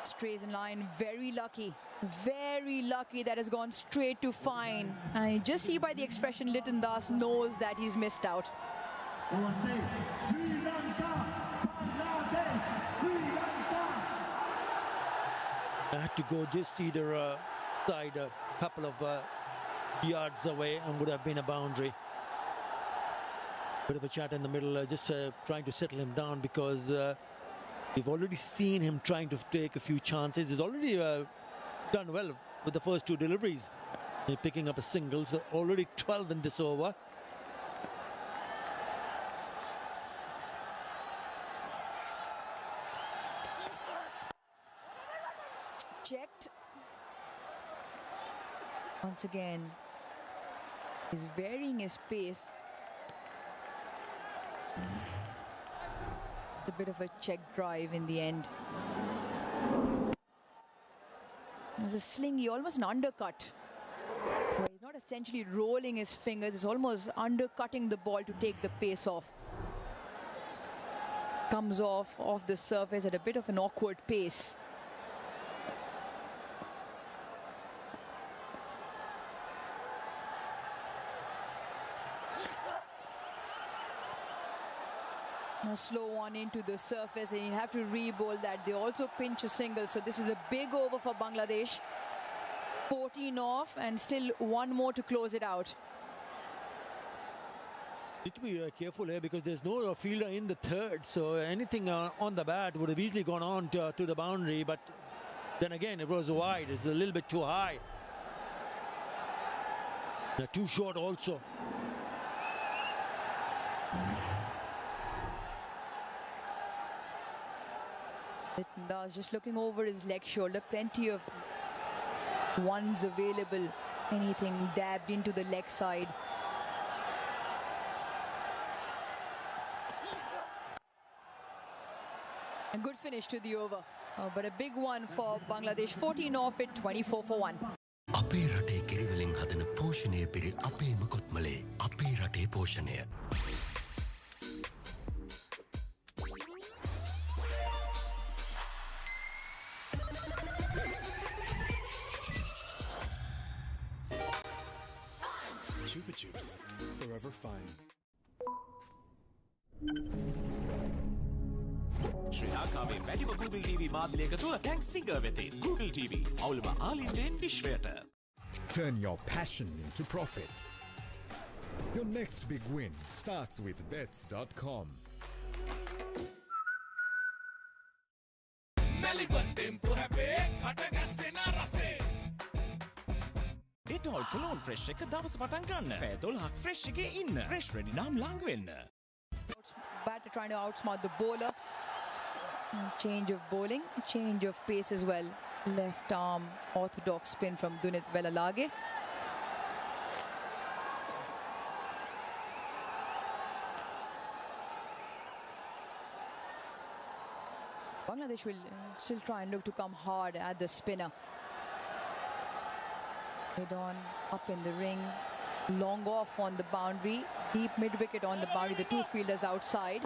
Strays in line, very lucky that has gone straight to fine. And you just see by the expression, Liton Das knows that he's missed out. I had to go just either side a couple of yards away, and would have been a boundary. Bit of a chat in the middle, just trying to settle him down, because we've already seen him trying to take a few chances. He's already done well with the first 2 deliveries. Picking up a single, so already 12 in this over. Checked. Once again, he's varying his pace. A bit of a check drive in the end. There's a slingy, almost an undercut. Where he's not essentially rolling his fingers, he's almost undercutting the ball to take the pace off. Comes off the surface at a bit of an awkward pace. A slow one into the surface, and you have to re-bowl that. They also pinch a single, so this is a big over for Bangladesh. 14 off and still one more to close it out. Need to be careful here because there's no fielder in the third, so anything on the bat would have easily gone on to the boundary, but then again it was wide. It's a little bit too high. Too short also. Eduz just looking over his leg shoulder, plenty of ones available, anything dabbed into the leg side. A good finish to the over, but a big one for Bangladesh. 14 off it, 24 for 1. අපේ රටේ කිරිවලින් හදන පෝෂණය පිරි අපේම කොත්මලේ අපේ රටේ පෝෂණය. Chupa Chups, forever fun. ශ්‍රී ලංකාවේ වැඩිම Google TV මාධ්‍යයකතුව ටැන්ක් සිංගර් වෙතින් Google TV අවුලම ආලින්දෙන් විශ්වයට. Turn your passion into profit. Your next big win starts with bets.com. Dettol Cologne Fresh එක දවස පටන් ගන්න. පැය 12ක් Fresh එකේ ඉන්න. Fresh ready නම් ලඟ වෙන්න. Batter trying to outsmart the bowler. Change of bowling, change of pace as well. Left arm orthodox spin from Dunit Velalage. Bangladesh will still try and look to come hard at the spinner. Head on, up in the ring, long off on the boundary, deep mid-wicket on the boundary, the two fielders outside.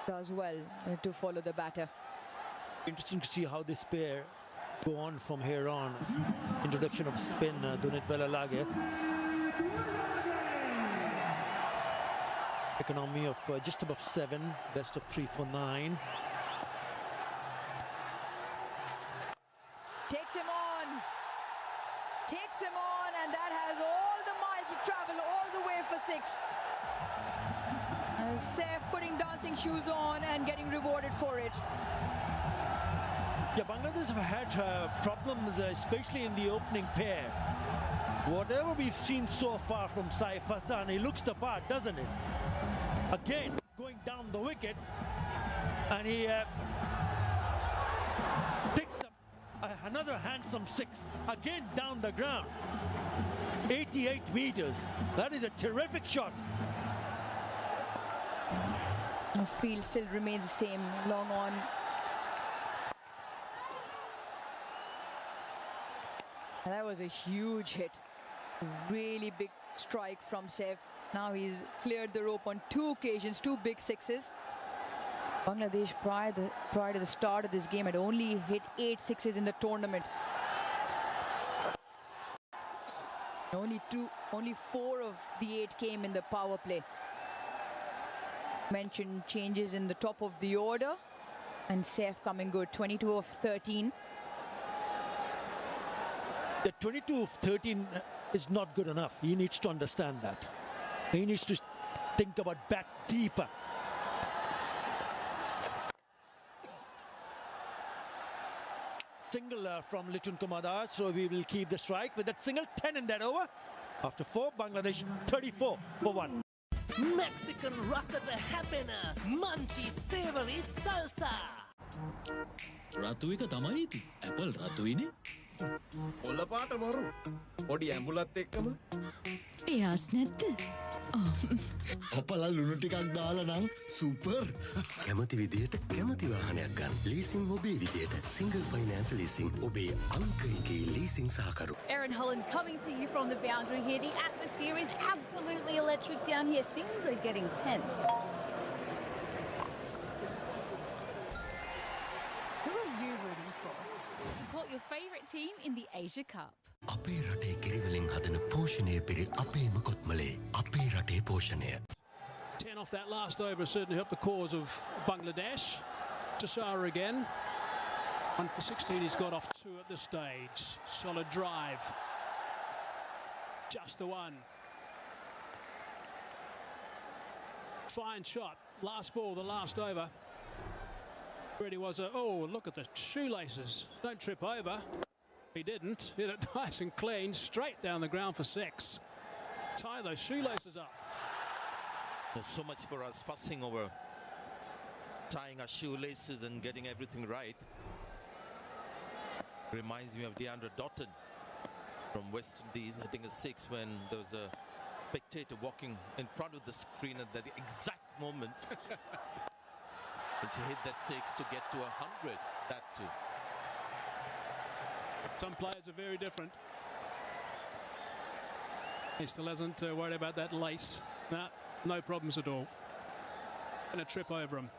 Does well to follow the batter. Interesting to see how this pair go on from here on. Introduction of spin, Dunit Velalage. Economy of just above 7, best of 3 for 9. Takes him on, and that has all the miles to travel all the way for 6. Saif putting dancing shoes on and getting rewarded for it. Yeah, Bangladesh have had problems, especially in the opening pair. Whatever we've seen so far from Saif Hassan, he looks the part, doesn't he? Again, going down the wicket, and he picks up another handsome 6, again down the ground. 88 meters. That is a terrific shot. The field still remains the same, long on. And that was a huge hit. Really big strike from Saif. Now he's cleared the rope on 2 occasions, 2 big 6s. Bangladesh prior to the start of this game had only hit 8 6s in the tournament. Only 4 of the 8 came in the power play. Mentioned changes in the top of the order, and Saif coming good, 22 of 13. The 22 of 13 is not good enough. He needs to understand that. He needs to think about bat deeper. Single from Litun Kumar, so we will keep the strike with that single. 10 in that over. After 4, Bangladesh 34 for 1. Mexican Rasa to happen, Munchy Savory Salsa. රතු එක තමයි ඉති. Apple රතුයිනේ. කොළ පාට මරු. පොඩි ඇඹුලත් එක්කම. එයාස් නැද්ද? අපලා ලුණු ටිකක් දාලා නම් සුපර්. කැමති විදියට කැමති වාහනයක් ගන්න. ලීසින් ඔබේ විදියට. සිංගල් ෆයිනෑන්ස් ලීසින් ඔබේ අංක එකේ leasing සහකරු. Aaron Holland coming to you from the boundary here. The atmosphere is absolutely electric down here. Things are getting tense. Who are you rooting for? Support your favourite team in the Asia Cup. අපේ රටේ කිරිවලින් හදන පෝෂණය පිරි අපේම කොත්මලේ අපේ රටේ පෝෂණය. 10 off that last over certainly helped the cause of Bangladesh. Tassara again. 1 for 16 he's got off 2 at this stage. Solid drive. Just the one. Fine shot. Last ball, the last over. Really was a... Oh, look at the shoelaces. Don't trip over. He didn't. Hit it nice and clean. Straight down the ground for 6. Tie those shoelaces up. There's so much for us fussing over tying our shoelaces and getting everything right. Reminds me of Deandra Dotton from West Indies hitting a 6 when there was a spectator walking in front of the screen at the exact moment. And she hit that 6 to get to 100. That too. Some players are very different. He still hasn't worried about that lace. Nah, no problems at all. And a trip over him.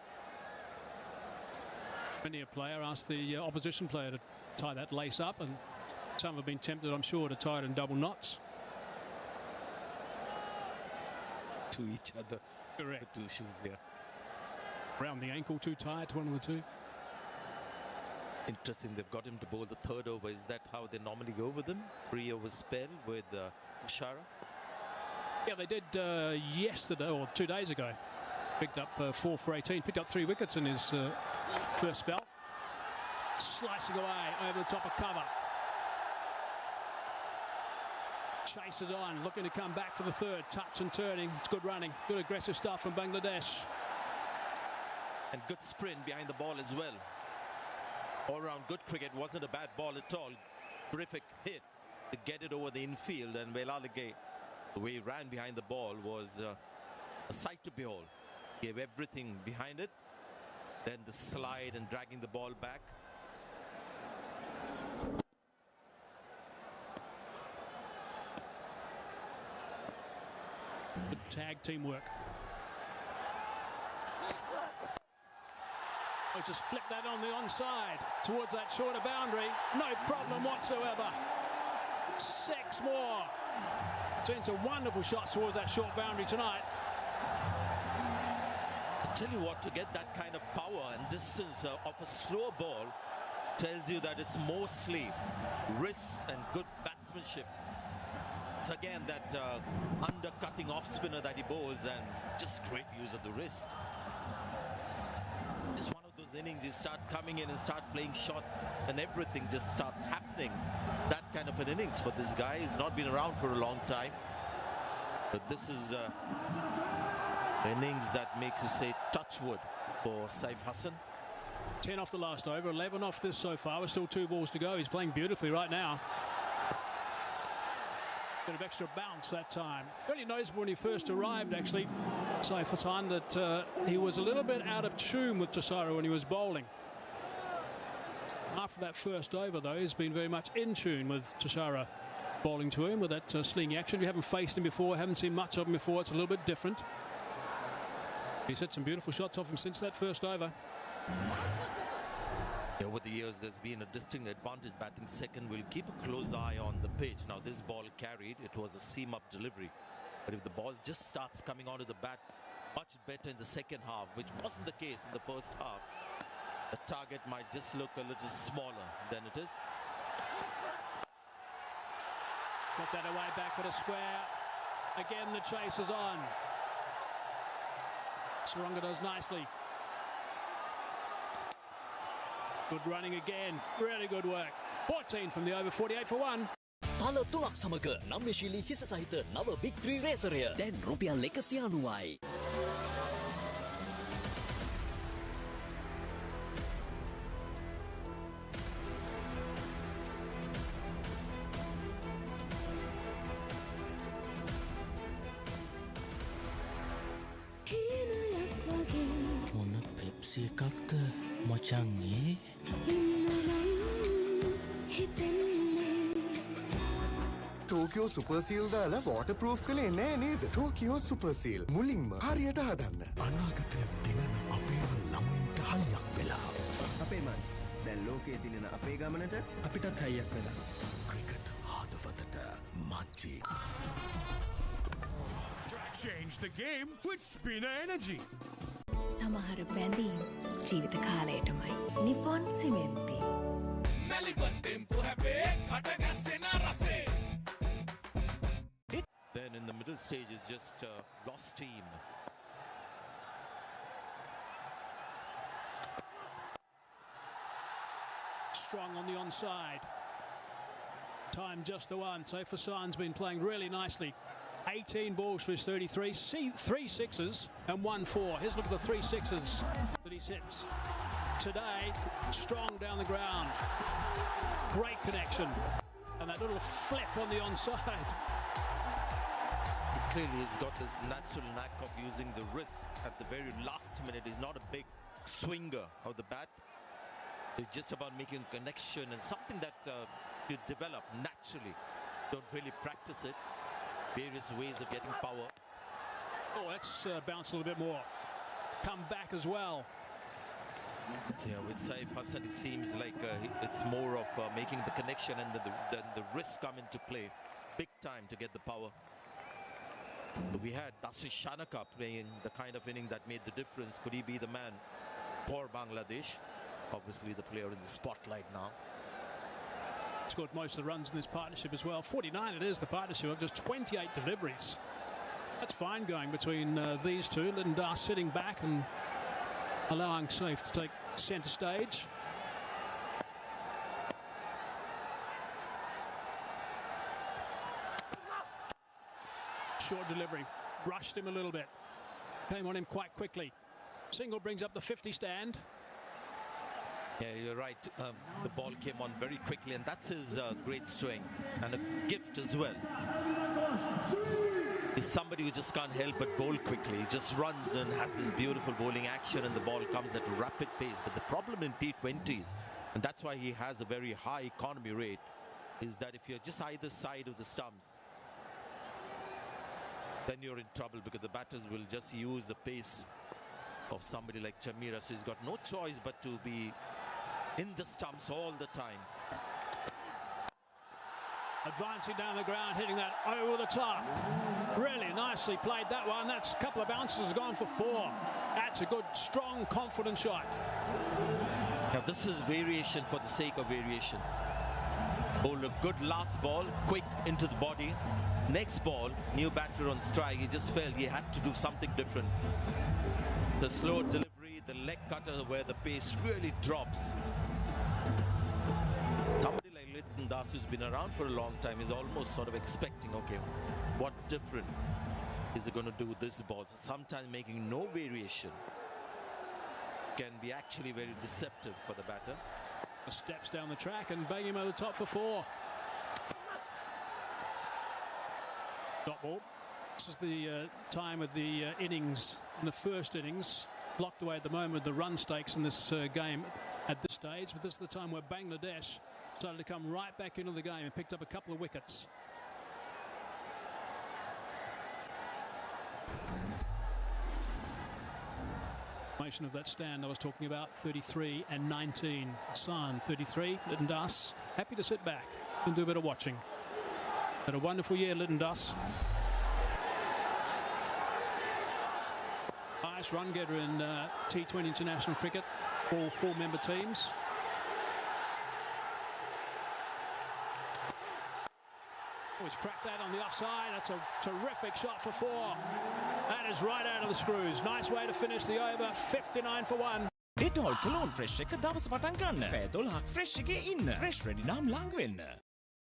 Many a player asked the opposition player to tie that lace up, and some have been tempted, I'm sure, to tie it in double knots. To each other. Correct. The two shoes there. Round the ankle too tight, one of the two. Interesting, they've got him to bowl the third over. Is that how they normally go with him? 3 over spell with Tushara? Yeah, they did yesterday or 2 days ago. Picked up 4 for 18. Picked up 3 wickets in his first spell. Slicing away over the top of cover. Chases on, looking to come back for the third. Touch and turning. It's good running. Good aggressive stuff from Bangladesh. And good sprint behind the ball as well. All round good cricket, wasn't a bad ball at all. Terrific hit to get it over the infield, and Velalage, the way he ran behind the ball was a sight to behold. Gave everything behind it, then the slide and dragging the ball back. Good tag teamwork. Oh, just flip that on the onside towards that shorter boundary. No problem whatsoever. 6 more. Seen some wonderful shots towards that short boundary tonight. I tell you what, to get that kind of power and distance of a slower ball tells you that it's mostly wrists and good batsmanship. It's again that undercutting off spinner that he bowls, and just great use of the wrist. Just one of those innings you start coming in and start playing shots and everything just starts happening. That kind of an innings for this guy. He's not been around for a long time, but this is innings that makes you say touch wood for Saif Hassan. 10 off the last over, 11 off this so far. We're still 2 balls to go. He's playing beautifully right now. Bit of extra bounce that time. Really noticeable when he first arrived, actually, Saif Hassan, that he was a little bit out of tune with Tassara when he was bowling. After that first over, though, he's been very much in tune with Tassara bowling to him with that slingy action. We haven't faced him before, haven't seen much of him before. It's a little bit different. He's hit some beautiful shots off him since that first over. Over the years, there's been a distinct advantage batting second. We'll keep a close eye on the pitch. Now, this ball carried. It was a seam-up delivery. But if the ball just starts coming onto the bat much better in the second half, which wasn't the case in the first half, the target might just look a little smaller than it is. Got that away back at a square. Again, the chase is on. Sarunga does nicely. Good running again. Really good work. 14 from the over, 48 for 1. තල 3ක් සමග නම්‍යශීලී හිස සහිත නව big 3 රේසරය දැන් රුපියල් 190යි. Pepsi එකක්ද මචංගේ Tokyo සුපර්සීල් දාලා වෝටර්පෲෆ් කළේ නෑ නේද? ටෝකියෝ සුපර්සීල් මුලින්ම හරියට හදන්න. අනාගතය දිනන අපේම ළමුන්ට හයියක් වෙලා. අපේ මන්ස් දැන් ලෝකයේ දිනන අපේ ගමනට අපිටත් හයියක් වෙලා. Cricket හදවතට Munchee. Change the game with Spinner Energy. සමහර බැඳීම් ජීවිත කාලයටමයි. Nippon සිමෙන්ති. Then in the middle stage is just lost steam. Strong on the onside. Time just the one. So Fasan's been playing really nicely. 18 balls for his 33, 3 sixes and 1 4. Here's a look at the 3 sixes that he's hit today. Strong down the ground. Great connection. And that little flip on the onside. Clearly he's got this natural knack of using the wrist at the very last minute. He's not a big swinger of the bat. It's just about making a connection and something that you develop naturally. Don't really practice it. Various ways of getting power. Oh, that's bounced a little bit more. Come back as well. So, yeah, with Saif Hassan, it seems like it's more of making the connection and then the wrists come into play big time to get the power. We had Dasu Shanaka playing the kind of inning that made the difference. Could he be the man for Bangladesh? Obviously the player in the spotlight now. Scored most of the runs in this partnership as well. 49 it is, the partnership of just 28 deliveries. That's fine going between these two. Lyndon Das sitting back and allowing Saif to take centre stage. Short delivery, rushed him a little bit. Came on him quite quickly. Single brings up the 50 stand. Yeah, you're right. The ball came on very quickly, and that's his great strength and a gift as well. He's somebody who just can't help but bowl quickly. He just runs and has this beautiful bowling action, and the ball comes at a rapid pace. But the problem in T20s, and that's why he has a very high economy rate, is that if you're just either side of the stumps, then you're in trouble because the batters will just use the pace of somebody like Chamira. So he's got no choice but to be in the stumps all the time. Advancing down the ground, hitting that over the top. Really nicely played that one. That's a couple of bounces, has gone for 4. That's a good, strong, confident shot. Now this is variation for the sake of variation. Bowled a good last ball, quick into the body. Next ball, new batter on strike. He just felt he had to do something different. The slow delivery, the leg cutter where the pace really drops. Somebody like Lyndon Das, who's been around for a long time, is almost sort of expecting, okay, what different is he going to do with this ball? So sometimes making no variation can be actually very deceptive for the batter. Steps down the track and bang him over the top for 4. Dot ball. This is the time of the innings, in the first innings. Locked away at the moment, the run stakes in this game at this stage. But this is the time where Bangladesh started to come right back into the game and picked up a couple of wickets. Formation of that stand I was talking about, 33 and 19. San, 33, Lyndon Das, happy to sit back and do a bit of watching. Had a wonderful year, Lyndon Das. Highest run getter in T20 international cricket, all 4-member teams. Oh, he's cracked that on the offside. That's a terrific shot for 4. That is right out of the screws. Nice way to finish the over. 59 for 1. Dettol Cologne Fresh එක දවස පටන් ගන්න. පැය 12ක් Fresh එකේ ඉන්න. Fresh Ready නම් ළඟ වෙන්න.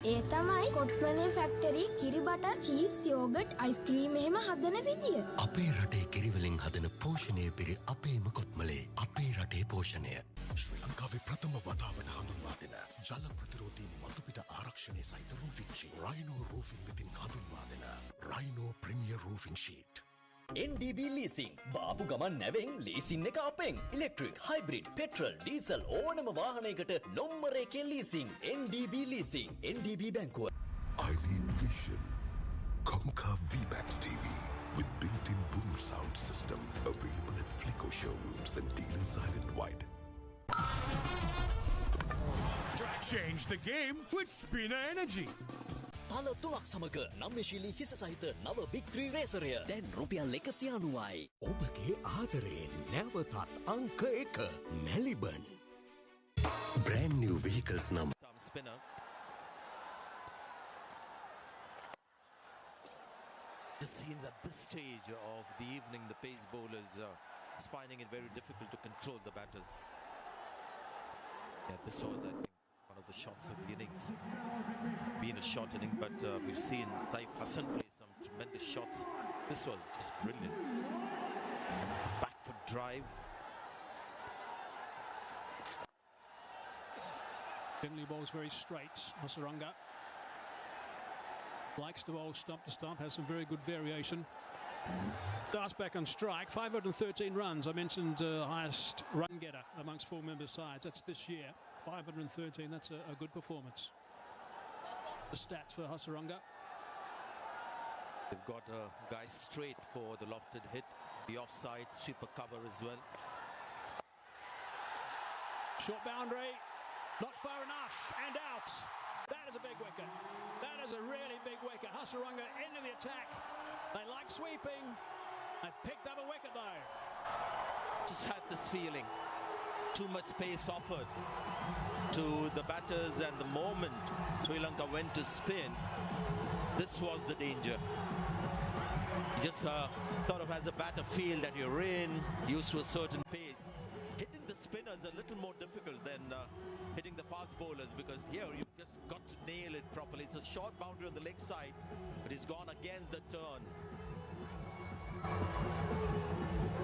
ඒ තමයි කොට්මලේ ෆැක්ටරි කිරි බටර් චීස් යෝගට් අයිස්ක්‍රීම් එහෙම හදන විදිය. අපේ රටේ කිරිවලින් හදන පෝෂණය පිරි අපේම කොත්මලේ. අපේ රටේ පෝෂණය. ශ්‍රී ලංකාවේ ප්‍රථම වතාවට හඳුන්වා දෙන ජල ප්‍රතිරෝධී මතුපිට ආරක්ෂණය සහිත රූෆින් ෂීට්. රයිනෝ රූෆින් වෙතින් හඳුන්වා දෙන Rhino premier roofing sheet. NDB Leasing බාපු ගමන් නැවෙන් ලීසින් එක අපෙන් ඉලෙක්ට්‍රික් හයිබ්‍රිඩ් පෙට්‍රල් ඩීසල් ඕනම වාහනයකට නොම්මරේකේ ලීසින් NDB Leasing NDB බැංකුව I need vision. Conquer VMAX TV with built-in boom sound system available at Flico showrooms and dealers island-wide. Change the game with Spinner Energy. තල 3ක් සමග නම්‍යශීලී හිස සහිත නව Big 3 රේසරය දැන් රුපියල් 190යි. ඔබගේ ආදරයෙන් නැවතත් අංක 1 Melbourne. Brand new vehicles නම් spinner. It seems at this stage of the evening the pace bowlers is finding it very difficult to control the batters. Yeah, this was, I think, one of the shots of the innings. Been a short inning, but we've seen Saif Hassan play some tremendous shots. This was just brilliant. Back foot drive. Finley bowls very straight. Hasaranga likes to bowl stump to stump, has some very good variation. Darts back on strike, 513 runs. I mentioned highest run getter amongst full member sides. That's this year, 513. That's a good performance. The stats for Hasaranga. They've got a guy straight for the lofted hit, the offside, super cover as well. Short boundary, not far enough, and out. That is a big wicket. That is a really big wicket. Hasaranga into the attack. They like sweeping. They've picked up a wicket though. Just had this feeling. Too much pace offered to the batters, and the moment Sri Lanka went to spin, this was the danger. You just sort of as a batter feel that you're used to a certain pace. Hitting the spinners a little more difficult than hitting the fast bowlers, because here you've just got to nail it properly. It's a short boundary on the leg side, but he's gone against the turn.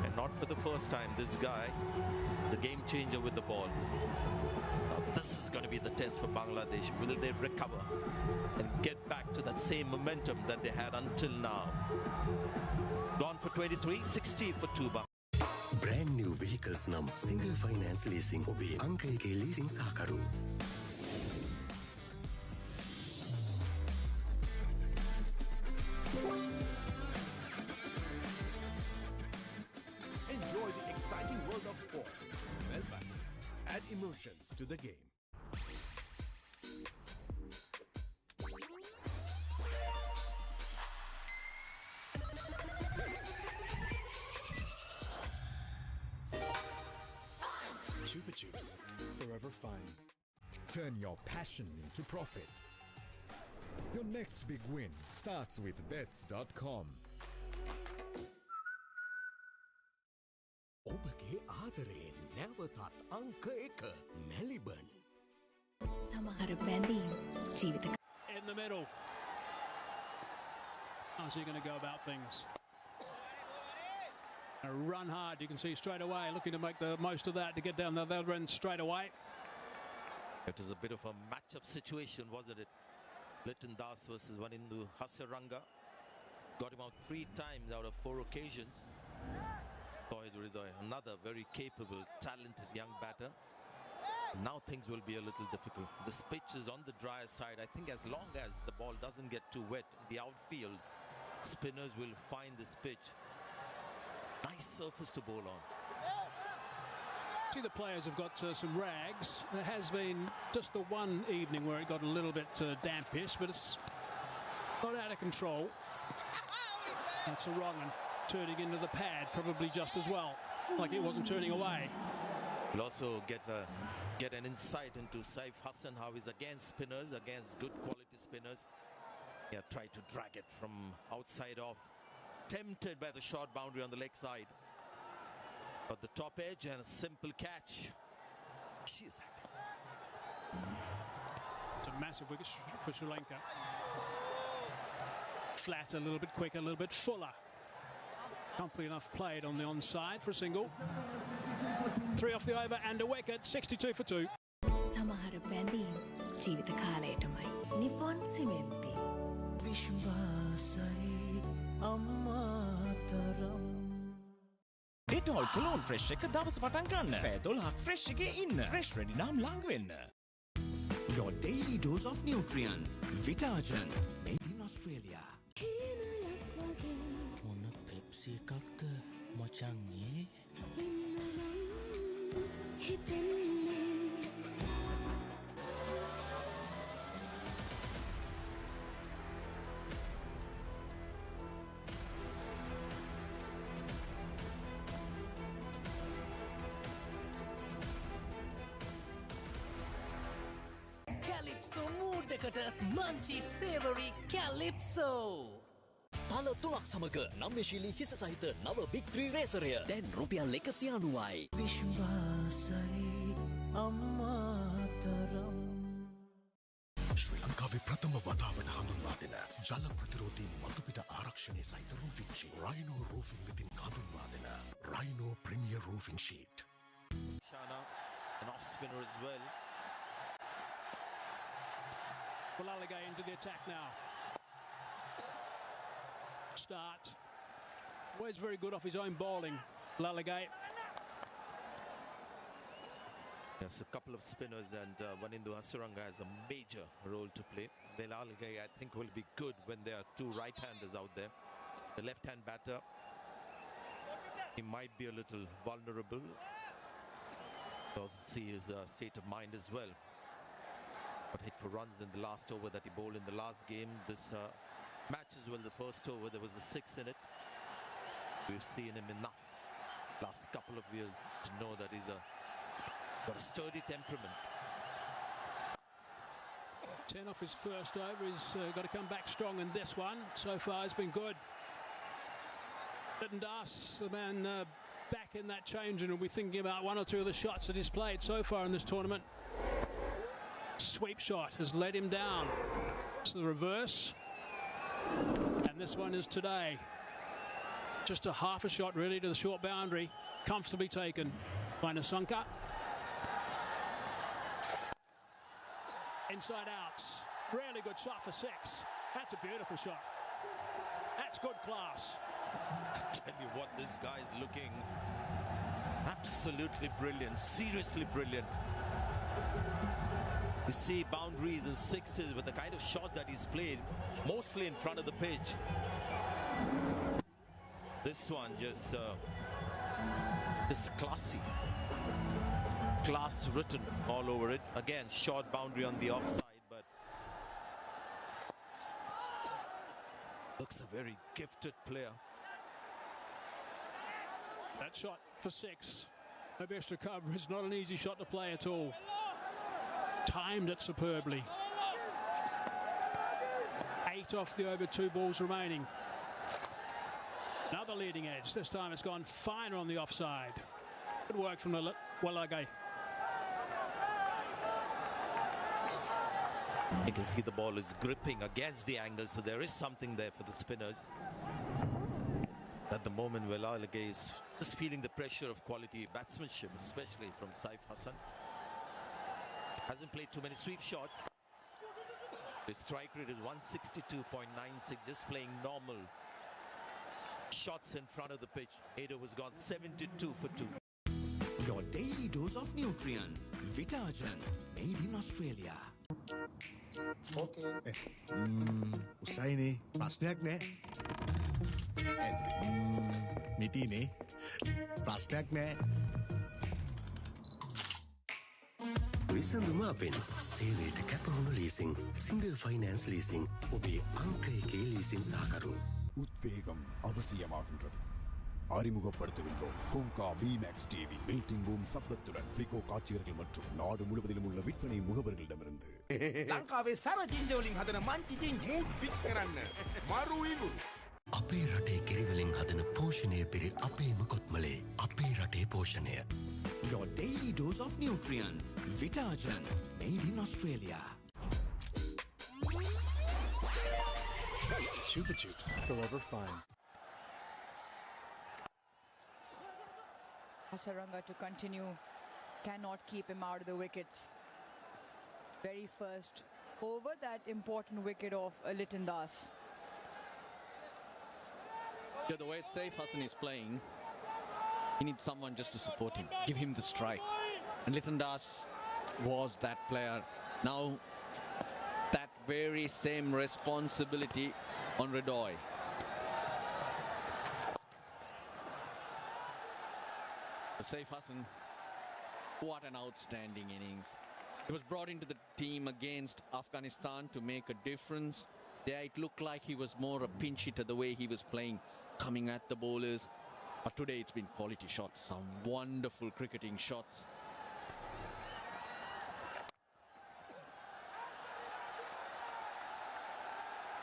And not for the first time, this guy, the game changer with the ball. Now, this is going to be the test for Bangladesh. Will they recover and get back to that same momentum that they had until now? Gone for 23, 60 for 2 bucks. Brand new vehicles නම් single finance leasing ඔබේ අංක 1 leasing සහකරු. Enjoy the exciting world of sport. Melbourne. Add emotions to the game. Chupa Chups, forever fun. Turn your passion into profit. Your next big win starts with bets.com. ඔබගේ ආදරයෙන් නැවතත් අංක 1 Melbourne. සමහර බැඳීම් ජීවිත In the middle. How's he going to go about things? A run hard, you can see straight away, looking to make the most of that to get down there. They'll run straight away. It was a bit of a match-up situation, wasn't it? Lytton Das versus Vanindu Hasaranga. Got him out 3 times out of 4 occasions. Toyd Ridoy, another very capable, talented young batter. Now things will be a little difficult. This pitch is on the drier side. I think as long as the ball doesn't get too wet in the outfield, spinners will find this pitch. Nice surface to bowl on. See, the players have got some rags. There has been just the one evening where it got a little bit dampish, but it's not out of control. That's a wrong one. Turning into the pad probably just as well, like it wasn't turning away. We'll also get an insight into Saif Hassan, how he's against spinners, against good quality spinners. Yeah, tried to drag it from outside off. Tempted by the short boundary on the leg side. But the top edge and a simple catch. She's happy. It's a massive wicket for Sri Lanka. Flat, a little bit quicker, a little bit fuller. Comfortably enough played on the onside for a single. 3 off the over and a wicket, 62 for 2. සමහර බැඳීම් ජීවිත කාලයටමයි. Nippon සිමෙන්ති. විශ්වාසයි අම්මාත Dettol Cologne Fresh එක දවස පටන් ගන්න. පැය 12ක් Fresh එකේ ඉන්න. Fresh Ready නම් ළඟ වෙන්න. Your daily dose of nutrients. Vitagen. Made in Australia. මොන පෙප්සි එකක්ද මචං ඒ? Calypso mood එකට Munchy Savory Calypso. තල 3ක් සමග නම්‍යශීලී හිස සහිත නව Big 3 රේසරය දැන් රුපියල් 190යි. විශ්වාසයි අම්මාතරම්. ශ්‍රී ලංකාවේ ප්‍රථම වතාවට හඳුන්වා දෙන ජල ප්‍රතිරෝධී මතුපිට ආරක්ෂණය සහිත රූෆින් ෂීට්. Rhino Roofing වෙතින් හඳුන්වා දෙන Rhino Premier Roofing Sheet. Shana, an off spinner as well. Balaligay into the attack now. Start. Always very good off his own bowling. Balaligay. Yes, a couple of spinners and Wanindu Hasaranga has a major role to play. Balaligay, I think, will be good when there are two right-handers out there. The left-hand batter, he might be a little vulnerable. Also see his state of mind as well. But hit for runs in the last over that he bowled in the last game. This match as well, the first over, there was a 6 in it. We've seen him enough last couple of years to know that he's got a sturdy temperament. 10 off his first over. He's got to come back strong in this one. So far has been good. Eduz, the man back in that change, and will be thinking about one or two of the shots that he's played so far in this tournament. Sweep shot has let him down. It's the reverse. And this one is today. Just a half a shot really to the short boundary. Comfortably taken by Nasanka. Inside outs. Really good shot for 6. That's a beautiful shot. That's good class. I tell you what, this guy is looking absolutely brilliant. Seriously brilliant. You see boundaries and sixes with the kind of shots that he's played, mostly in front of the pitch. This one just classy. Class written all over it. Again, short boundary on the offside, but looks a very gifted player. That shot for 6. No best recovery. It's not an easy shot to play at all. Timed it superbly. 8 off the over, 2 balls remaining. Another leading edge. This time it's gone finer on the offside. Good work from Balaligay. You can see the ball is gripping against the angle, so there is something there for the spinners. At the moment, Balaligay is just feeling the pressure of quality batsmanship, especially from Saif Hassan. Hasn't played too many sweep shots. His strike rate is 162.96, just playing normal shots in front of the pitch. Eduz has gone 72 for 2. Your daily dose of nutrients. Vitagen. Made in Australia. Okay. උසයිනේ ප්‍රශ්නයක් නෑ. මිටිනේ ප්‍රශ්නයක් නෑ. විසඳුම අපෙන් සේවයට කැපවුණු leasing single finance leasing ඔබේ අංක එකේ leasing සහකරු. உத்வேகம் அவசியமாகின்றது. அறிமுகப்படுத்துகின்றோம் கோங்கா VMAX TV பில்டிங் பூம் சப்தத்துடன் ஃப்ளிகோ காட்சியர்கள் மற்றும் நாடு முழுவதிலும் உள்ள விற்பனை முகவர்களிடமிருந்து ලංකාවේ සර ජින්ජවලින් හදන මංචි ජින්ජ් මූඩ් ෆික්ස් කරන්න මරු ඉඟුරු අපේ රටේ කිරිවලින් හදන පෝෂණය පිරි අපේම කොත්මලේ අපේ රටේ පෝෂණය. Your daily dose of nutrients. Vitagen. Made in Australia. Chupa Chups, forever fun. Hasaranga to continue, cannot keep him out of the wickets. Very first over that important wicket of Liton Das. Yeah, the way Saif Hassan is playing, he needs someone just to support him, give him the strike. And Liton Das was that player. Now, that very same responsibility on Redoy. Saif Hassan, what an outstanding innings. He was brought into the team against Afghanistan to make a difference. There it looked like he was more a pinch hitter the way he was playing, coming at the bowlers. But today it's been quality shots, some wonderful cricketing shots.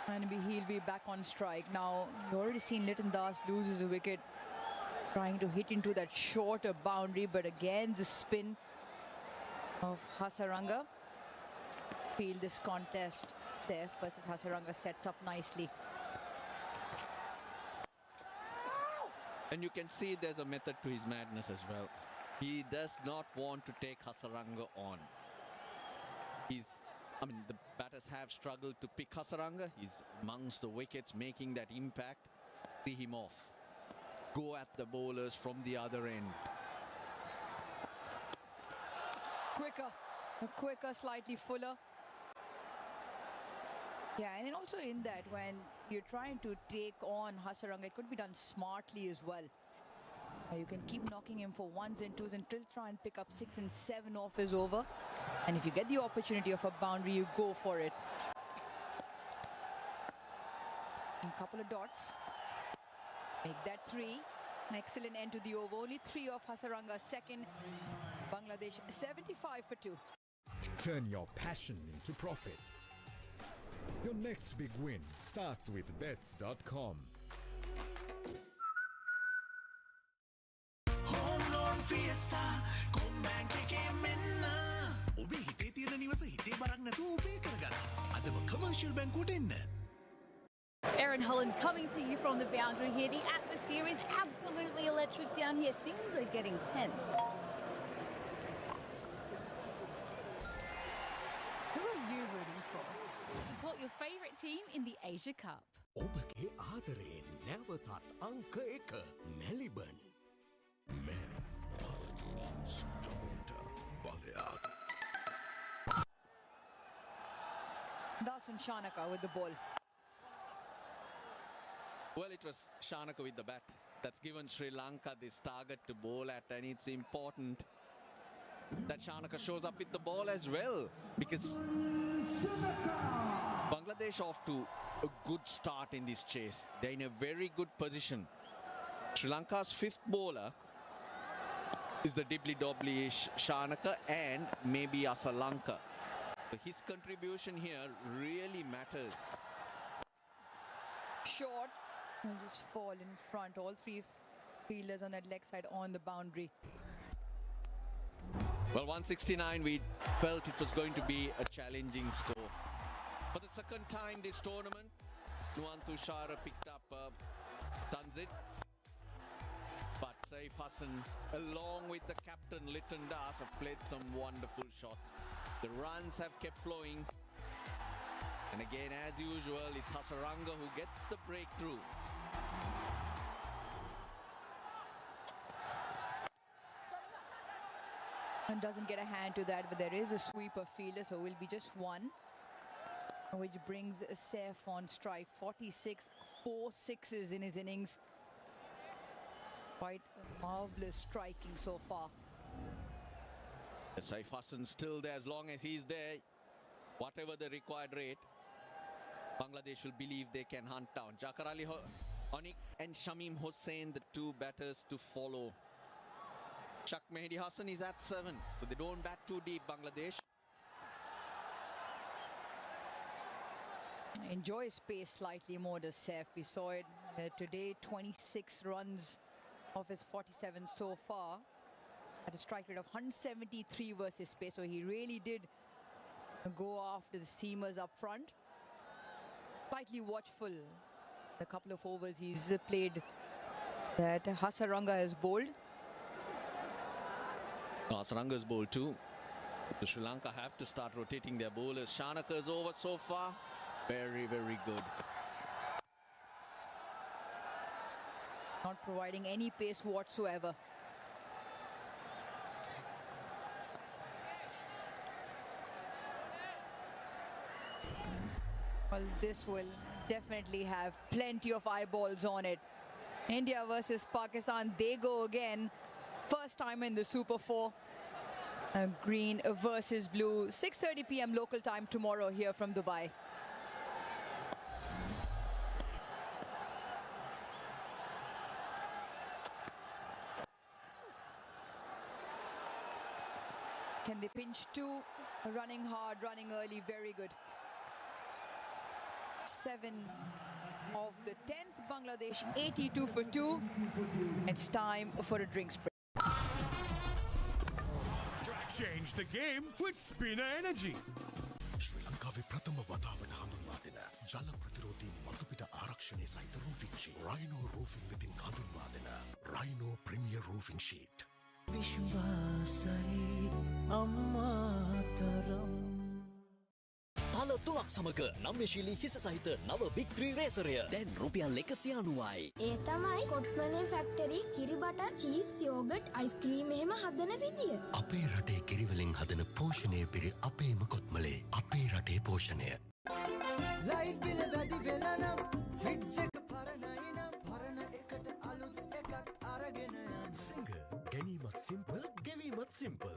And he'll be back on strike. Now, you've already seen Liton Das loses a wicket, trying to hit into that shorter boundary, but again the spin of Hasaranga. Feel this contest, Saif versus Hasaranga, sets up nicely. And you can see there's a method to his madness as well. He does not want to take Hasaranga on. The batters have struggled to pick Hasaranga. He's amongst the wickets, making that impact. See him off. Go at the bowlers from the other end. Quicker, slightly fuller. Yeah, and then also in that, when you're trying to take on Hasaranga, it could be done smartly as well. You can keep knocking him for ones and twos until try and pick up 6 and 7 off his over. And if you get the opportunity of a boundary, you go for it. A couple of dots. Make that 3. Excellent end to the over. Only 3 off Hasaranga's second. Bangladesh 75 for 2. Turn your passion into profit. Your next big win starts with bets.com. Home loan fiesta, come bank එකේ මෙන්න. ඔබේ හිතේ තියෙන නිවස හිතේ බරක් නැතුව ඔබේ කරගන්න. අදම commercial බැංකුවට එන්න. Aaron Holland coming to you from the boundary here. The atmosphere is absolutely electric down here. Things are getting tense. Who are you rooting for? Support your favourite team in the Asia Cup. ඔබගේ ආදරයෙන් නැවතත් අංක 1 Melbourne. Men power dreams Jakarta Baleak. Dasun Shanaka with the ball. Well, it was Shanaka with the bat that's given Sri Lanka this target to bowl at, and it's important that Shanaka shows up with the ball as well, because Bangladesh off to a good start in this chase. They're in a very good position. Sri Lanka's 5th bowler is the dibbly-dobbly-ish Shanaka and maybe Asalanka. So his contribution here really matters. Short. And just fall in front. All 3 fielders on that leg side on the boundary. Well, 169, we felt it was going to be a challenging score. For the second time this tournament, Nuwan Tushara picked up Tanzit. But Saif Hassan, along with the captain Liton Das, have played some wonderful shots. The runs have kept flowing. And again, as usual, it's Hasaranga who gets the breakthrough. And doesn't get a hand to that, but there is a sweeper fielder, so it will be just 1. Which brings Saif on strike. 46, 4 sixes in his innings. Quite marvellous striking so far. Saif Hassan still there. As long as he's there, whatever the required rate, Bangladesh will believe they can hunt down. Jakar Ali Onik and Shamim Hossain, the 2 batters to follow. Shak Mehdi Hassan is at 7, so they don't bat too deep, Bangladesh. Enjoy space slightly more, does Saif. We saw it today, 26 runs of his 47 so far at a strike rate of 173 versus space, so he really did go after the seamers up front. Slightly watchful the couple of overs he's played that Hasaranga has bowled. Hasaranga's bowled too. The Sri Lanka have to start rotating their bowlers. Shanaka's over so far. Very, very good. not providing any pace whatsoever. Well, this will definitely have plenty of eyeballs on it. India versus Pakistan, they go again. First time in the Super 4. Green versus blue. 6:30 p.m. local time tomorrow here from Dubai. Can they pinch two? Running hard, running early, very good. 7 of the 10th, Bangladesh 82 for 2. It's time for a drink break. Change the game with Spinner Energy. ශ්‍රී ලංකාවේ ප්‍රථම වතාවට හඳුන්වා දෙන ජල ප්‍රතිරෝධී මතුපිට ආරක්ෂණය සහිත රූෆින් sheet. Rhino රූෆින් වෙතින් හඳුන්වා දෙන රයිනෝ ප්‍රීමියර් රූෆින් ෂීට්. විශ්වාසයි අම්මාතරම්. තල 3ක් සමග නම්‍යශීලී හිස සහිත නව බිග් 3 රේසරය දැන් රුපියල් 190යි. ඒ තමයි කොට්මලේ ෆැක්ටරි කිරි බටර් චීස් යෝගට් අයිස්ක්‍රීම් එහෙම හදන විදිය. අපේ රටේ කිරිවලින් හදන පෝෂණය පිරි අපේම කොත්මලේ අපේ රටේ පෝෂණය. ලයිට් බිල වැඩි වෙලා නම් ෆ්‍රිජ් එක පරණයි නම් පරණ එකට අලුත් එකක් අරගෙන යන්න. සිංග ගැනීමත් සිම්පල් ගෙවීමත් සිම්පල්.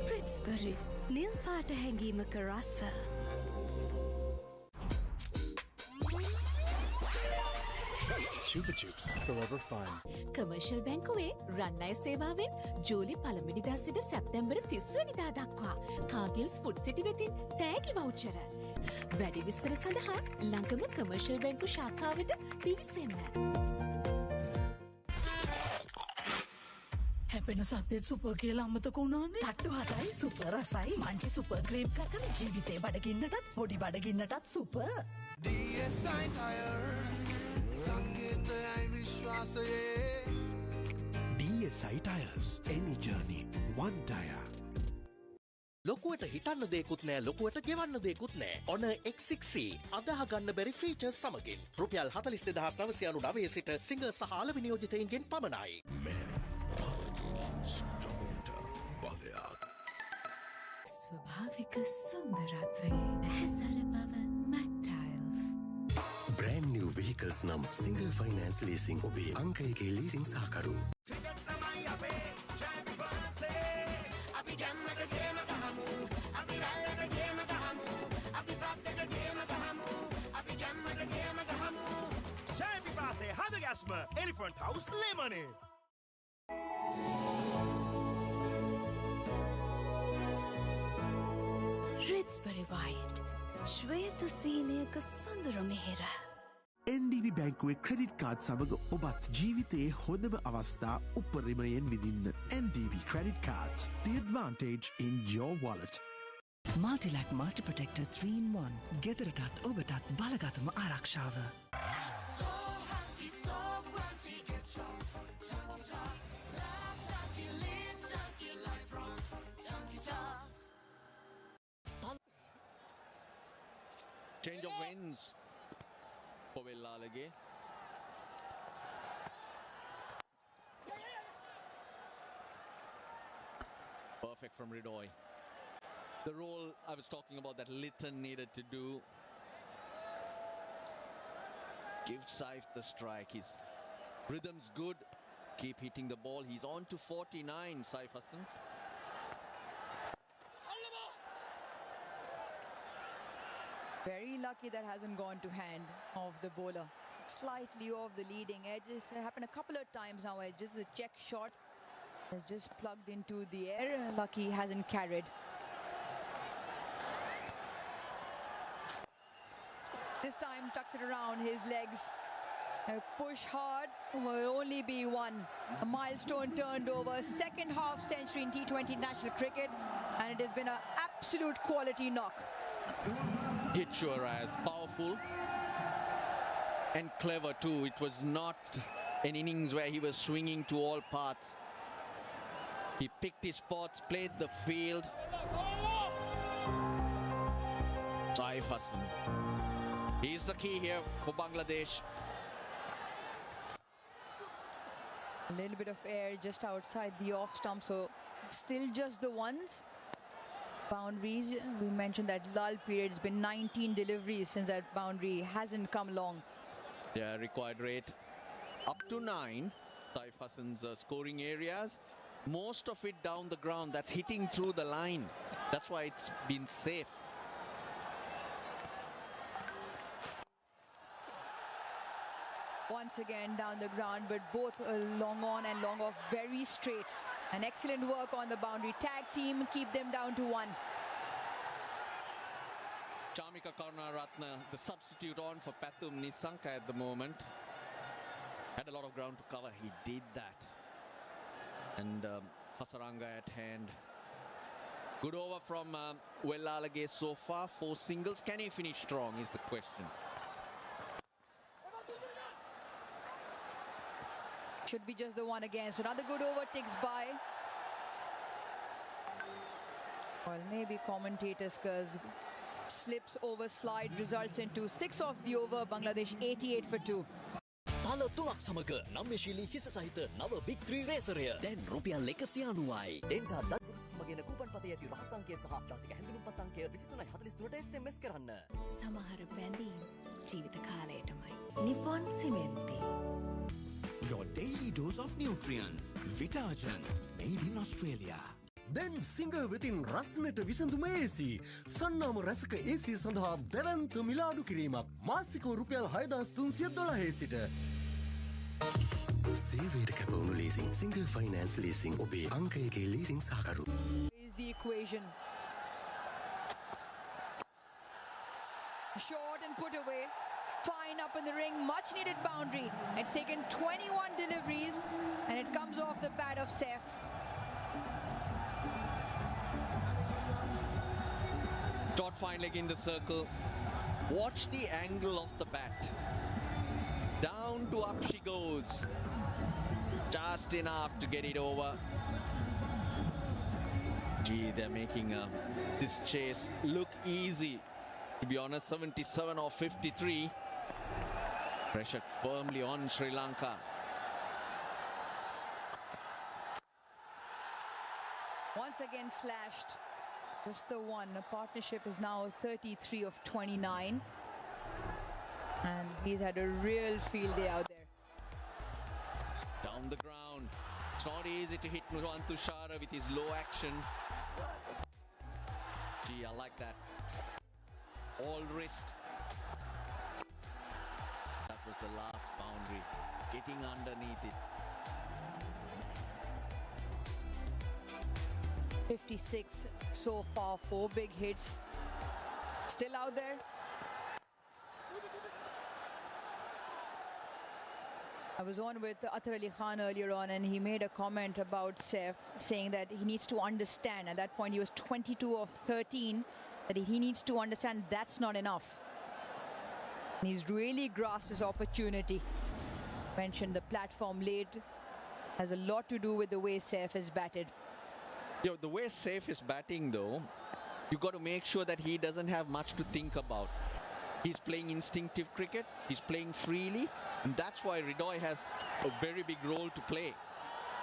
ප්‍රිත්ස්බරි නිල් පාට හැඟීමක රස. Chupa Chups, forever fun. Commercial බැංකුවේ රන් අය සේවාවෙන් ජූලි 1 වෙනිදා සිට සැප්තැම්බර් 30 වෙනිදා දක්වා කාගිල්ස් ෆුඩ් සිටි වෙතින් තෑගි වවුචර. වැඩි විස්තර සඳහා ළඟම කමර්ෂල් බැංකු ශාඛාවට පිවිසෙන්න. හැපෙන සද්දෙත් සුපර් කියලා අමතක වුණානේ. තට්ටු හදයි සුපර් රසයි මංචි සුපර් ක්‍රීම් ක්‍රකර් ජීවිතේ බඩගින්නටත් පොඩි බඩගින්නටත් සුපර්. DSI Tire සංකේතයයි විශ්වාසයේ. DSI Tires, any journey, one tire. ලොකුවට හිතන්න දෙයක්ුත් නෑ ලොකුවට ගෙවන්න දෙයක්ුත් නෑ. ඔන X6C අදහ ගන්න බැරි ෆීචර්ස් සමගින් රුපියල් 42999 සිට සිංහ සහ අලෙවි නියෝජිතයින්ගෙන් පමණයි. ස්වභාවික සුන්දරත්වයේ ඇහැසර බව මැක්ටයිල්ස්. Brand new vehicles නම් single finance leasing ඔබේ අංක 1 leasing සහකරු. Elephant House Lemonade. Ritzbury white ශ්වේත සීනයක සොඳුර මෙහෙර. NDB බැංකුවේ ක්‍රෙඩිට් කාඩ් සමග ඔබත් ජීවිතයේ හොඳම අවස්ථා උපරිමයෙන් විඳින්න. NDB credit cards, the advantage in your wallet. Multilac Multi Protector 3-in-1 ගෙදරටත් ඔබටත් බලගතම ආරක්ෂාව. Change of winds for Villalage. Perfect from Ridoy. The role I was talking about that Litton needed to do. Give Saif the strike. His rhythm's good. Keep hitting the ball. He's on to 49, Saif Hassan. Very lucky that hasn't gone to hand of the bowler. Slightly off the leading edge. It's happened a couple of times now. Just a check shot has just plugged into the air. Lucky hasn't carried. This time tucks it around his legs. Push hard will only be one. A milestone turned over. Second half century in T20 national cricket, and it has been an absolute quality knock. Hit Shuaraz, powerful and clever too. It was not an innings where he was swinging to all parts. He picked his spots, played the field. Saif Hassan He's the key here for Bangladesh. A little bit of air just outside the off stump, so still just the ones. Boundaries, we mentioned that lull period has been 19 deliveries since that boundary hasn't come along. Yeah, required rate up to 9. Saif Hassan's scoring areas. Most of it down the ground, that's hitting through the line. That's why it's been safe. Once again down the ground, but both long on and long off, very straight. An excellent work on the boundary. Tag team, keep them down to 1. Chamika Karunaratne, the substitute on for Pathum Nisanka at the moment. Had a lot of ground to cover. He did that. And Hasaranga at hand. Good over from Wellalage so far. 4 singles. Can he finish strong is the question. Should be just the one again. So another good over ticks by. Well, maybe commentators, because slips over slide results into 6 of the over. Bangladesh 88 for 2. තල 3ක් සමග නම්‍යශීලී හිස සහිත නව big 3 රේසරය දැන් රුපියල් 190යි. ඩෙන්ටා දත්පුරුෂ සමගින කූපන් පතේ ඇති රහස් අංකය සහ ජාතික හැඳුනුම්පත් අංකය 2343ට SMS කරන්න. සමහර බැඳීම් ජීවිත කාලයටමයි. Nippon සිමෙන්ති. Your daily dose of nutrients. Vitagen. Made in Australia. Then singer within Rasneta Visanthuma AC. Sannama Rasaka AC සඳහා දැවන්ත මිලාඩු කිරීමක්. මාසිකව රුපියල් 6312 සිට. සේවයට කැපවුණු leasing. Single finance leasing. ඔබේ අංකයක leasing සහකරු. Is the equation. Short and put away. Fine up in the ring, much needed boundary. It's taken 21 deliveries and it comes off the pad of Saif. Dot fine leg in the circle. Watch the angle of the bat. Down to up she goes. Just enough to get it over. Gee, they're making this chase look easy. To be honest, 77 or 53. Pressure firmly on Sri Lanka. Once again slashed. Just the one. The partnership is now 33 of 29. And he's had a real field day out there. Down the ground. It's not easy to hit Nuwan Tushara with his low action. Gee, I like that. All wrist. That was the last boundary. Getting underneath it. 56 so far, 4 big hits. Still out there. I was on with Athar Ali Khan earlier on and he made a comment about Saif, saying that he needs to understand. At that point he was 22 of 13. That he needs to understand that's not enough. And he's really grasped his opportunity. Mentioned the platform late has a lot to do with the way Saif is batted. Yo, the way Saif is batting though, you got to make sure that he doesn't have much to think about. He's playing instinctive cricket, he's playing freely, and that's why Ridoy has a very big role to play,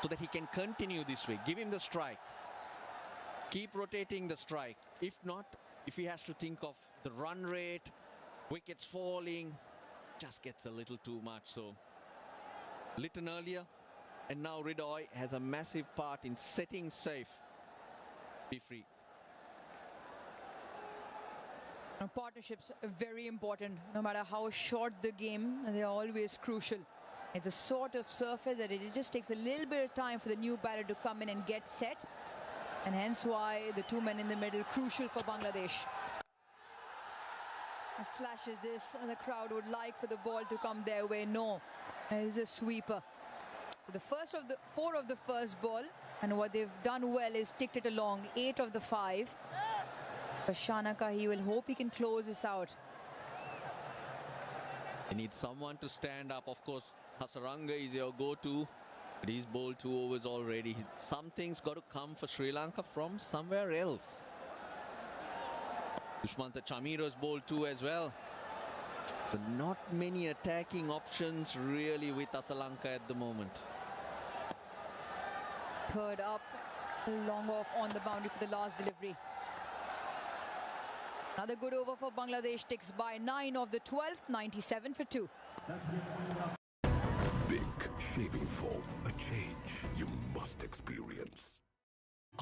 so that he can continue this way. Give him the strike. Keep rotating the strike. If not, if he has to think of the run rate, wickets falling, just gets a little too much. So, Litton earlier, and now Ridoy has a massive part in setting Saif. Be free. Now, partnerships are very important. No matter how short the game, they're always crucial. It's a sort of surface that it just takes a little bit of time for the new batter to come in and get set. And hence why the 2 men in the middle, crucial for Bangladesh. A slash is this, and the crowd would like for the ball to come their way. No, it is a sweeper. So the first of the 4 of the first ball, and what they've done well is ticked it along. 8 of the 5. For Shanaka, he will hope he can close this out. They need someone to stand up. Of course, Hasaranga is your go-to. But he's bowled 2 overs already. Something's got to come for Sri Lanka from somewhere else. Dushmantha Chamiro's bowled 2 as well. So not many attacking options really with Asalanka at the moment. Third up, long off on the boundary for the last delivery. Another good over for Bangladesh, takes by 9 of the 12th, 97 for 2. Big shaving foam, a change you must experience.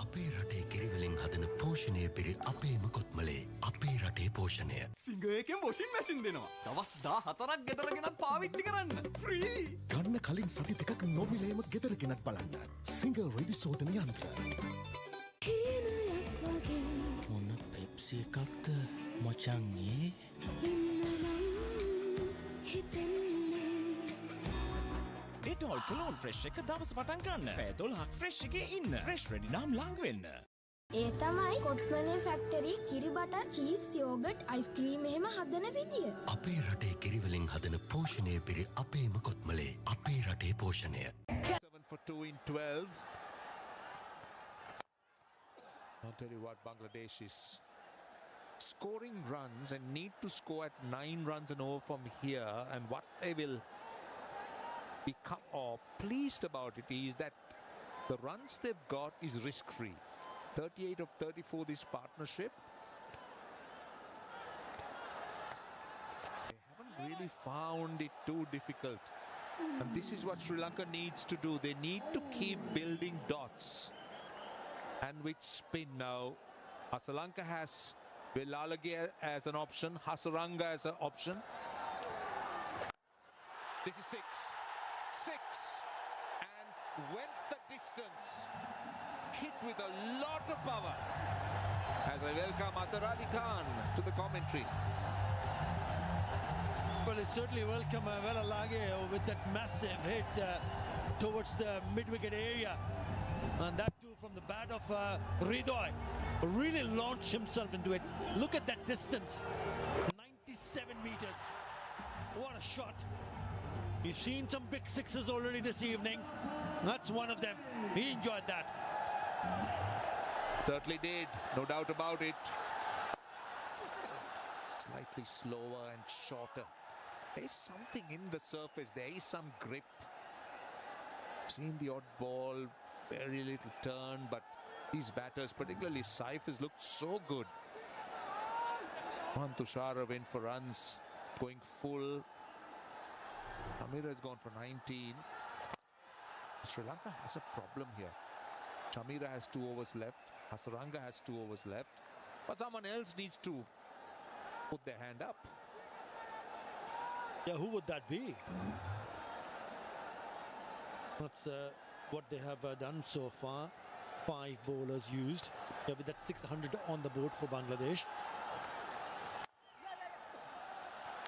අපේ රටේ කිරිවලින් හදන පෝෂණය පිරි අපේම කොත්මලේ අපේ රටේ පෝෂණය සිංගයකෙන් washing machine දෙනවා. දවස් 14ක් ගෙදර ගෙනත් පාවිච්චි කරන්න. ෆ්‍රී. ගන්න කලින් සති දෙකක් නොමිලේම ගෙදර ගෙනත් බලන්න. සිංගල් රෙදි සෝදන යන්ත්‍ර. මොන පෙප්සි එකක්ද මචං ඒ? Dettol Cologne Fresh එක දවස පටන් ගන්න. පැය 12ක් Fresh එකේ ඉන්න. Fresh Ready නම් ළඟ වෙන්න. ඒ තමයි කොට්මලේ ෆැක්ටරි කිරි බටර් චීස් යෝගට් අයිස්ක්‍රීම් එහෙම හදන විදිය. අපේ රටේ කිරිවලින් හදන පෝෂණය පිරි අපේම කොත්මලේ අපේ රටේ පෝෂණය 7 for 2 in 12. I'll tell you what, Bangladesh is scoring runs and need to score at 9 runs and over from here, and what they will become pleased about it is that the runs they've got is risk-free. 38 of 34 this partnership. They haven't really found it too difficult, and this is what Sri Lanka needs to do. They need to keep building dots, and with spin now Asalanka has Velalage as an option, Hasaranga as an option. This is 6, and went the distance, hit with a lot of power. As I welcome Atar Ali Khan to the commentary. Well, it's certainly welcome Velalage with that massive hit towards the mid-wicket area, and that too from the bat of Ridoy. Really launched himself into it. Look at that distance, 97 meters. What a shot. We've seen some big sixes already this evening. That's one of them. He enjoyed that. Certainly did, no doubt about it. Slightly slower and shorter. There is something in the surface. There is some grip. Seen the odd ball, very little turn, but these batters, particularly Saif, has looked so good. Tushara went for runs, going full. Amira has gone for 19. Sri Lanka has a problem here. Shamira has 2 overs left. Hasaranga has 2 overs left. But someone else needs to put their hand up. Yeah, who would that be? That's what they have done so far. 5 bowlers used. Yeah, with that 600 on the board for Bangladesh.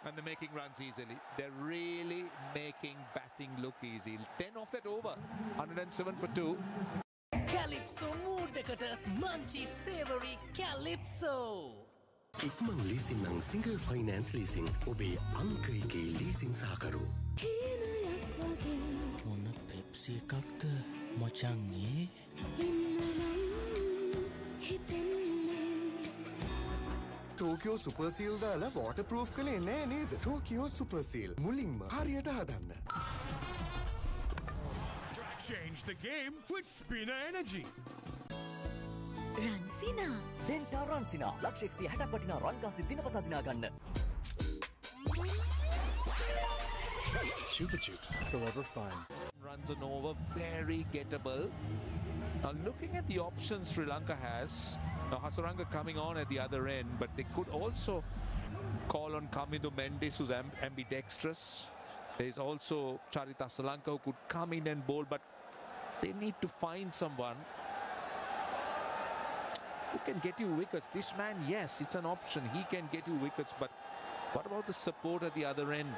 And they're making runs easily. They're really making batting look easy. 10 off that over. 107 for 2. Calypso mood එකට munchy savory Calypso. ඉක්මන් leasing නම් single finance leasing ඔබේ අංක එකේ leasing සහකරු. මොන Pepsi එකක්ද මචං ඒ? Tokyo super සීල් දාලා වෝටර් ප්‍රූෆ් කළේ නෑ නේද? ටෝකියෝ සුපර් සීල් මුලින්ම හරියට හදන්න. Change the game with Spinner Energy. රන්සිනා දෙන්ටා රන්සිනා ලක්ෂ 160ක් වටිනා රන් කාසි දිනපතා දිනා ගන්න. Chupa Chups, forever fun. Runs and over, very gettable. Now looking at the options Sri Lanka has, now Hasaranga coming on at the other end, but they could also call on Kamidu Mendes, who's ambidextrous. There's also Charita Asalanka, who could come in and bowl, but they need to find someone who can get you wickets. This man, yes, it's an option. He can get you wickets, but what about the support at the other end?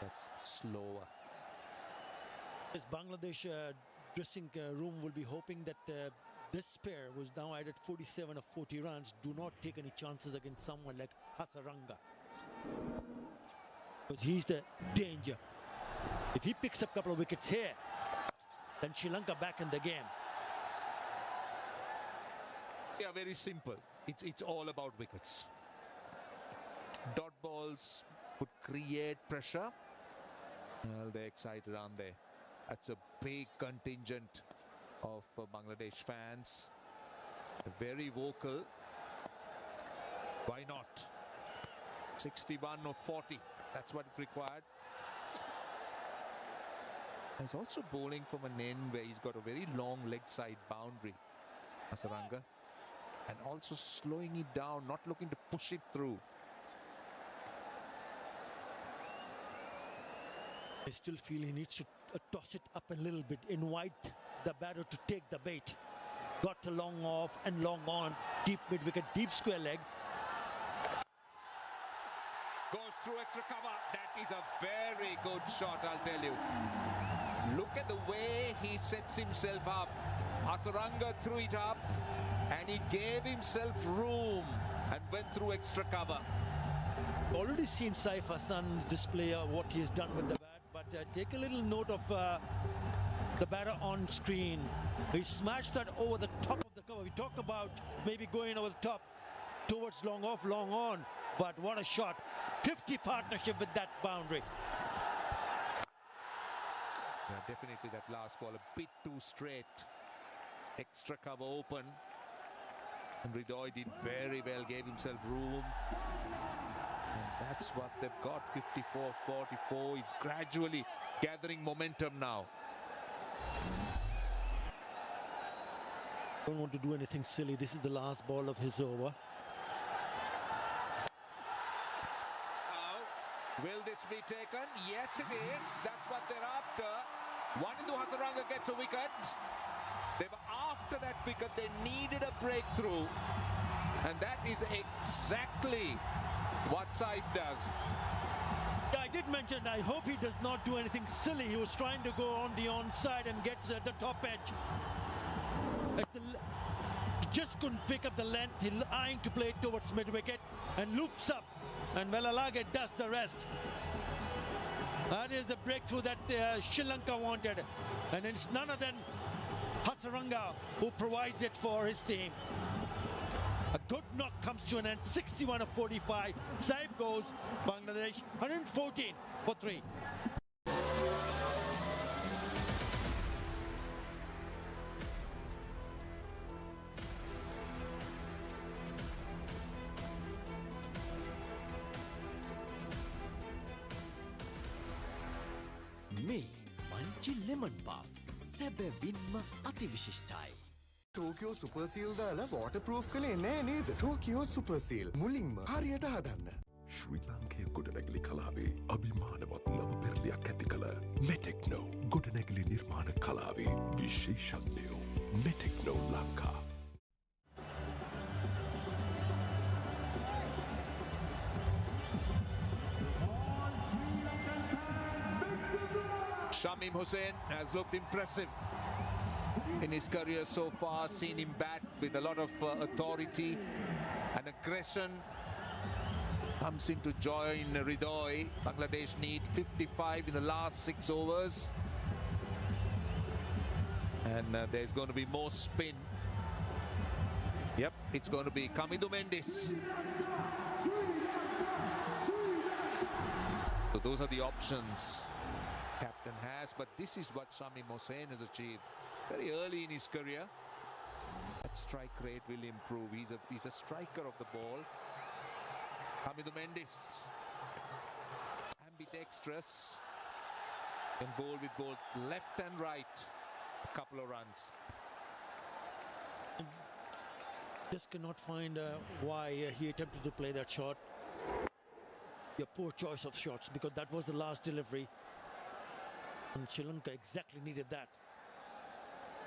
That's slower. This Bangladesh dressing room will be hoping that this pair, who's now added 47 of 40 runs, do not take any chances against someone like Hasaranga. Because he's the danger. If he picks up a couple of wickets here, then Sri Lanka back in the game. Yeah, very simple. It's all about wickets. Dot balls would create pressure. Well, they're excited, aren't they? That's a big contingent of Bangladesh fans. They're very vocal. Why not? 61 or 40. That's what is required. He's also bowling from an end where he's got a very long leg side boundary, Hasaranga. And also slowing it down, not looking to push it through. I still feel he needs to toss it up a little bit, invite the batter to take the bait. Got a long off and long on, deep mid-wicket, deep square leg. Goes through extra cover. That is a very good shot, I'll tell you. Look at the way he sets himself up. Hasaranga threw it up and he gave himself room and went through extra cover. Already seen Saif Hassan's display of what he has done with the bat, but take a little note of the batter on screen. He smashed that over the top of the cover. We talk about maybe going over the top towards long off, long on, but what a shot. 50 partnership with that boundary. Yeah, definitely that last ball a bit too straight. Extra cover open. And Ridoy did very well, gave himself room. And that's what they've got, 54-44. It's gradually gathering momentum now. Don't want to do anything silly. This is the last ball of his over. Will this be taken? Yes, it is. That's what they're after. Wanindu Hasaranga gets a wicket. They were after that wicket. They needed a breakthrough. And that is exactly what Saif does. Yeah, I did mention, I hope he does not do anything silly. He was trying to go on the onside and gets at the top edge. He just couldn't pick up the length. He's eyeing to play it towards mid-wicket and loops up. And Velalage does the rest. That is the breakthrough that Sri Lanka wanted. And it's none other than Hasaranga who provides it for his team. A good knock comes to an end, 61 of 45. Saif goes, Bangladesh 114 for 3. මේ Munchee lemon පාප් සැබවින්ම අතිවිශිෂ්ටයි. Tokyo සුපර්සීල් දාලා වෝටර්ප්‍රූෆ් කළේ නෑ නේද? Tokyo සුපර්සීල් මුලින්ම හරියට හදන්න. ශ්‍රී ලාංකේය ගොඩනැගිලි කලාවේ අභිමානවත් නව පෙරලියක් ඇති කළ මෙටෙක්නෝ ගොඩනැගිලි නිර්මාණ කලාවේ විශේෂඥයෝ මෙටෙක්නෝ Lanka. Shamim Hussain has looked impressive in his career so far. Seen him bat with a lot of authority and aggression. Comes in to join Ridoy. Bangladesh need 55 in the last 6 overs. And there's going to be more spin. Yep, it's going to be Kamidu Mendis. So those are the options captain has, but this is what Shamim Hussain has achieved very early in his career. That strike rate will improve. He's a striker of the ball. Hamidu Mendis, ambidextrous, can bowl with both left and right. A couple of runs. Just cannot find why he attempted to play that shot. A poor choice of shots, because that was the last delivery. And Sri Lanka exactly needed that.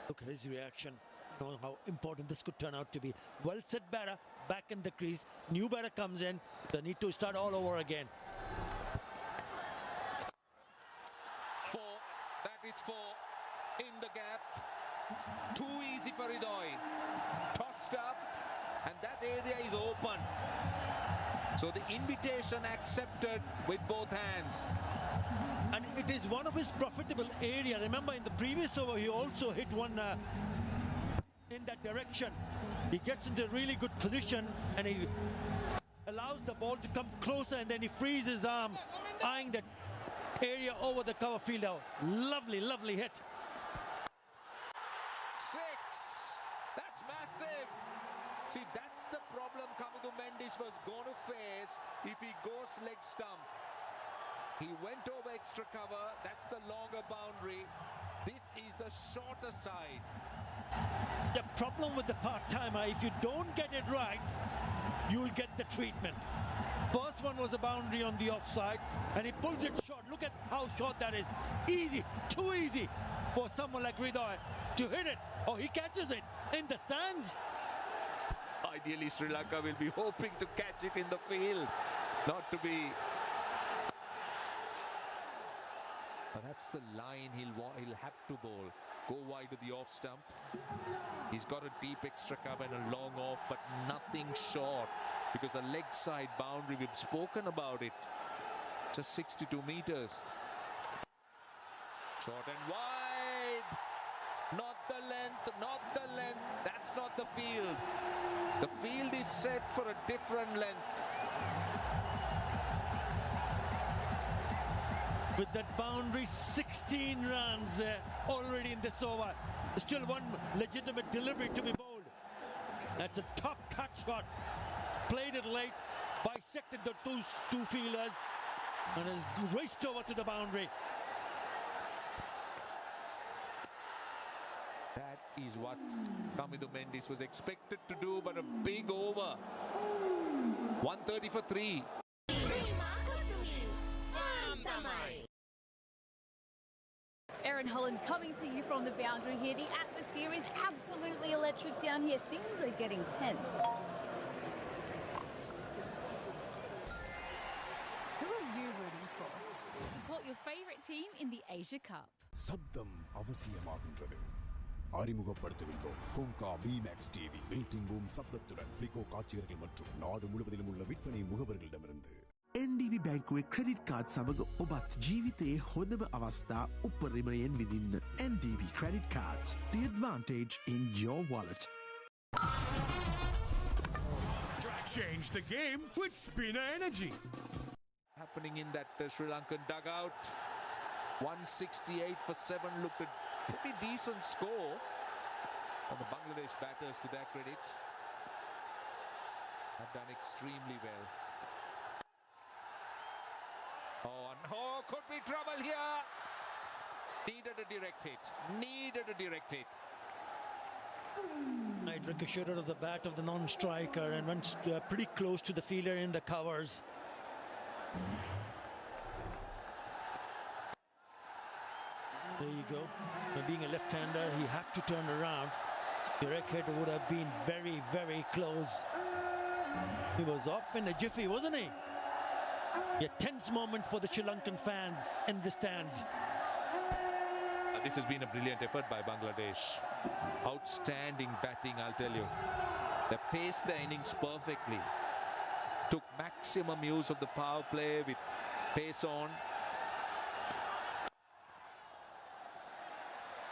Look at his reaction, knowing how important this could turn out to be. Well set batter, back in the crease. New batter comes in. They need to start all over again. 4. That is 4. In the gap. Too easy for Ridoy. Tossed up. And that area is open. So the invitation accepted with both hands. And it is one of his profitable area. Remember, in the previous over, he also hit one in that direction. He gets into a really good position and he allows the ball to come closer, and then he frees his arm, eyeing the area over the cover field out. Lovely, lovely hit. 6. That's massive. See, that's the problem Kamidu Mendes was going to face if he goes leg stump. He went over extra cover. That's the longer boundary. This is the shorter side. The problem with the part-timer, if you don't get it right, you'll get the treatment. First one was a boundary on the offside, and he pulls it short. Look at how short that is. Easy, too easy for someone like Ridoy to hit it. Oh, he catches it in the stands. Ideally, Sri Lanka will be hoping to catch it in the field, not to be. But that's the line he'll have to bowl. Go wide to the off stump. He's got a deep extra cover and a long off, but nothing short, because the leg side boundary, we've spoken about it. Just 62 meters. Short and wide. Not the length, not the length. That's not the field. The field is set for a different length. With that boundary, 16 runs already in this over. Still one legitimate delivery to be bowled. That's a top cut shot. Played it late, bisected the two fielders, and has raced over to the boundary. That is what Kamidu Mendes was expected to do, but a big over. 130 for 3. Aaron Holland coming to you from the boundary here. The atmosphere is absolutely electric down here. Things are getting tense. Who are you rooting for? Support your favourite team in the Asia Cup. சப்தம் அவசியமாகின்றது. அறிமுகப்படுத்துகின்றோம் கோங்கா BMAX TV building boom சப்தத்துடன் ஃப்ளிகோ காட்சியர்கள் மற்றும் நாடு முழுவதிலும் உள்ள விற்பனை முகவர்களிடமிருந்து. NDB බැංකුවේ credit card සමඟ ඔබත් ජීවිතයේ හොඳම අවස්ථා උපරිමයෙන් විදින්න. NDB credit cards, the advantage in your wallet. Change the game with Spinner Energy. Happening in that Sri Lankan dugout. 168 for 7 looked a pretty decent score. And the Bangladesh batters, to their credit, have done extremely well. Oh, could be trouble here. Needed a direct hit. Needed a direct hit. It ricocheted of the bat of the non-striker and went pretty close to the fielder in the covers. There you go. Now, being a left-hander, he had to turn around. Direct hit would have been very, very close. He was off in a jiffy, wasn't he? A tense moment for the Sri Lankan fans in the stands. This has been a brilliant effort by Bangladesh. Outstanding batting, I'll tell you. They paced the innings perfectly. Took maximum use of the power play with pace on.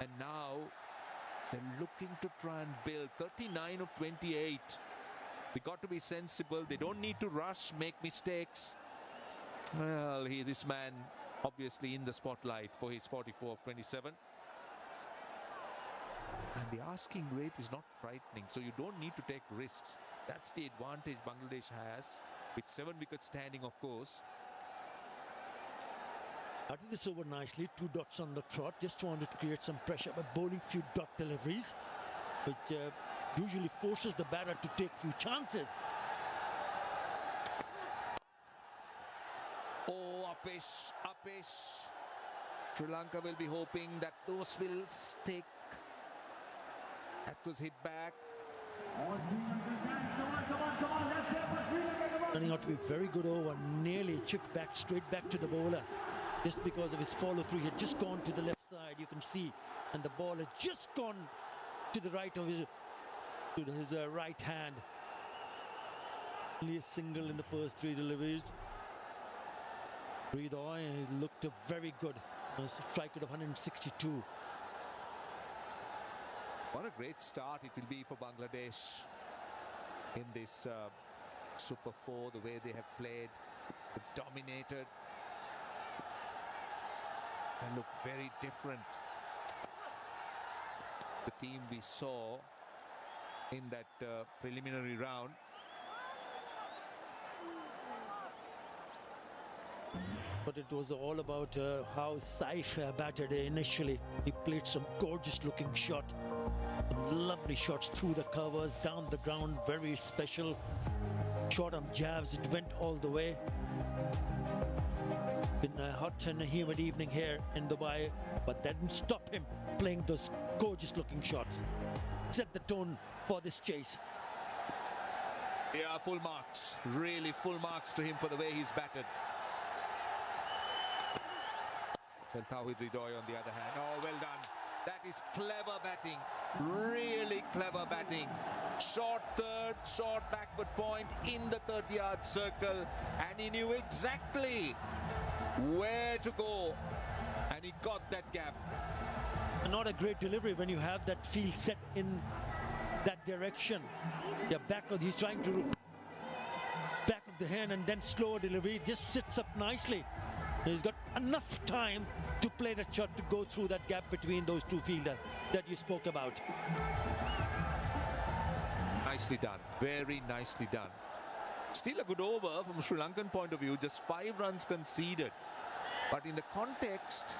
And now they're looking to try and build 39 of 28. They got to be sensible. They don't need to rush, make mistakes. Well, this man obviously in the spotlight for his 44 of 27. And the asking rate is not frightening, so you don't need to take risks. That's the advantage Bangladesh has, with 7 wickets standing, of course. I did this over nicely, 2 dots on the trot. Just wanted to create some pressure by bowling few dot deliveries, which usually forces the batter to take few chances. Oh, upish. Sri Lanka will be hoping that those will stick. That was hit back. Turning out to be very good over, nearly chipped back, straight back to the bowler. Just because of his follow-through, he had just gone to the left side, you can see. And the ball has just gone to the right of his right hand. Only a single in the first 3 deliveries. Ridoy looked very good. A strike rate of 162. What a great start it will be for Bangladesh. in this Super 4, the way they have played, dominated. They look very different. The team we saw in that preliminary round. But it was all about how Saif batted initially. He played some gorgeous looking shot. Some lovely shots through the covers, down the ground, very special. Short arm jabs, it went all the way. Been a hot and a humid evening here in Dubai, but that didn't stop him playing those gorgeous looking shots. Set the tone for this chase. Yeah, full marks. Really full marks to him for the way he's batted. Tawhid Ridoy on the other hand. Oh, well done. That is clever batting. Really clever batting. Short third, short backward point in the 30-yard circle. And he knew exactly where to go. And he got that gap. Not a great delivery when you have that field set in that direction. Yeah, he's trying to back of the hand and then slower delivery. It just sits up nicely. He's got enough time to play that shot to go through that gap between those two fielders that you spoke about. Nicely done. Very nicely done. Still a good over from a Sri Lankan point of view. Just 5 runs conceded. But in the context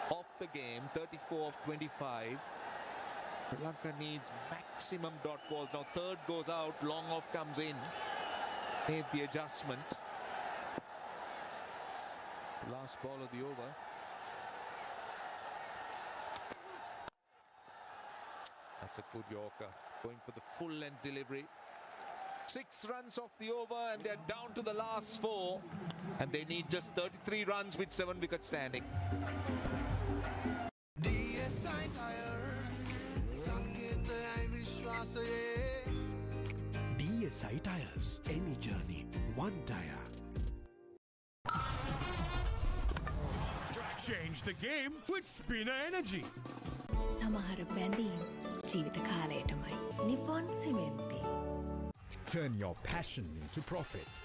of the game, 34 of 25, Sri Lanka needs maximum dot balls. Now third goes out, long off comes in. Made the adjustment. Last ball of the over. That's a good Yorker. Going for the full length delivery. 6 runs off the over and they're down to the last 4. And they need just 33 runs with 7 wickets standing. DSI Tires. Any journey, one tire. Change the game with Spinner Energy. සමහර බැඳීම් ජීවිත කාලයටමයි. Nippon සිමෙන්ති. Turn your passion into profit.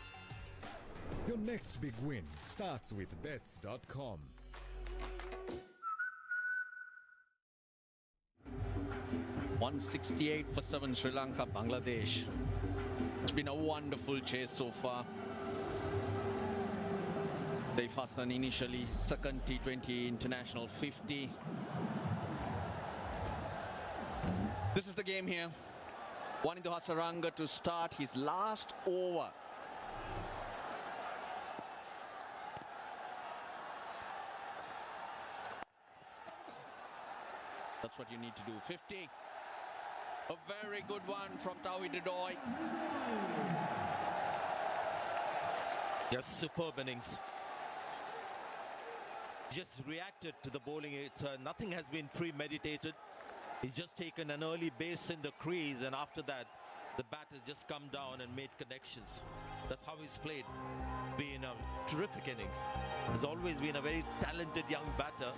Your next big win starts with bets.com. $168 for 7 Sri Lanka, Bangladesh. It's been a wonderful chase so far. Saif Hassan initially, second T20 international 50. This is the game here. One into Hasaranga to start his last over. That's what you need to do. 50. A very good one from Tawhid Ridoy. Just superb innings. Just reacted to the bowling. It's nothing has been premeditated. He's just taken an early base in the crease, and after that the bat has just come down and made connections. That's how he's played. Been a terrific innings. Has always been a very talented young batter,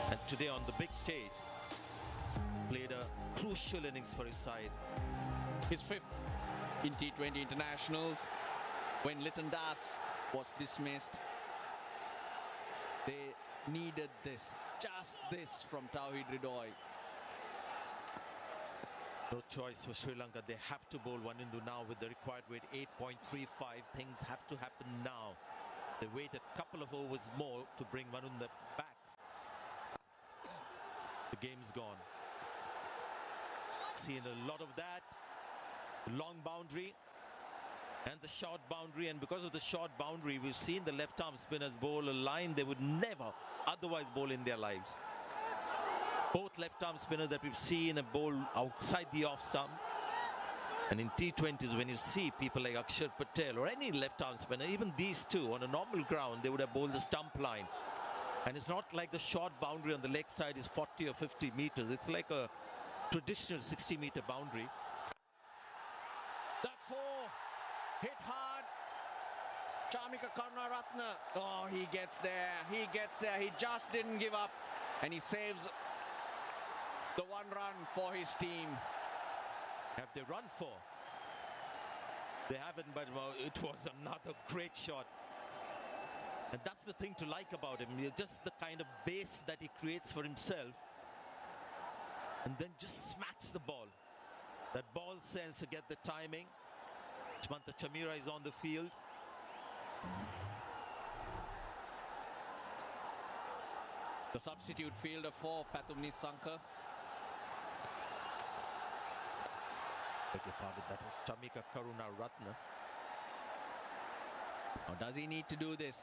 and today on the big stage played a crucial innings for his side. His 5th in T20 internationals. When Litton Das was dismissed, they needed this, just this from Tawhid Ridoy. No choice for Sri Lanka. They have to bowl one into now with the required weight 8.35. Things have to happen now. They wait a couple of overs more to bring Varun back. The game's gone. Seen a lot of that. Long boundary and the short boundary, and because of the short boundary we've seen the left arm spinners bowl a line they would never otherwise bowl in their lives. Both left arm spinners that we've seen a bowl outside the off stump, and in T20s when you see people like Akshar Patel or any left arm spinner, even these two on a normal ground, they would have bowled the stump line. And it's not like the short boundary on the leg side is 40 or 50 meters. It's like a traditional 60-meter boundary. That's 4. Hit hard. Chamika Karunaratne. Oh, he gets there. He gets there. He just didn't give up. And he saves the 1 run for his team. Have they run 4? They haven't, but it was another great shot. And that's the thing to like about him. Just the kind of base that he creates for himself. And then just smacks the ball. That ball sense to get the timing. Chmantha Chamira is on the field. The substitute fielder for Pathum Nisanka. Beg your pardon, that is Chamika Karuna Ratna. Or does he need to do this?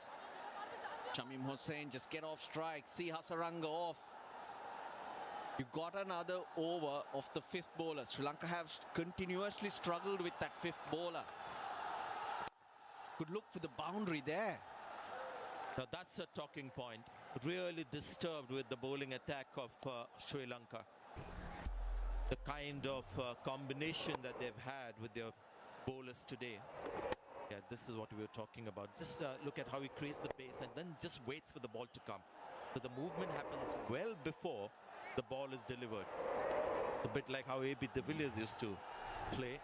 Shamim Hossain, just get off strike. See Hasaranga off. You got another over of the fifth bowler. Sri Lanka have continuously struggled with that fifth bowler. Could look for the boundary there. Now that's a talking point. Really disturbed with the bowling attack of Sri Lanka. The kind of combination that they've had with their bowlers today. Yeah, this is what we were talking about. Just look at how he creates the base and then just waits for the ball to come. So the movement happens well before the ball is delivered. A bit like how A.B. de Villiers used to play.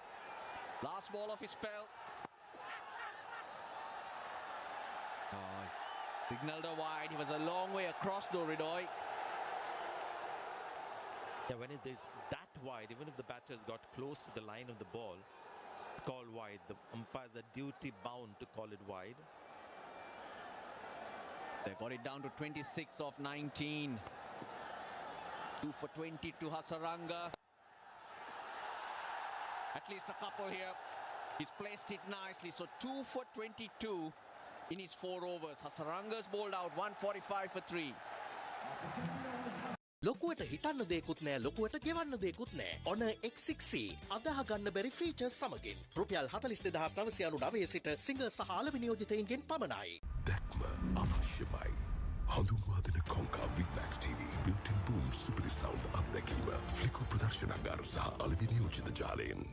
Last ball of his spell. Signalled a wide. He was a long way across Doridoy. Yeah, when it is that wide, even if the batters got close to the line of the ball, it's called wide. The umpires are duty bound to call it wide. They got it down to 26 of 19. 2 for 20 to Hasaranga. At least a couple here. He's placed it nicely. So 2 for 22 in his 4 overs. Hasaranga's bowled out 145 for 3. ලොකුවට හිතන්න දෙයක්ුත් නෑ ලොකුවට ගෙවන්න දෙයක්ුත් නෑ. ඔන X6C අදහ ගන්න බැරි features සමගින් රුපියල් 42999 සිට සිංහ සහ අලෙවි නියෝජිතයින්ගෙන් පමණයි. දැක්ම අවශ්‍යමයි. හඳුන්වා දෙන කොංකා VMAX TV built-in boom super sound අත්දැකීම ෆ්ලිකෝ ප්‍රදර්ශනාගාර සහ අලෙවි නියෝජිත ජාලයෙන්.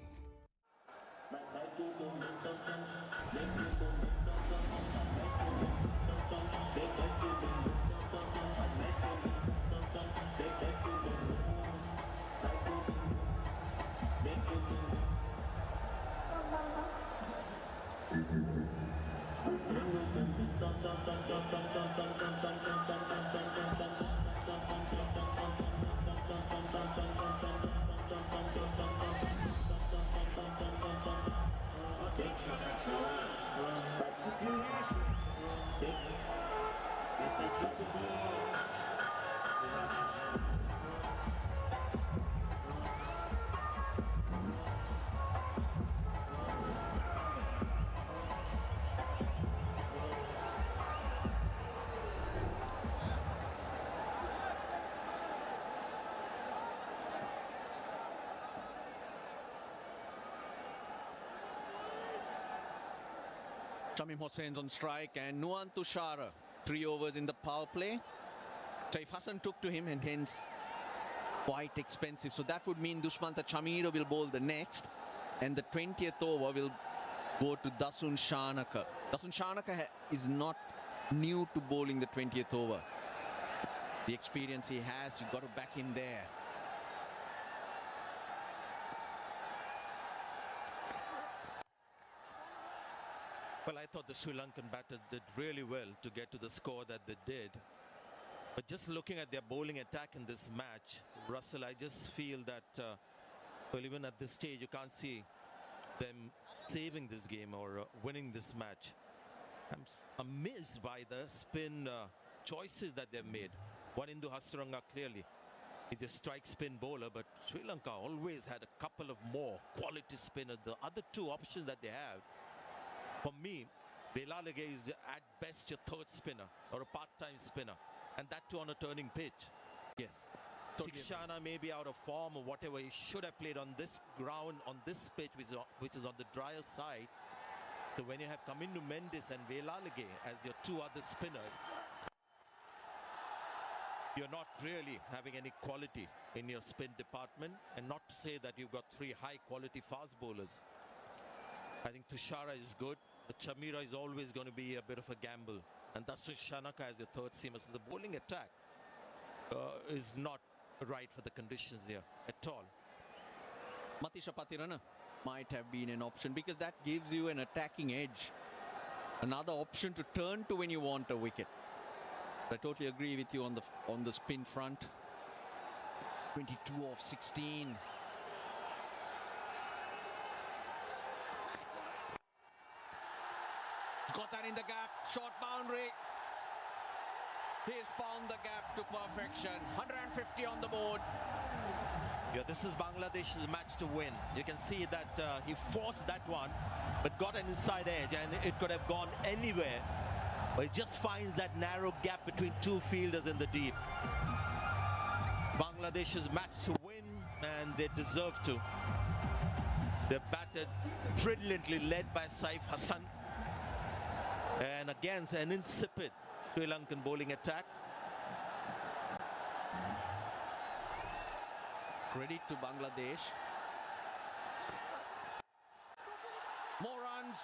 Shamim Hossain's on strike and Nuwan Tushara 3 overs in the power play. Saif Hassan took to him and hence quite expensive. So that would mean Dushmantha Chamira will bowl the next and the 20th over will go to Dasun Shanaka. Dasun Shanaka is not new to bowling the 20th over. The experience he has, you've got to back him there. Well, I thought the Sri Lankan batters did really well to get to the score that they did. But just looking at their bowling attack in this match, Russell, I just feel that, well, even at this stage, you can't see them saving this game or winning this match. I'm amazed by the spin choices that they've made. Wanindu Hasaranga clearly, he's a strike spin bowler, but Sri Lanka always had a couple of more quality spinners. The other two options that they have, for me, Velalage is at best your third spinner or a part-time spinner, and that too on a turning pitch. Yes. Tikshana may be out of form or whatever. He should have played on this ground, on this pitch, which is on the drier side. So when you have Kamindu Mendes and Velalage as your two other spinners, you're not really having any quality in your spin department, and not to say that you've got 3 high-quality fast bowlers. I think Tushara is good, but Chamira is always going to be a bit of a gamble. And that's Shanaka as your third seamer. So the bowling attack is not right for the conditions here at all. Matisha Patirana might have been an option because that gives you an attacking edge. Another option to turn to when you want a wicket. I totally agree with you on the spin front. 22 of 16. Got that in the gap. Short boundary. He's found the gap to perfection. 150 on the board. Yeah, this is Bangladesh's match to win. You can see that he forced that one, but got an inside edge, and it could have gone anywhere. But he just finds that narrow gap between two fielders in the deep. Bangladesh's match to win, and they deserve to. They're batted brilliantly, led by Saif Hassan. And against an insipid Sri Lankan bowling attack. Credit to Bangladesh. More runs.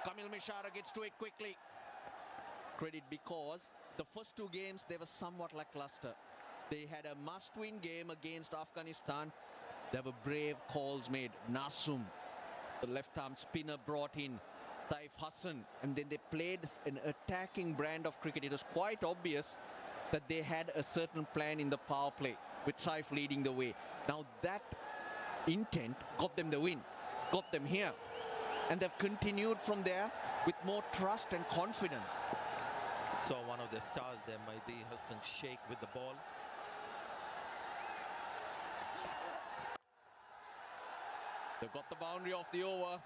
Kamil Mishara gets to it quickly. Credit because the first two games they were somewhat lackluster. They had a must-win game against Afghanistan. There were brave calls made. Nasum, the left-arm spinner, brought in. Saif Hassan, and then they played an attacking brand of cricket. It was quite obvious that they had a certain plan in the power play, with Saif leading the way. Now that intent got them the win, got them here, and they've continued from there with more trust and confidence. Saw one of the stars there, Mahdi Hassan Sheikh, with the ball. They've got the boundary off the over,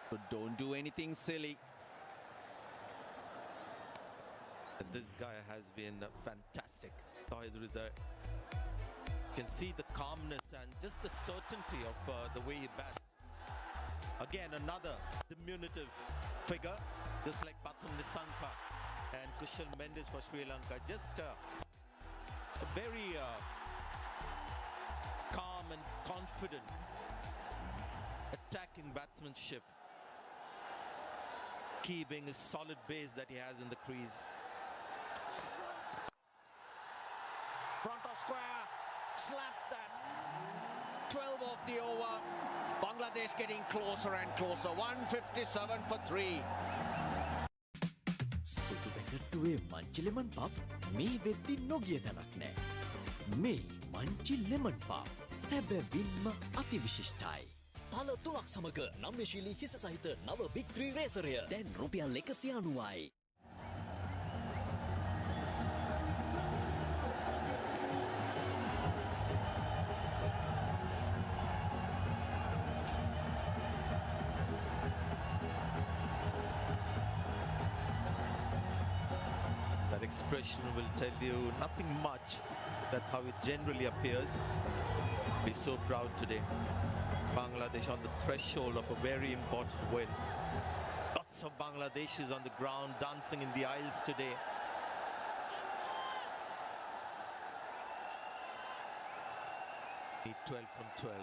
so don't do anything silly. This guy has been fantastic. You can see the calmness and just the certainty of the way he bats. Again, another diminutive figure, just like Pathum Nissanka and Kushal Mendes for Sri Lanka. Just a very calm and confident attacking batsmanship. Key being his solid base that he has in the crease. Front of square, slapped that. 12 off the over. Bangladesh getting closer and closer. 157 for 3. සුදු පැකට්ටුවේ Munchee lemon puff මේ වෙද්දි නොගිය තැනක් නෑ. මේ Munchee lemon puff සැබවින්ම අතිවිශිෂ්ටයි. තල 3ක් සමග නම්‍යශීලී හිස සහිත නව බිග් 3 රේසරය දැන් රුපියල් 190යි. That expression will tell you nothing much. That's how it generally appears. Be so proud today. Bangladesh on the threshold of a very important win. Lots of Bangladeshis on the ground dancing in the aisles today. Need 12 from 12.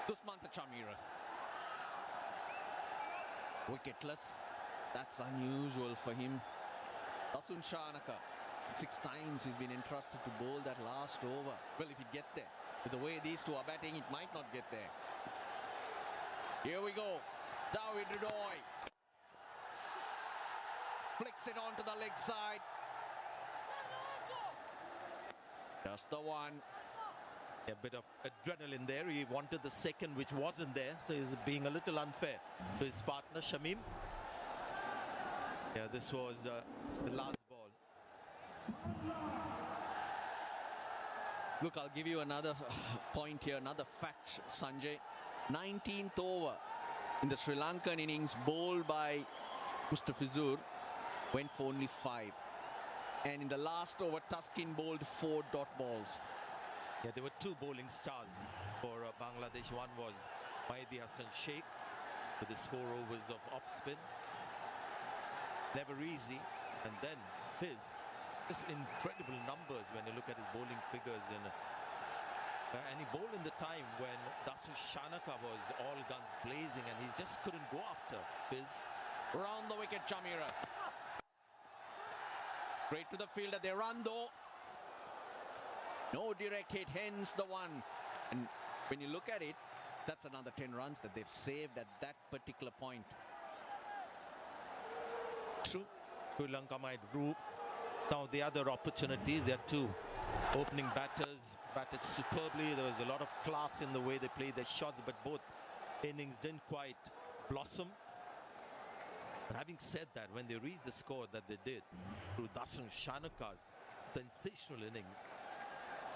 Dusmanta Chamira. Wicketless. That's unusual for him. Dasun Shanaka. 6 times he's been entrusted to bowl that last over. Well, if it gets there. With the way these two are batting, it might not get there. Here we go. David Rudoy flicks it onto the leg side. Just the one. A bit of adrenaline there. He wanted the second, which wasn't there. So he's being a little unfair to his partner, Shamim. Yeah, this was the last ball. Look, I'll give you another point here, another fact, Sanjay. 19th over in the Sri Lankan innings, bowled by Mustafizur, went for only 5. And in the last over, Taskin bowled 4 dot balls. Yeah, there were 2 bowling stars for Bangladesh. One was Mahdi Hassan Sheikh with his 4 overs of off spin. Never easy. And then his just incredible numbers when you look at his bowling figures. And he bowled in the time when Dasun Shanaka was all guns blazing and he just couldn't go after Fizz. Round the wicket, Chamira. Straight to the fielder. They run though. No direct hit, hence the one. And When you look at it, that's another 10 runs that they've saved at that particular point. True. Sri Lanka might rule. Now the other opportunities, there are two opening batters batted superbly. There was a lot of class in the way they played their shots, but both innings didn't quite blossom. But having said that, when they reached the score that they did through Dasan Shanaka's sensational innings,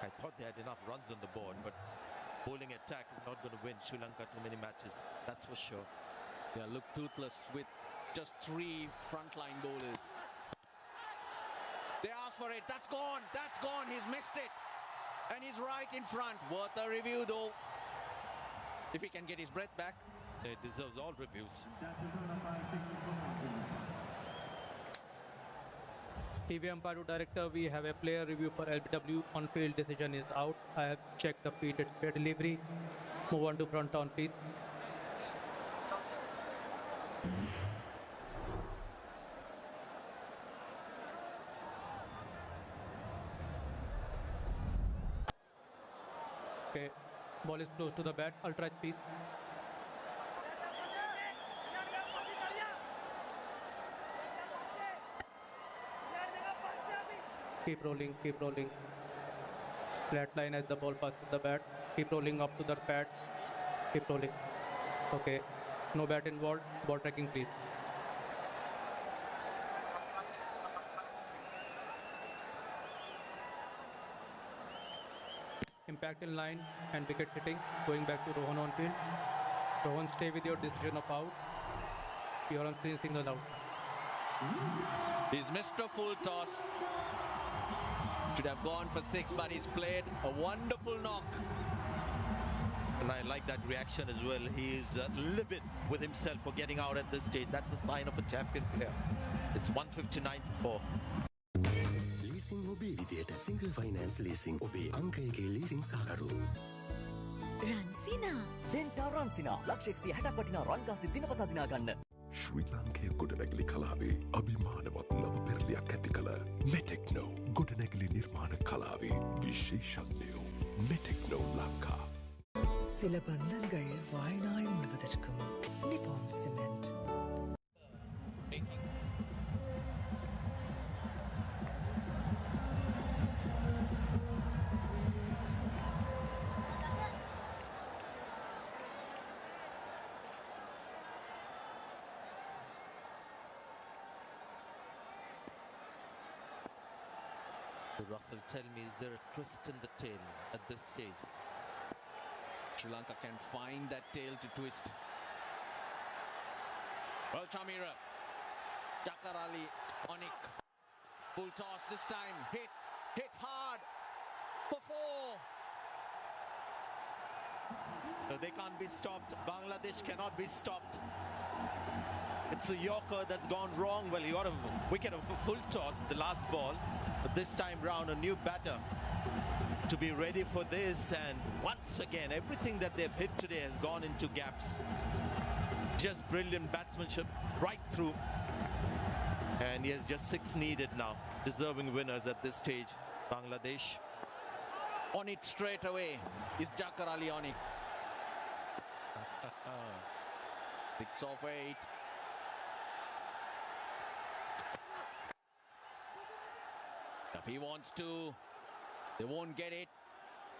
I thought they had enough runs on the board, but bowling attack is not going to win Sri Lanka too many matches, that's for sure. They look toothless with just 3 frontline bowlers. They asked for it. That's gone. That's gone. He's missed it. And he's right in front. Worth a review though. If he can get his breath back. It deserves all reviews. TV umpire director, we have a player review for LBW. On field decision is out. I have checked the feet, it's fair delivery. Move on to front on, please. Okay, ball is close to the bat. Ultra please. Keep rolling, keep rolling. Flat line as the ball passes the bat. Keep rolling up to the pad. Keep rolling. Okay. No bat involved. Ball tracking, please. Impact in line and wicket hitting. Going back to Rohan on field. Rohan, stay with your decision of out. You are on screen, signal out. He's missed a full toss. Should have gone for 6, but he's played a wonderful knock. And I like that reaction as well. He is livid with himself for getting out at this stage. That's a sign of a champion player. It's 159-4. Leasing ඔබේ විදියට single finance leasing ඔබේ අංකයක leasing සාකරු. රන්සිනා. වෙන්ටා රන්සිනා ලක්ෂ 160ක් වටිනා රන්කාසි දිනපතා දිනා ගන්න. ශ්‍රී ලාංකේය ගොඩනැගිලි කලාවේ අභිමානවත් නව පෙරලියක් ඇති කළ මෙටෙක්නෝ ගොඩනැගිලි නිර්මාණ කලාවේ විශේෂඥයෝ මෙටෙක්නෝ ලංකා. சில பந்தங்கள் வாழ்நாள் முழுவதற்கும் நிப்பான் cement. Russell, tell me, is there a twist in the tail at this stage? Sri Lanka can find that tail to twist. Well, Chamira, Jakar Ali, Onik, full toss this time, hit hard for 4. No, they can't be stopped. Bangladesh cannot be stopped. It's a Yorker that's gone wrong. Well, he got a wicket of a full toss the last ball, but this time round a new batter to be ready for this, and once again everything that they've hit today has gone into gaps. Just brilliant batsmanship right through, and he has just 6 needed now. Deserving winners at this stage, Bangladesh. On it straight away is Jakar Ali on it. 6 of 8. If he wants to, they won't get it,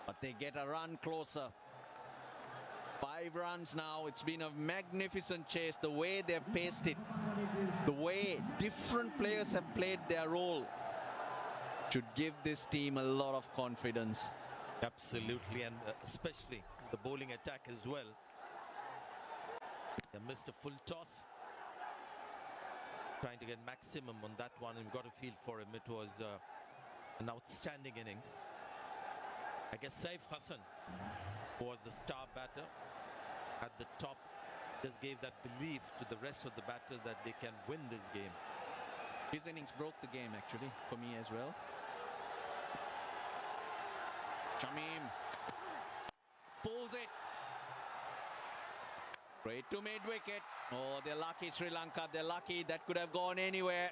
but they get a run closer. 5 runs now. It's been a magnificent chase. The way they've paced it, the way different players have played their role, should give this team a lot of confidence. Absolutely, and especially the bowling attack as well. They missed a full toss. Trying to get maximum on that one, and we've got a feel for him. It was an outstanding innings. I guess Saif Hassan was the star batter at the top. Just gave that belief to the rest of the batters that they can win this game. His innings broke the game actually for me as well. Shamim pulls it straight to mid-wicket. Oh, they're lucky, Sri Lanka. They're lucky. That could have gone anywhere.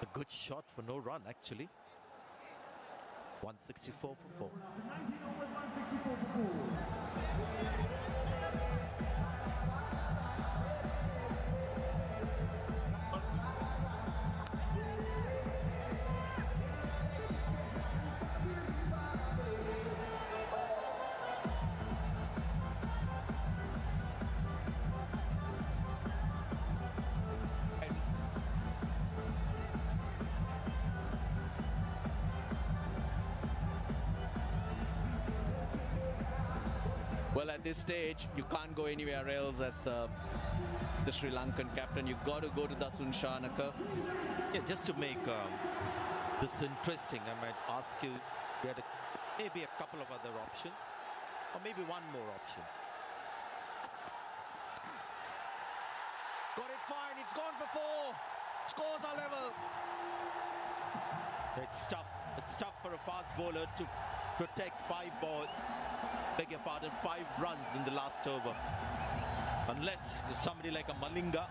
A good shot for no run, actually. 164 for 4. Well, at this stage, you can't go anywhere else as the Sri Lankan captain. You've got to go to Dasun Shanaka. Yeah, just to make this interesting, I might ask you, you had maybe a couple of other options, or maybe one more option. Got it fine. It's gone for 4. Scores are level. It's tough. It's tough for a fast bowler to protect 5 runs in the last over. Unless somebody like a Malinga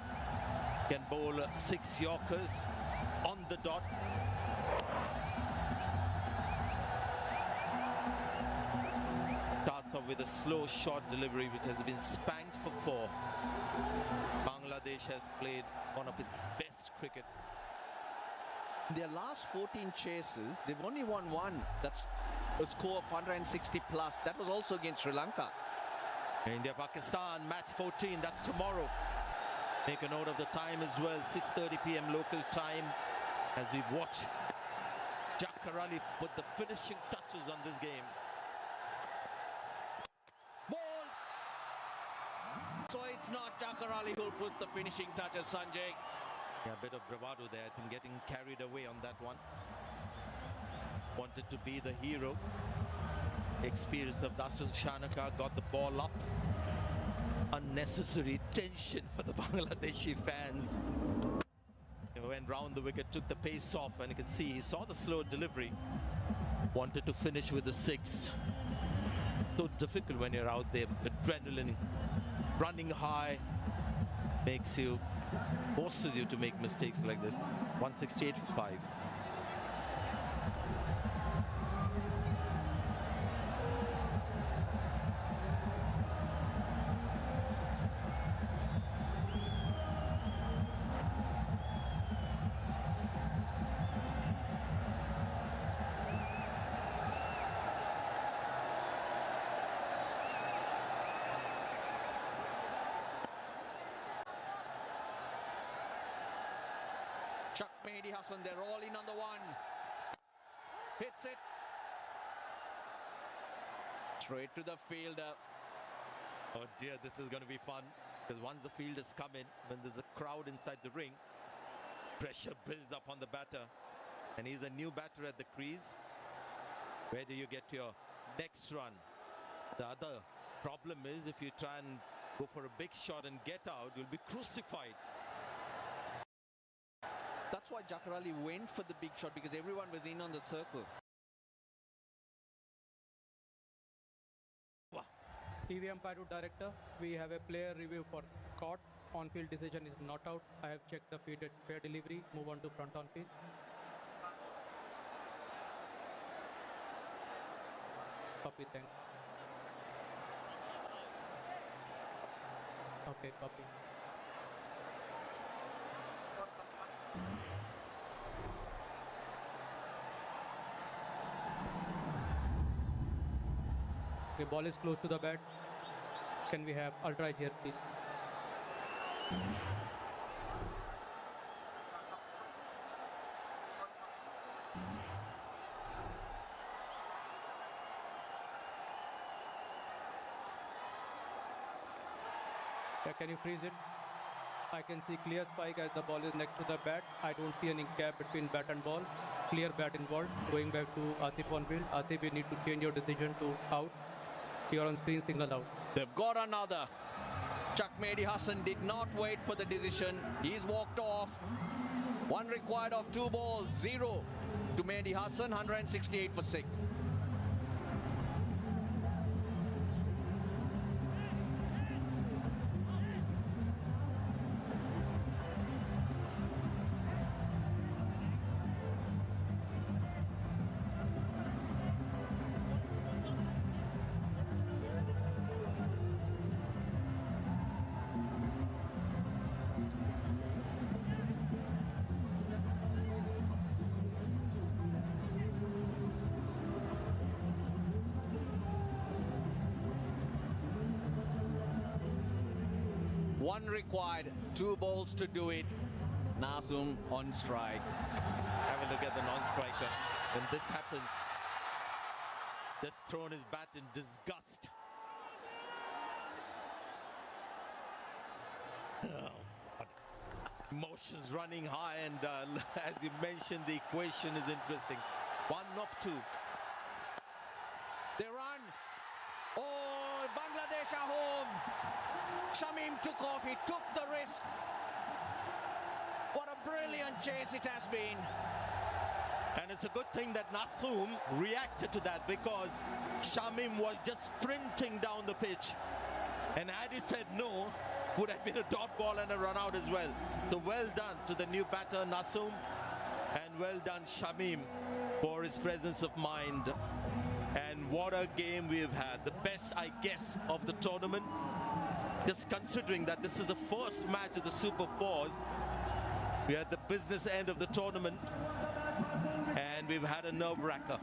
can bowl 6 Yorkers on the dot. Starts off with a slow short delivery which has been spanked for 4. Bangladesh has played one of its best cricket. Their last 14 chases, they've only won 1. That's a score of 160 plus. That was also against Sri Lanka. India-Pakistan, match 14, that's tomorrow. Make a note of the time as well, 6:30 p.m. local time, as we watch Jafar Ali put the finishing touches on this game. Ball! So it's not Jafar Ali who put the finishing touches, Sanjay. Yeah, a bit of bravado there, I think, getting carried away on that one. Wanted to be the hero. Experience of Dasun Shanaka, got the ball up. Unnecessary tension for the Bangladeshi fans. He went round the wicket, took the pace off, and you can see he saw the slow delivery. Wanted to finish with the 6. So difficult when you're out there. Adrenaline running high forces you to make mistakes like this. 168 for 5. Hassan, they're all in on the 1. Hits it. Straight to the fielder. Oh dear, this is going to be fun. Because once the fielders come in, when there's a crowd inside the ring, pressure builds up on the batter. And he's a new batter at the crease. Where do you get your next run? The other problem is if you try and go for a big shot and get out, you'll be crucified. That's why Jafar Ali went for the big shot, because everyone was in on the circle. TV umpire to director, we have a player review for caught. On-field decision is not out. I have checked the fair delivery. Move on to front on field. Copy, thanks. Okay, copy. Okay, ball is close to the bat. Can we have ultra here, please? Yeah, can you freeze it? I can see clear spike as the ball is next to the bat. I don't see any gap between bat and ball. Clear bat involved. Going back to Asif on field. Asif, you need to change your decision to out. You're on screen, signal out. They've got another. Mehdi Hassan did not wait for the decision. He's walked off. 1 required of 2 balls. 0 to Mehdi Hassan. 168 for 6. One required, 2 balls to do it. Nasum on strike. Have a look at the non-striker. When this happens, just thrown his bat in disgust. Emotions running high, and as you mentioned, the equation is interesting. 1 off 2. They run. Oh, Bangladesh are home. Shamim took off. He took the risk. What a brilliant chase it has been. And it's a good thing that Nasum reacted to that, because Shamim was just sprinting down the pitch. And had he said no, would have been a dot ball and a run out as well. So well done to the new batter Nasum, and well done Shamim for his presence of mind. And what a game we've had. The best, I guess, of the tournament. Just considering that this is the first match of the Super Fours. We're at the business end of the tournament, and we've had a nerve-wracker.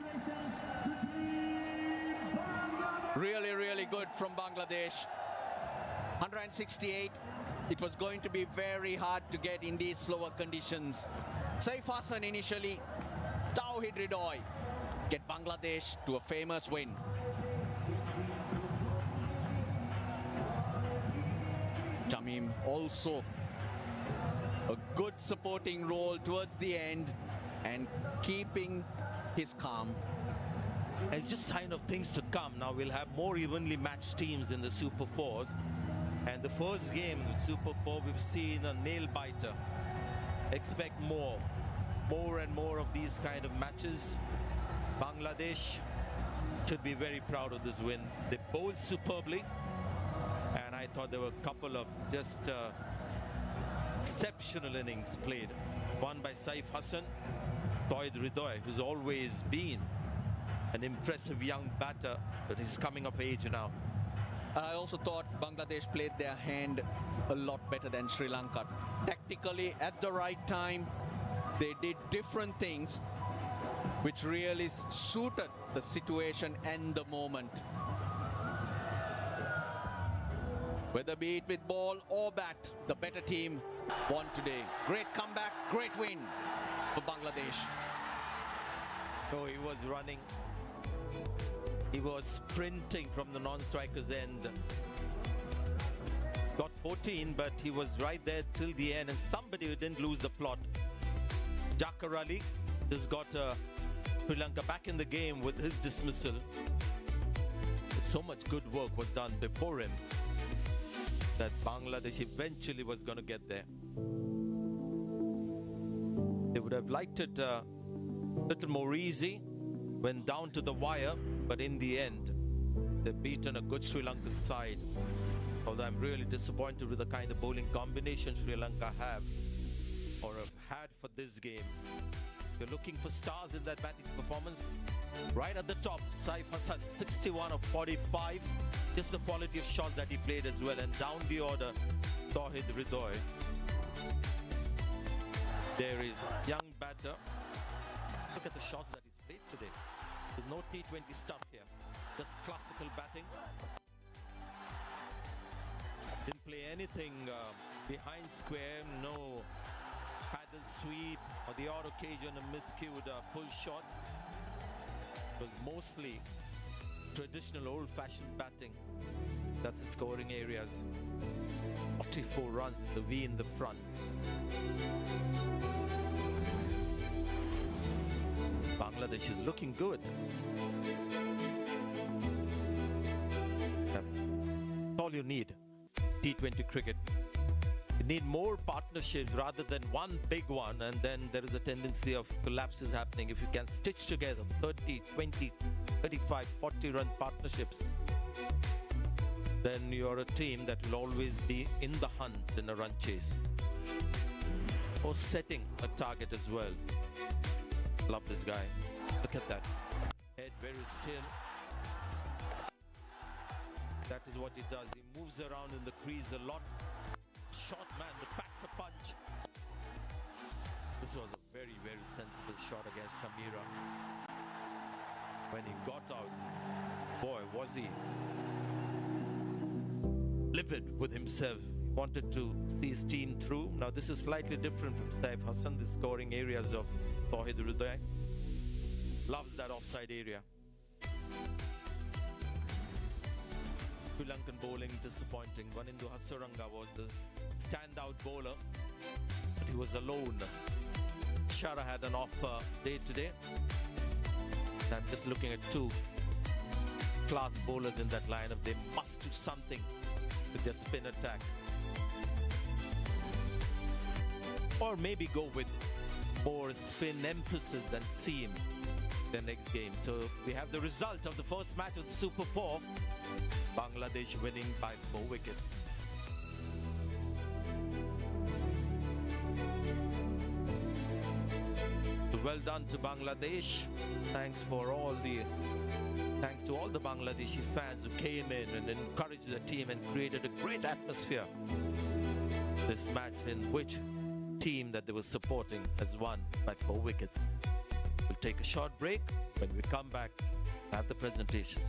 Really, really good from Bangladesh. 168. It was going to be very hard to get in these slower conditions. Saif Hassan initially, Tauhid Ridoy get Bangladesh to a famous win. Tamim also a good supporting role towards the end and keeping his calm. And just sign of things to come. Now we'll have more evenly matched teams in the Super Fours. And the first game, Super 4, we've seen a nail-biter. Expect more and more of these kind of matches. Bangladesh should be very proud of this win. They bowled superbly, and I thought there were a couple of just exceptional innings played. One by Saif Hassan, Tauhid Ridoy, who's always been an impressive young batter, but he's coming of age now. I also thought Bangladesh played their hand a lot better than Sri Lanka. Tactically, at the right time, they did different things which really suited the situation and the moment. Whether be it with ball or bat, the better team won today. Great comeback, great win for Bangladesh. So he was running. He was sprinting from the non-striker's end. Got 14, but he was right there till the end. And somebody who didn't lose the plot, Jakar Ali, just got Sri Lanka back in the game with his dismissal. So much good work was done before him that Bangladesh eventually was going to get there. They would have liked it a little more easy, went down to the wire, but in the end, they've beaten a good Sri Lankan side. Although I'm really disappointed with the kind of bowling combination Sri Lanka have or have had for this game. You're looking for stars in that batting performance. Right at the top, Saif Hassan, 61 of 45. Just the quality of shots that he played as well. And down the order, Tauhid Ridoy. There is young batter. Look at the shots that he's played today. There's no T20 stuff here. Just classical batting. Didn't play anything behind square. No paddle sweep or the odd occasion a miscued pull shot. It was mostly traditional old-fashioned batting. That's the scoring areas. 44 runs, the V in the front. Bangladesh is looking good. That's all you need. T20 cricket. You need more partnerships rather than one big one, and then there is a tendency of collapses happening. If you can stitch together 30, 20, 35, 40 run partnerships, then you're a team that will always be in the hunt in a run chase. Or setting a target as well. Love this guy. Look at that. Head very still. That is what he does. He moves around in the crease a lot. Short man that packs a punch. This was a very, very sensible shot against Shamira. When he got out, boy, was he livid with himself. wanted to see his team through. Now this is slightly different from Saif Hassan, the scoring areas of Tawhid Hriday. Loves that offside area. Sri Lankan bowling disappointing. Wanindu Hasaranga was the standout bowler, but he was alone. Shara had an off day today. I'm just looking at two class bowlers in that lineup. They must do something with their spin attack. Or maybe go with more spin emphasis than seam the next game. So we have the result of the first match of the Super 4. Bangladesh winning by 4 wickets. Well done to Bangladesh. Thanks to all the Bangladeshi fans who came in and encouraged the team and created a great atmosphere. This match in which team that they were supporting has won by 4 wickets. We'll take a short break. When we come back, have the presentations.